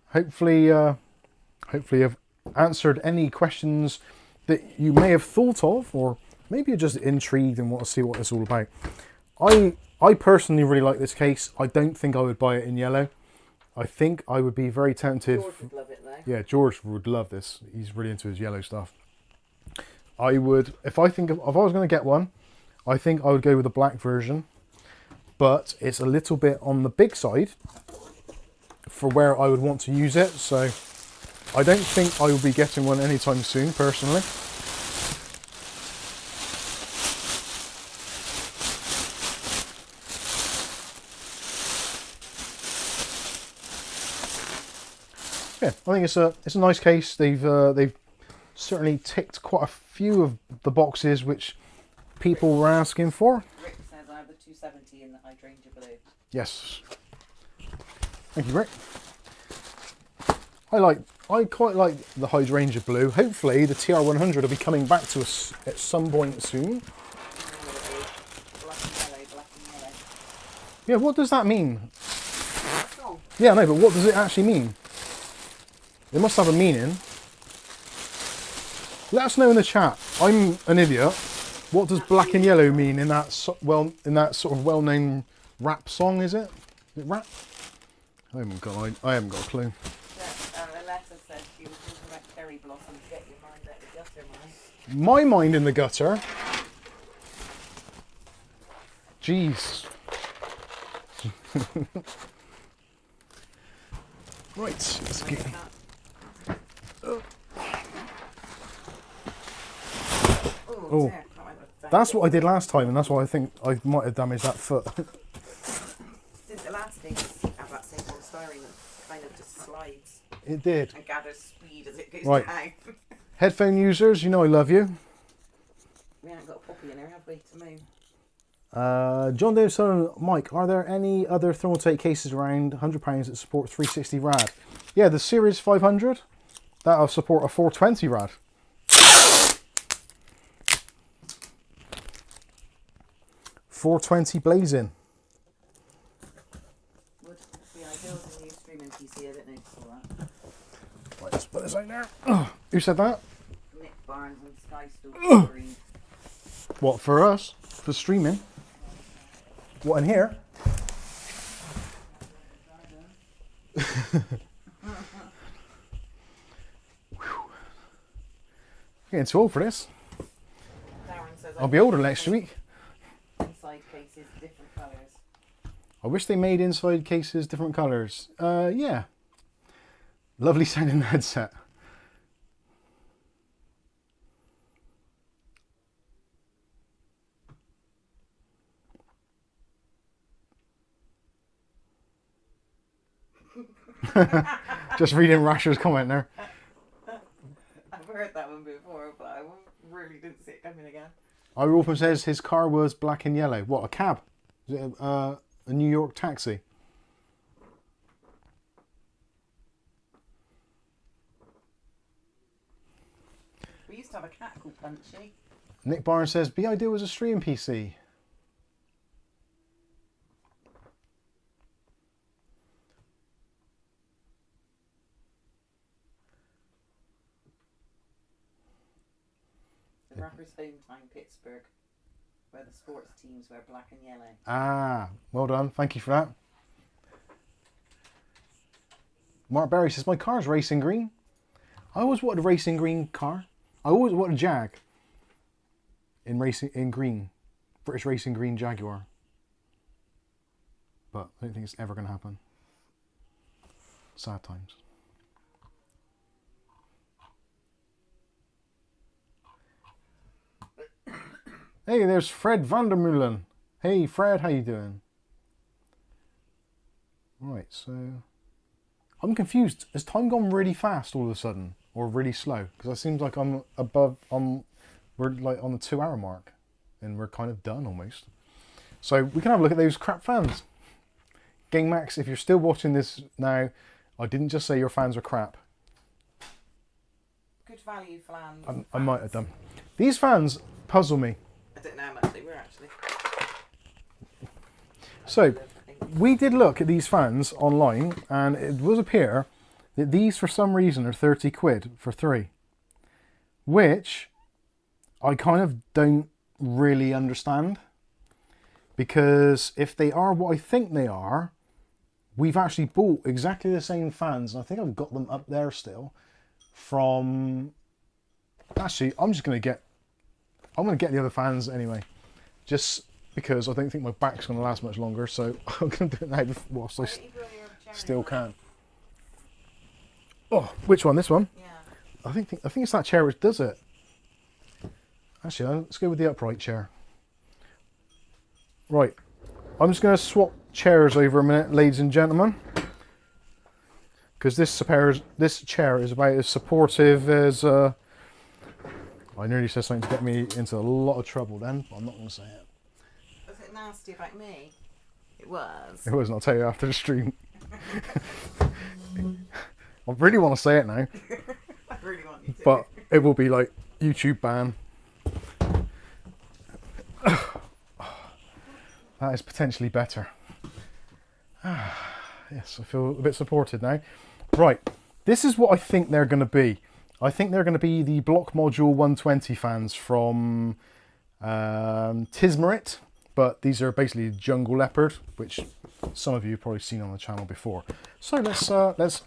Hopefully I've answered any questions that you may have thought of, or maybe you're just intrigued and want to see what it's all about. I personally really like this case. I don't think I would buy it in yellow. I think I would be very tempted. George would love it though. Yeah, George would love this. He's really into his yellow stuff. I would, if I was going to get one, I think I would go with the black version, but it's a little bit on the big side for where I would want to use it, so I don't think I will be getting one anytime soon, personally. Yeah, I think it's a nice case. They've certainly ticked quite a few of the boxes which people were asking for. Rick says I have the 270 in the Hydraulic Blue. Yes. Thank you, Rick. I quite like the Hydraulic Blue. Hopefully the TR100 will be coming back to us at some point soon. Black and yellow. Yeah, what does that mean? Oh. Yeah, no, but what does it actually mean? It must have a meaning. Let us know in the chat. I'm an idiot. What does black and yellow mean in that sort of well-known rap song? Is it rap? I haven't got a clue. Alessa said she was talking about cherry blossoms. Get your mind out the gutter, man. My mind in the gutter. Jeez. Right, let's get. Oh, that's what I did last time, and that's why I think I might have damaged that foot. Didn't the last thing have that same polystyrene that kind of just slides? It did. And gathers speed as it goes Right. down. Headphone users, you know I love you. We haven't got a poppy in there, have we, to move? John Davis, so Mike, are there any other Thermaltake cases around £100 that support 360 rad? Yeah, the Series 500, that'll support a 420 rad. 420 blazing. Would be ideal for a new streaming PC, I didn't notice all that. Right, let's put this out there. Oh, who said that? Nick Barnes and Sky Keyboard. What, for us? For streaming? What, in here? Getting too old for this. I'll be older next week. Inside cases, different colours. I wish they made inside cases different colours. Yeah. Lovely sounding headset. Just reading Rasher's comment there. I've heard that one before, but I really didn't see it coming again. Ira Wolfman says his car was black and yellow. What, a cab? Is it a New York taxi? We used to have a cat called Punchy. Nick Barnes says, be ideal as a stream PC. The rapper's hometown, Pittsburgh, where the sports teams wear black and yellow. Ah, well done. Thank you for that. Mark Berry says, my car's racing green. I always wanted a racing green car. I always wanted a Jag in green. British Racing Green Jaguar. But I don't think it's ever going to happen. Sad times. Hey, there's Fred Vandermeulen. Hey, Fred, how you doing? Right, so I'm confused. Has time gone really fast all of a sudden, or really slow? Because it seems like we're like on the 2-hour mark, and we're kind of done almost. So we can have a look at those crap fans. Gamemax, if you're still watching this now, I didn't just say your fans are crap. Good value fans. I might have done. These fans puzzle me. I don't know how much they were actually. So, we did look at these fans online, and it does appear that these, for some reason, are 30 quid for 3. Which I kind of don't really understand. Because if they are what I think they are, we've actually bought exactly the same fans, and I think I've got them up there still, from... Actually, I'm going to get the other fans anyway, just because I don't think my back's going to last much longer, so I'm going to do it now whilst I still can. Oh, which one? This one? Yeah. I think it's that chair which does it. Actually, let's go with the upright chair. Right, I'm just going to swap chairs over a minute, ladies and gentlemen, because this chair is about as supportive as... I nearly said something to get me into a lot of trouble then, but I'm not going to say it. Was it nasty about me? It was. It wasn't, I'll tell you after the stream. I really want to say it now. I really want you to. But it will be like YouTube ban. That is potentially better. Yes, I feel a bit supported now. Right, this is what I think they're going to be. I think they're going to be the block module 120 fans from Tismerit, but these are basically Jungle Leopard, which some of you have probably seen on the channel before. So let's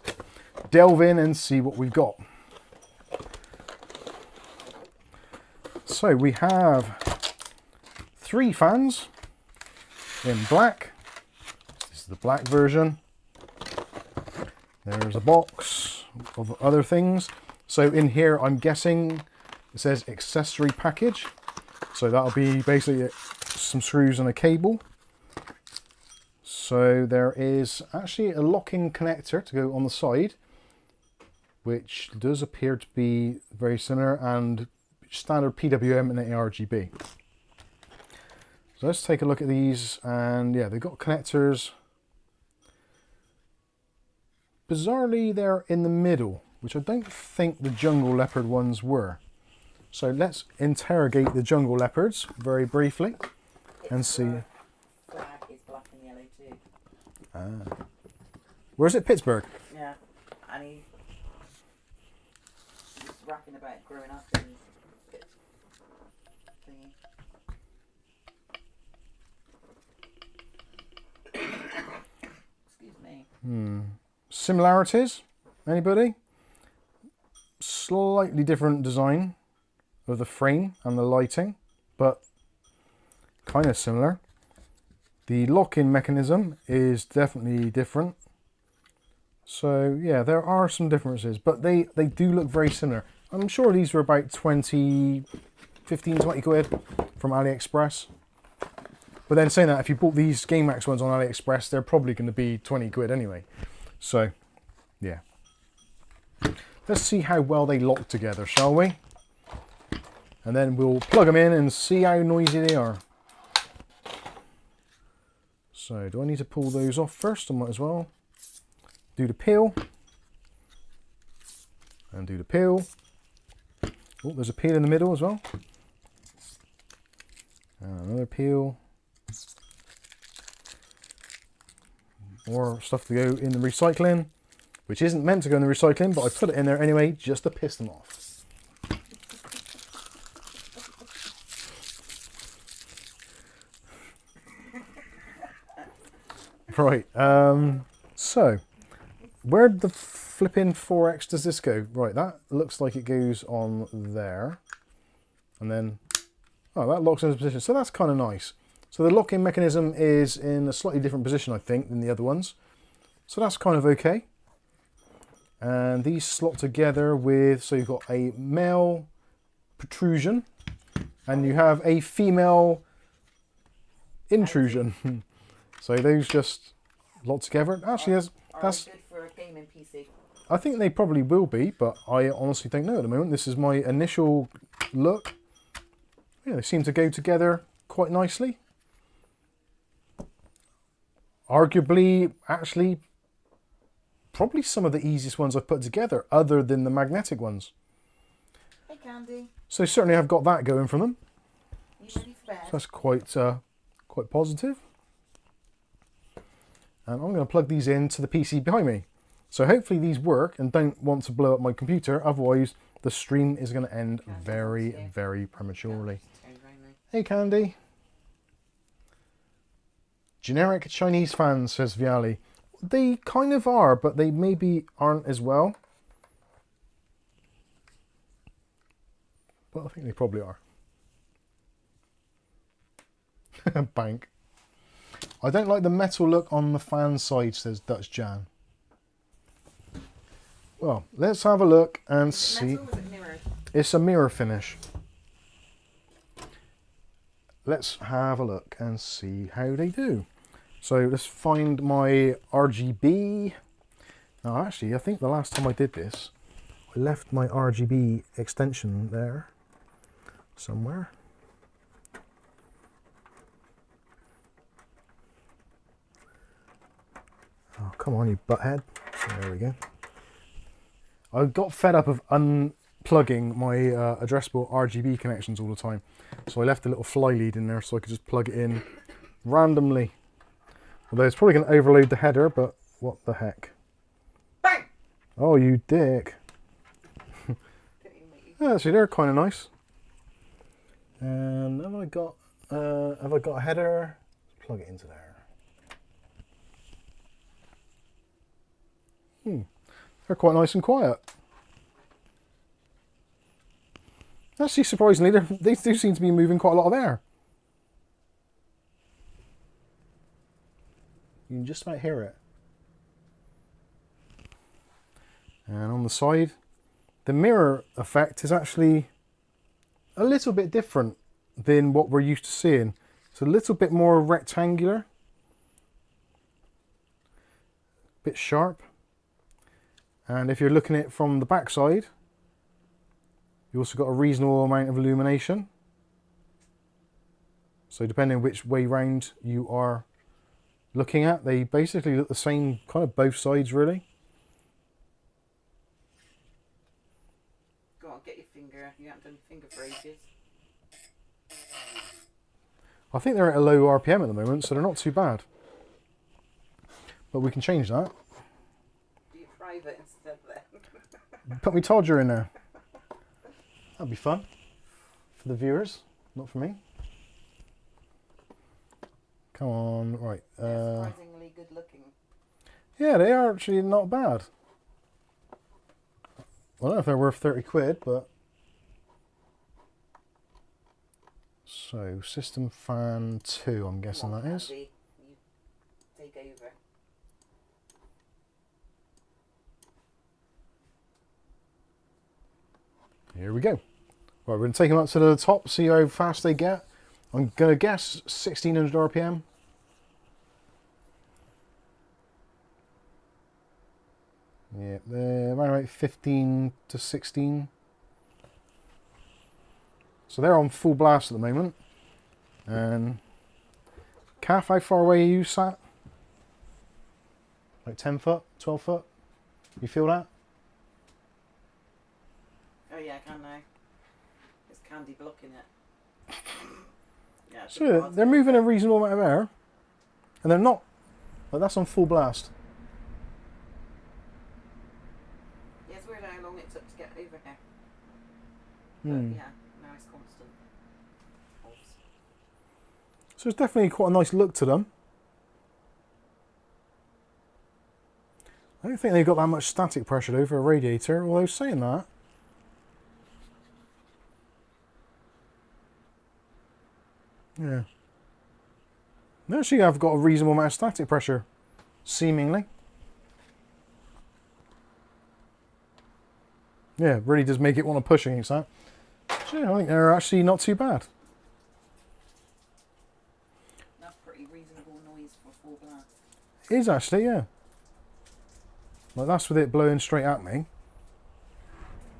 delve in and see what we've got. So we have 3 fans in black. This is the black version. There's a box of other things. So in here, I'm guessing it says accessory package. So that'll be basically some screws and a cable. So there is actually a locking connector to go on the side, which does appear to be very similar and standard PWM and ARGB. So let's take a look at these, and yeah, they've got connectors. Bizarrely, they're in the middle, which I don't think the Jungle Leopard ones were. So let's interrogate the Jungle Leopards very briefly and see. Flag is black and yellow too. Ah. Where's it? Pittsburgh? Yeah, and he's rapping about growing up in thingy. Excuse me. Similarities? Anybody? Slightly different design of the frame and the lighting, but kind of similar. The lock-in mechanism is definitely different. So yeah, there are some differences, but they do look very similar. I'm sure these were about 15, 20 quid from AliExpress. But then saying that, if you bought these Gameax ones on AliExpress, they're probably going to be 20 quid anyway. So yeah. Let's see how well they lock together, shall we? And then we'll plug them in and see how noisy they are. So do I need to pull those off first? I might as well. Do the peel. And do the peel. Oh, there's a peel in the middle as well. And another peel. More stuff to go in the recycling, which isn't meant to go in the recycling, but I put it in there anyway just to piss them off. Right, so where the flipping 4X does this go? Right, that looks like it goes on there. And then, oh, that locks into position. So that's kind of nice. So the lock-in mechanism is in a slightly different position, I think, than the other ones. So that's kind of okay. And these slot together with, so you've got a male protrusion and you have a female intrusion. So those just lock together. Actually, that's good for a gaming PC. I think they probably will be, but I honestly don't know at the moment. This is my initial look. Yeah, they seem to go together quite nicely. Arguably, actually, probably some of the easiest ones I've put together, other than the magnetic ones. Hey, Candy. So certainly I've got that going from them. You ready for bed? So that's quite positive. And I'm going to plug these into the PC behind me. So hopefully these work and don't want to blow up my computer. Otherwise, the stream is going to end very, very prematurely. Hey, Candy. Generic Chinese fans, says Viali. They kind of are, but they maybe aren't as well. But I think they probably are. Bank. I don't like the metal look on the fan side, says Dutch Jan. Well, let's have a look and see. Metal, or is it mirrored? It's a mirror finish. Let's have a look and see how they do. So let's find my RGB. Now actually, I think the last time I did this, I left my RGB extension there somewhere. Oh, come on, you butthead. There we go. I got fed up of unplugging my addressable RGB connections all the time. So I left a little fly lead in there so I could just plug it in randomly. Although it's probably going to overload the header, but what the heck. Bang! Oh, you dick. Yeah, see, they're kind of nice. And have I got a header? Let's plug it into there. They're quite nice and quiet. Actually, surprisingly, they do seem to be moving quite a lot of air. You can just about hear it. And on the side, the mirror effect is actually a little bit different than what we're used to seeing. It's a little bit more rectangular, a bit sharp. And if you're looking at it from the back side, you also got a reasonable amount of illumination. So depending which way round you are looking at, they basically look the same kind of both sides really. Go on, get your finger. You haven't done your finger for ages. I think they're at a low RPM at the moment, so they're not too bad. But we can change that. Do you private instead then? Put me Todger in there. That'd be fun. For the viewers, not for me. Come on, right. They're surprisingly good looking. Yeah, they are actually not bad. I don't know if they're worth 30 quid, but... So, System Fan 2, I'm guessing that is. You take over. Here we go. Right, we're going to take them up to the top, see how fast they get. I'm going to guess 1600 RPM. Yeah, they're around about 15 to 16. So they're on full blast at the moment. And Calf, how far away are you sat? Like 10 foot, 12 foot? You feel that? Oh yeah, I can now. It's candy blocking it. Yeah, So they're moving a reasonable amount of air. And they're not. Like that's on full blast. Yeah, it's weird how long it took to get over here. But yeah, now it's constant. Oops. So it's definitely quite a nice look to them. I don't think they've got that much static pressure over a radiator, although saying that. Yeah. They actually have got a reasonable amount of static pressure, seemingly. Yeah, really does make it want to push against that. So yeah, I think they're actually not too bad. That's pretty reasonable noise for full blast. It is actually, yeah. Like that's with it blowing straight at me.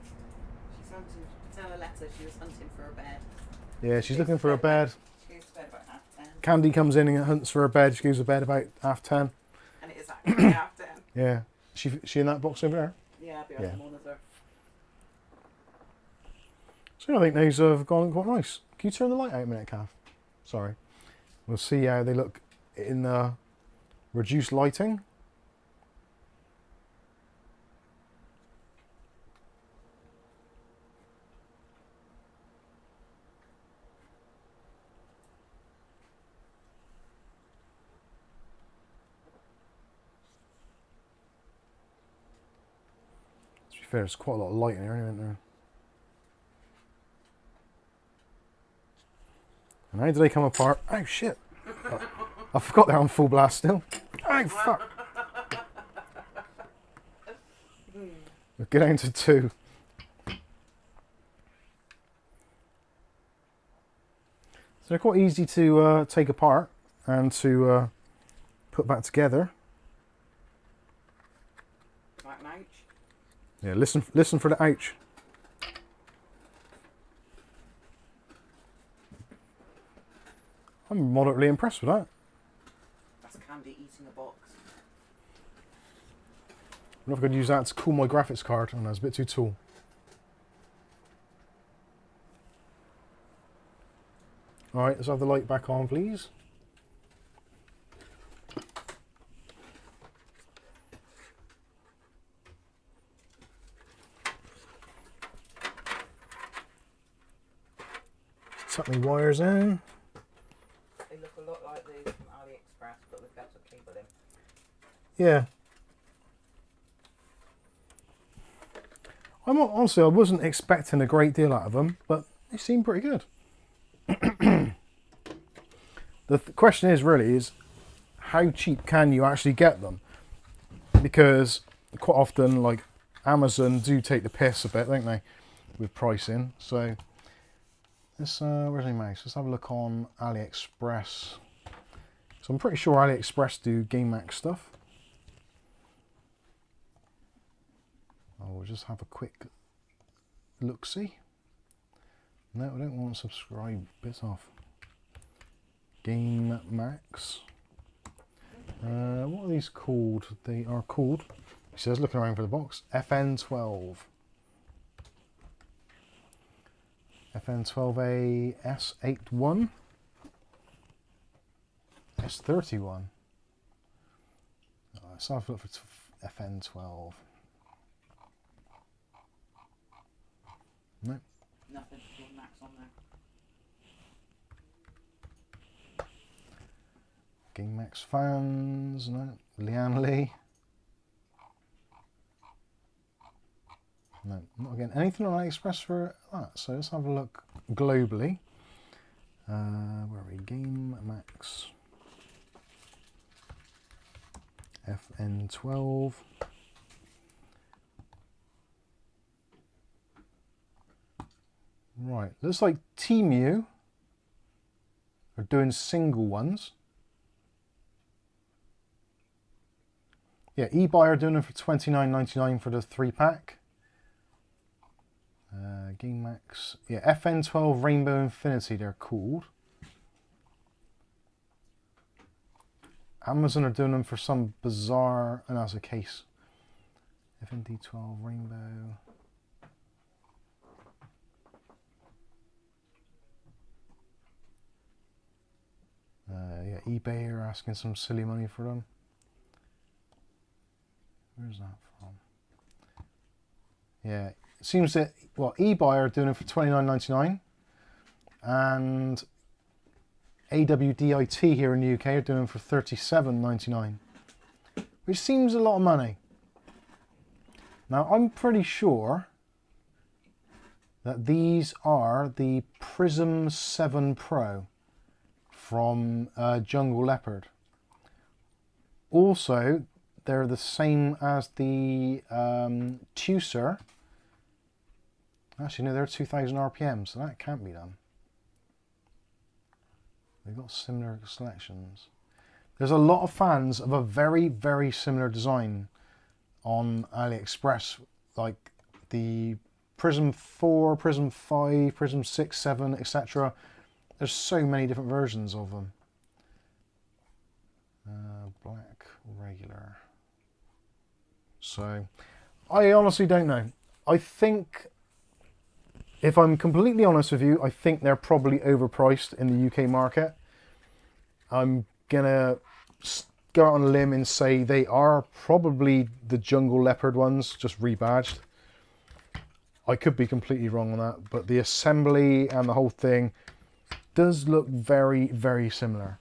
She's hunting, tell her letter she was hunting for a bed. Yeah, she's looking for a bed. She goes to bed about 10:30. Candy comes in and hunts for a bed. She goes to bed about 10:30. And it is actually 10:30. Yeah. She in that box over there? Yeah, behind the monitor. So I think those have gone quite nice. Can you turn the light out a minute, Calf? Sorry. We'll see how they look in reduced lighting. To be fair, there's quite a lot of light in here, isn't there? And how do they come apart? Oh shit! Oh, I forgot they're on full blast still. Oh fuck! We'll get down to 2. So they're quite easy to take apart and to put back together. Like an ouch. Yeah, listen for the ouch. I'm moderately impressed with that. That's Candy eating a box. I'm not going to use that to cool my graphics card. Oh no, it's a bit too tall. Alright, let's have the light back on, please. Tuck my wires in. They look a lot like those from AliExpress, but with better cable in. Yeah. Honestly, I wasn't expecting a great deal out of them, but they seem pretty good. The question is really how cheap can you actually get them? Because quite often, like Amazon do take the piss a bit, don't they, with pricing. So let's where's my mouse? Let's have a look on AliExpress. So I'm pretty sure AliExpress do Gameax stuff. I'll just have a quick look-see. No, I don't want to subscribe bits off. Gamemax. What are these called? They are called, he says, looking around for the box, FN12. FN12A-S31. S31. Let's have a look for FN12. No. Nothing for Max on there. Gameax fans, no. Lian Lee. No, not again. Anything on AliExpress for that? So let's have a look globally. Where are we? Gamemax FN12. Right, looks like Temu are doing single ones. Yeah, eBuy are doing them for $29.99 for the 3-pack. Gamemax, yeah, FN12 Rainbow Infinity, they're called. Amazon are doing them for some bizarre, and that's a case. FND12 Rainbow. Yeah, eBay are asking some silly money for them. Where's that from? Yeah, it seems that, well, eBuy are doing it for $29.99, and AWDIT here in the UK are doing it for $37.99, which seems a lot of money. Now, I'm pretty sure that these are the Prism 7 Pro from Jungle Leopard. Also, they're the same as the Tucer. Actually, no, they're 2000 RPM, so that can't be done. They've got similar selections. There's a lot of fans of a very, very similar design on AliExpress, like the Prism 4, Prism 5, Prism 6, 7, etc. There's so many different versions of them. Black, regular. So, I honestly don't know. I think, if I'm completely honest with you, I think they're probably overpriced in the UK market. I'm gonna go out on a limb and say they are probably the Jungle Leopard ones, just rebadged. I could be completely wrong on that, but the assembly and the whole thing does look very, very similar.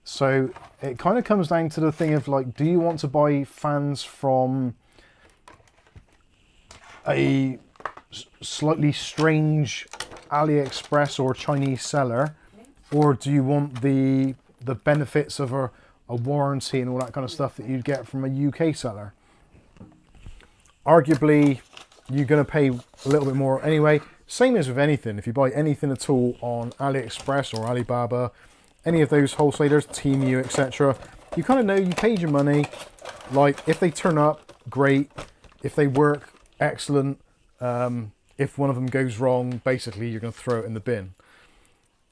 So it kind of comes down to the thing of, like, do you want to buy fans from a slightly strange AliExpress or Chinese seller, or do you want the benefits of a warranty and all that kind of stuff that you'd get from a UK seller? Arguably, you're going to pay a little bit more anyway. Same as with anything. If you buy anything at all on AliExpress or Alibaba, any of those wholesalers, Temu, etc., you kind of know you paid your money. Like, if they turn up, great. If they work, excellent. If one of them goes wrong, basically you're going to throw it in the bin.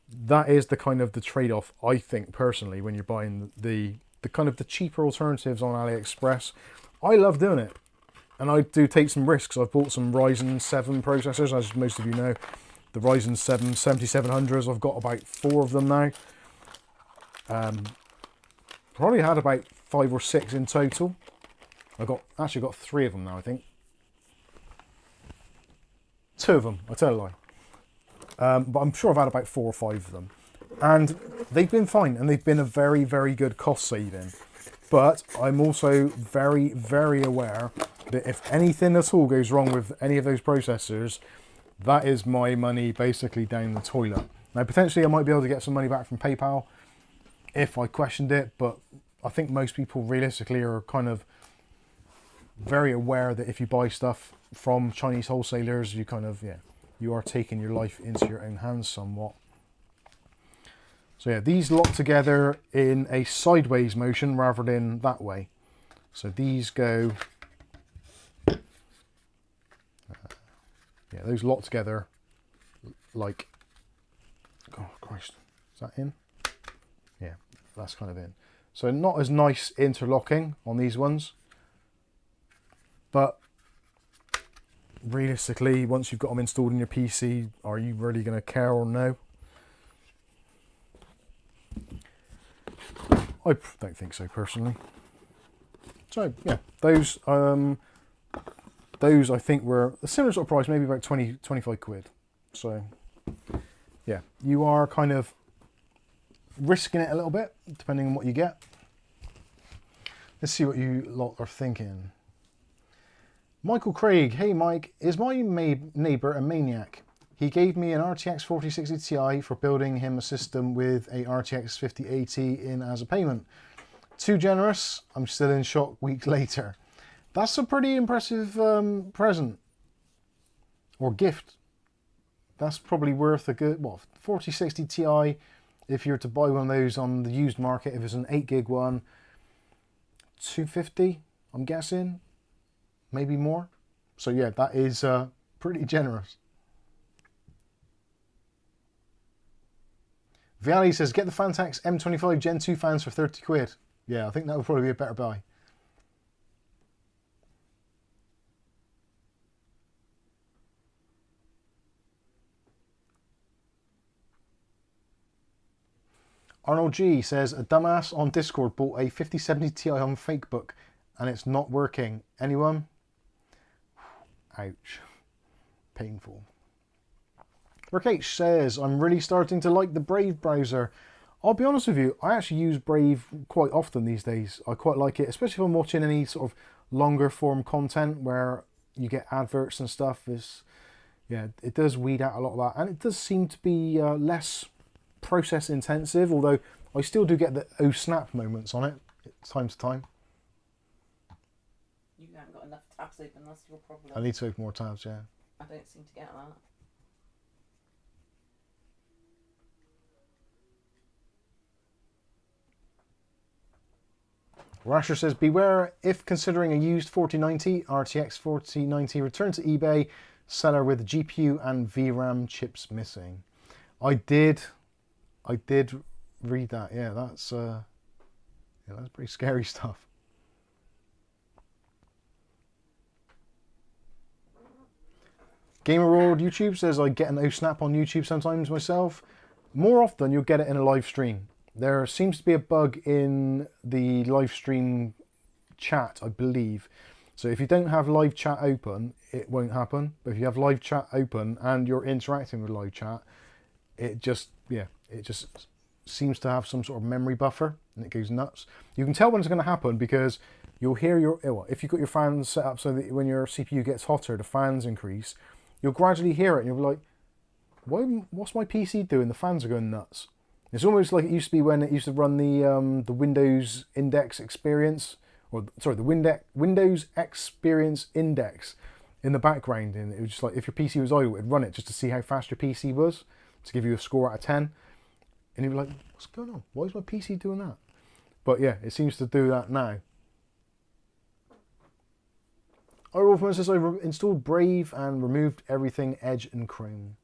That is the kind of the trade-off, I think, personally, when you're buying the kind of the cheaper alternatives on AliExpress. I love doing it, and I do take some risks. I've bought some Ryzen 7 processors, as most of you know. The Ryzen 7 7700s, I've got about 4 of them now. Probably had about 5 or 6 in total. Actually got 3 of them now, I think. 2 of them, I tell a lie. But I'm sure I've had about 4 or 5 of them. And they've been fine, and they've been a very, very good cost saving. But I'm also very, very aware that if anything at all goes wrong with any of those processors, that is my money basically down the toilet. Now, potentially I might be able to get some money back from PayPal if I questioned it, but I think most people realistically are kind of very aware that if you buy stuff from Chinese wholesalers, you kind of, you are taking your life into your own hands somewhat. So yeah, these lock together in a sideways motion rather than that way. So these go, those lock together like, oh Christ, is that in? that's kind of in. So not as nice interlocking on these ones, but realistically, once you've got them installed in your PC, are you really going to care or no? I don't think so personally. So yeah, those I think were a similar sort of price, maybe about 20-25 quid. So yeah, you are kind of risking it a little bit depending on what you get. Let's see what you lot are thinking. Michael Craig, hey Mike, is my neighbour a maniac? He gave me an RTX 4060 Ti for building him a system with a RTX 5080 in as a payment. Too generous? I'm still in shock week later. That's a pretty impressive present or gift. That's probably worth a good, what, 4060 Ti if you're to buy one of those on the used market. If it's an 8 gig one, 250, I'm guessing, maybe more. So yeah, that is pretty generous. Viali says, get the Fantax M25 Gen 2 fans for 30 quid. Yeah, I think that would probably be a better buy. Arnold G says, a dumbass on Discord bought a 5070 Ti on Fakebook and it's not working. Anyone? Ouch. Painful. Rick H says, I'm really starting to like the Brave browser. I'll be honest with you, I actually use Brave quite often these days. I quite like it, especially if I'm watching any sort of longer form content where you get adverts and stuff. Yeah, it does weed out a lot of that, and it does seem to be less process intensive, although I still do get the oh snap moments on it time to time. You haven't got enough tabs open, that's your problem. I need to open more tabs, yeah. I don't seem to get that. Rasher says, beware if considering a used 4090, RTX 4090, return to eBay, seller with GPU and VRAM chips missing. I did read that. Yeah, that's pretty scary stuff. Gamer World YouTube says, I get an O-snap on YouTube sometimes myself. More often you'll get it in a live stream. There seems to be a bug in the live stream chat, I believe. So if you don't have live chat open, it won't happen. But if you have live chat open and you're interacting with live chat, it just seems to have some sort of memory buffer and it goes nuts. You can tell when it's going to happen because you'll hear if you've got your fans set up so that when your CPU gets hotter, the fans increase, you'll gradually hear it and you'll be like, what's my PC doing? The fans are going nuts. It's almost like it used to be when it used to run the Windows Index Experience, or sorry, the Windows Experience Index in the background, and it was just like if your PC was idle, it'd run it just to see how fast your PC was, to give you a score out of 10. And you'd be like, what's going on? Why is my PC doing that? But yeah, it seems to do that now. Wolfman says, I installed Brave and removed everything Edge and Chrome.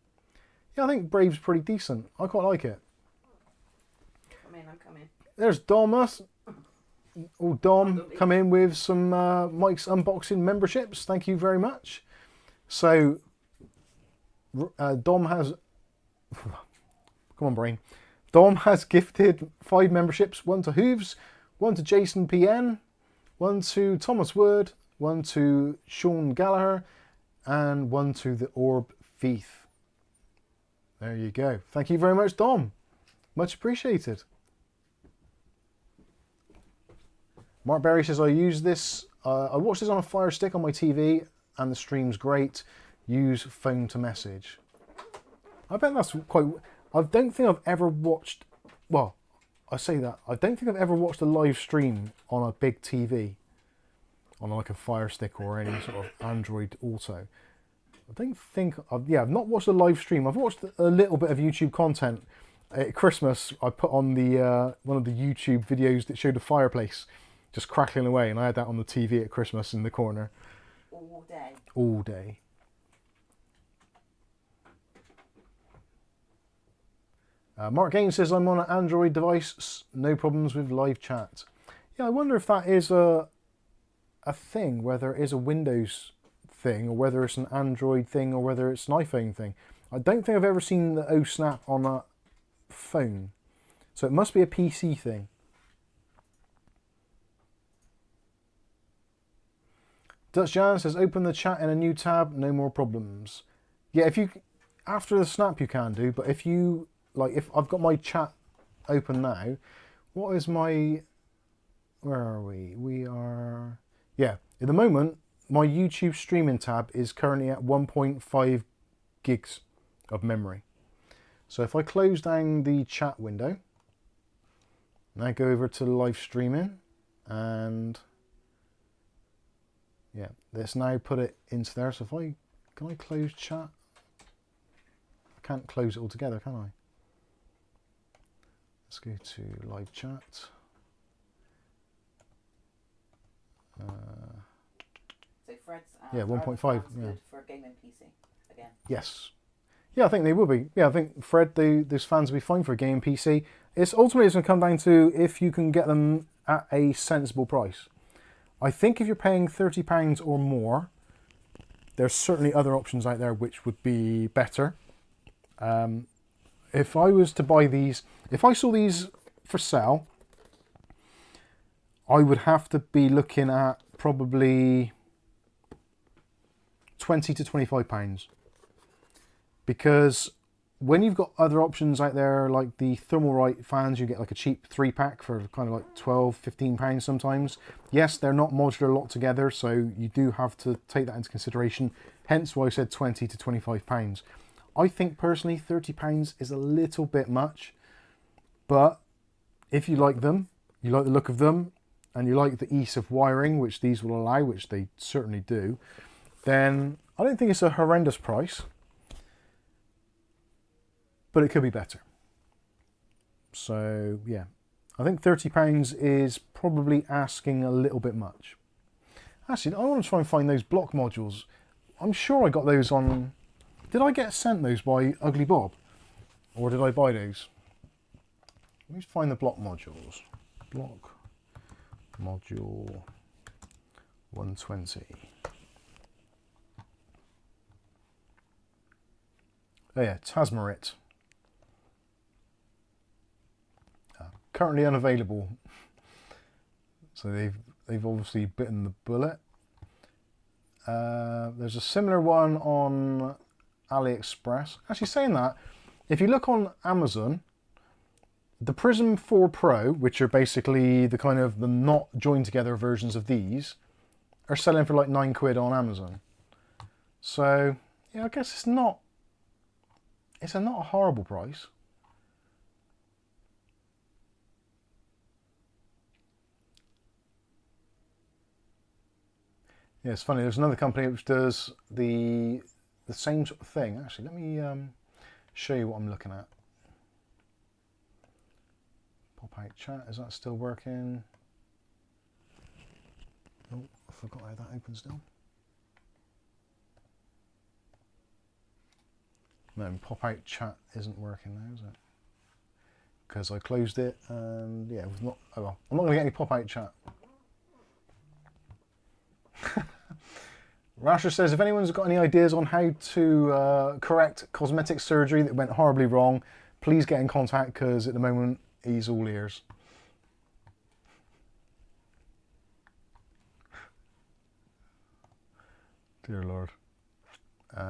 Yeah, I think Brave's pretty decent. I quite like it. I'm coming. There's Domus. Oh, Dom, come in with some Mike's Unboxing memberships. Thank you very much. So, Dom has... Come on, brain. Dom has gifted 5 memberships. 1 to Hooves, 1 to Jason PN, 1 to Thomas Wood, 1 to Sean Gallagher, and 1 to the Orb Thief. There you go. Thank you very much, Dom. Much appreciated. Mark Berry says, I use this, I watch this on a Fire Stick on my TV and the stream's great. Use phone to message. I bet that's quite, I don't think I've ever watched, well, I say that, I don't think I've ever watched a live stream on a big TV, on like a Fire Stick or any sort of Android Auto. I don't think, I've not watched a live stream. I've watched a little bit of YouTube content. At Christmas, I put on the one of the YouTube videos that showed a fireplace just crackling away, and I had that on the TV at Christmas in the corner. All day. All day. Mark Gaines says, I'm on an Android device, no problems with live chat. Yeah, I wonder if that is a thing, whether it is a Windows thing, or whether it's an Android thing, or whether it's an iPhone thing. I don't think I've ever seen the O-Snap on a phone. So it must be a PC thing. Dutch Jan says, open the chat in a new tab, no more problems. Yeah, if you, after the snap you can do, but if you, like, if I've got my chat open now, what is my, where are we? We are, yeah, at the moment, my YouTube streaming tab is currently at 1.5 gigs of memory. So if I close down the chat window, now go over to live streaming, and yeah, let's now put it into there. So if I, can I close chat? I can't close it all together, can I? Let's go to live chat. So Fred's yeah, 1.5. Yeah. Good for a gaming PC again. Yes. Yeah, I think they will be. Yeah, I think Fred, those fans will be fine for a gaming PC. It's ultimately, it's going to come down to if you can get them at a sensible price. I think if you're paying £30 or more, there's certainly other options out there which would be better. If I was to buy these, if I saw these for sale, I would have to be looking at probably £20 to £25. Because when you've got other options out there, like the Thermaltake fans, you get like a cheap 3-pack for kind of like £12, £15 sometimes. Yes, they're not modular locked together, so you do have to take that into consideration. Hence why I said £20 to £25. I think personally £30 is a little bit much, but if you like them, you like the look of them, and you like the ease of wiring, which these will allow, which they certainly do, then I don't think it's a horrendous price. But it could be better. So yeah, I think £30 is probably asking a little bit much. Actually, I want to try and find those block modules. I'm sure I got those on, did I get sent those by Ugly Bob? Or did I buy those? Let me find the block modules. Block module 120. Oh yeah, Tasmarit. Currently unavailable, so they've obviously bitten the bullet. There's a similar one on AliExpress. Actually, saying that, if you look on Amazon, the Prism 4 Pro, which are basically the kind of the not joined together versions of these, are selling for like £9 on Amazon. So yeah, I guess it's not a horrible price. Yeah, it's funny, there's another company which does the same sort of thing. Actually, let me show you what I'm looking at. Pop out chat, is that still working? Oh, I forgot how that opens still. No, pop out chat isn't working now, is it? Because I closed it and yeah, it was not, oh well, I'm not going to get any pop out chat. Rasher says, if anyone's got any ideas on how to correct cosmetic surgery that went horribly wrong, please get in contact, because at the moment he's all ears. Dear Lord. Did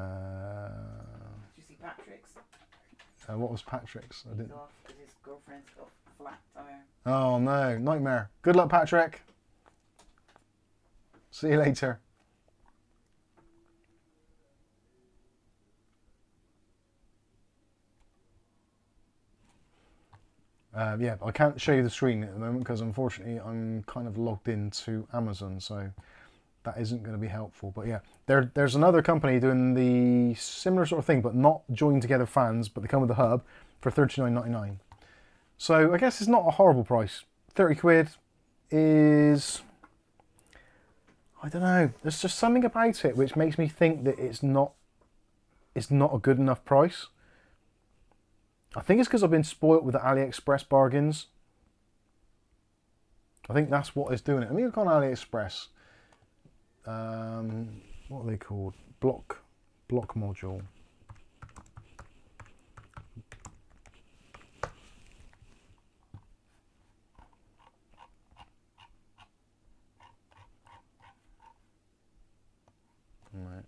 you see Patrick's? What was Patrick's? I didn't. Because his girlfriend's got a flat tire. Oh no, nightmare. Good luck, Patrick. See you later. Yeah, I can't show you the screen at the moment because unfortunately I'm kind of logged into Amazon, so that isn't going to be helpful. But yeah, there's another company doing the similar sort of thing, but not joined together fans, but they come with a hub for £39.99. So I guess it's not a horrible price. £30 is, I don't know, there's just something about it which makes me think that it's not a good enough price. I think it's because I've been spoilt with the AliExpress bargains. I think that's what is doing it. Let me look on AliExpress. What are they called? Block module. Right.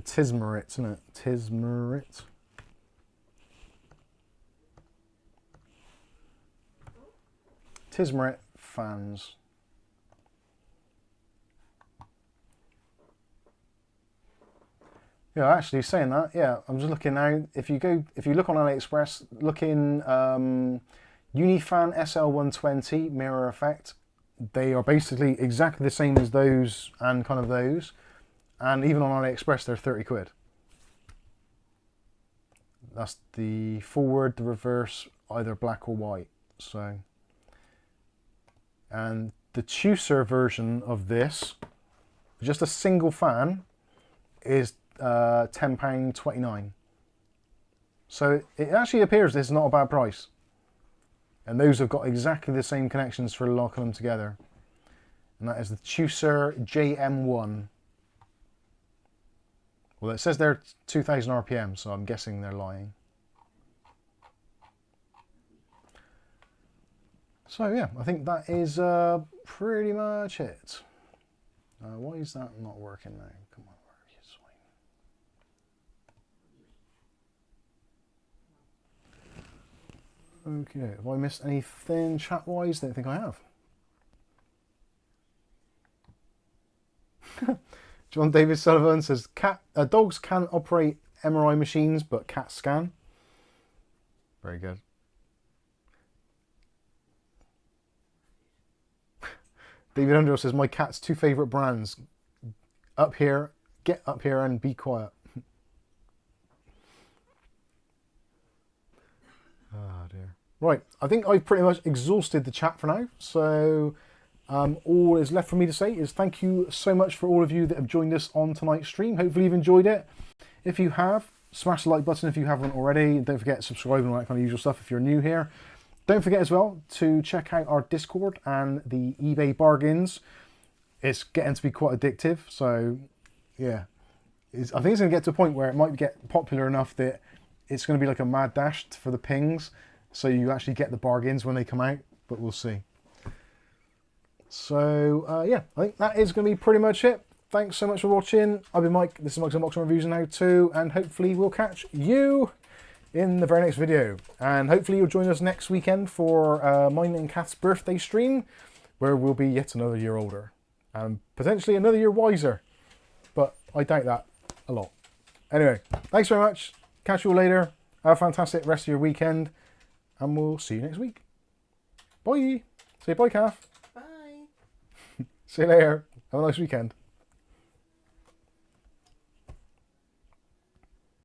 Tismerit, isn't it? Tismerit. Tismerit fans. Yeah, actually saying that, yeah, I'm just looking now. If you look on AliExpress, look in Unifan SL120 mirror effect. They are basically exactly the same as those and kind of those. And even on AliExpress, they're 30 quid. That's the forward, the reverse, either black or white. So, and the Tucer version of this, just a single fan, is £10.29. So it actually appears this is not a bad price. And those have got exactly the same connections for locking them together. And that is the Tucer JM1. Well, it says they're 2000 RPM, so I'm guessing they're lying. So yeah, I think that is pretty much it. Why is that not working now? Come on, work, you swine. Okay, have I missed anything chat-wise? Don't think I have. John David Sullivan says, dogs can operate MRI machines, but cats scan. Very good. David Underhill says, my cat's two favourite brands. Up here, get up here and be quiet. Oh dear. Right, I think I've pretty much exhausted the chat for now. So all is left for me to say is thank you so much for all of you that have joined us on tonight's stream. Hopefully you've enjoyed it. If you have, smash the like button if you haven't already. And don't forget to subscribe and all that kind of usual stuff if you're new here. Don't forget as well to check out our Discord and the eBay bargains. It's getting to be quite addictive. So yeah, I think it's going to get to a point where it might get popular enough that it's going to be like a mad dash for the pings. So you actually get the bargains when they come out, but we'll see. So yeah, I think that is going to be pretty much it. Thanks so much for watching. I've been Mike. This is Mike's Unboxing Reviews and How To, and hopefully we'll catch you in the very next video. And hopefully you'll join us next weekend for mine and Kath's birthday stream, where we'll be yet another year older and potentially another year wiser. But I doubt that a lot. Anyway, thanks very much. Catch you all later. Have a fantastic rest of your weekend, and we'll see you next week. Bye. Say bye, Kath. Bye. See you later. Have a nice weekend.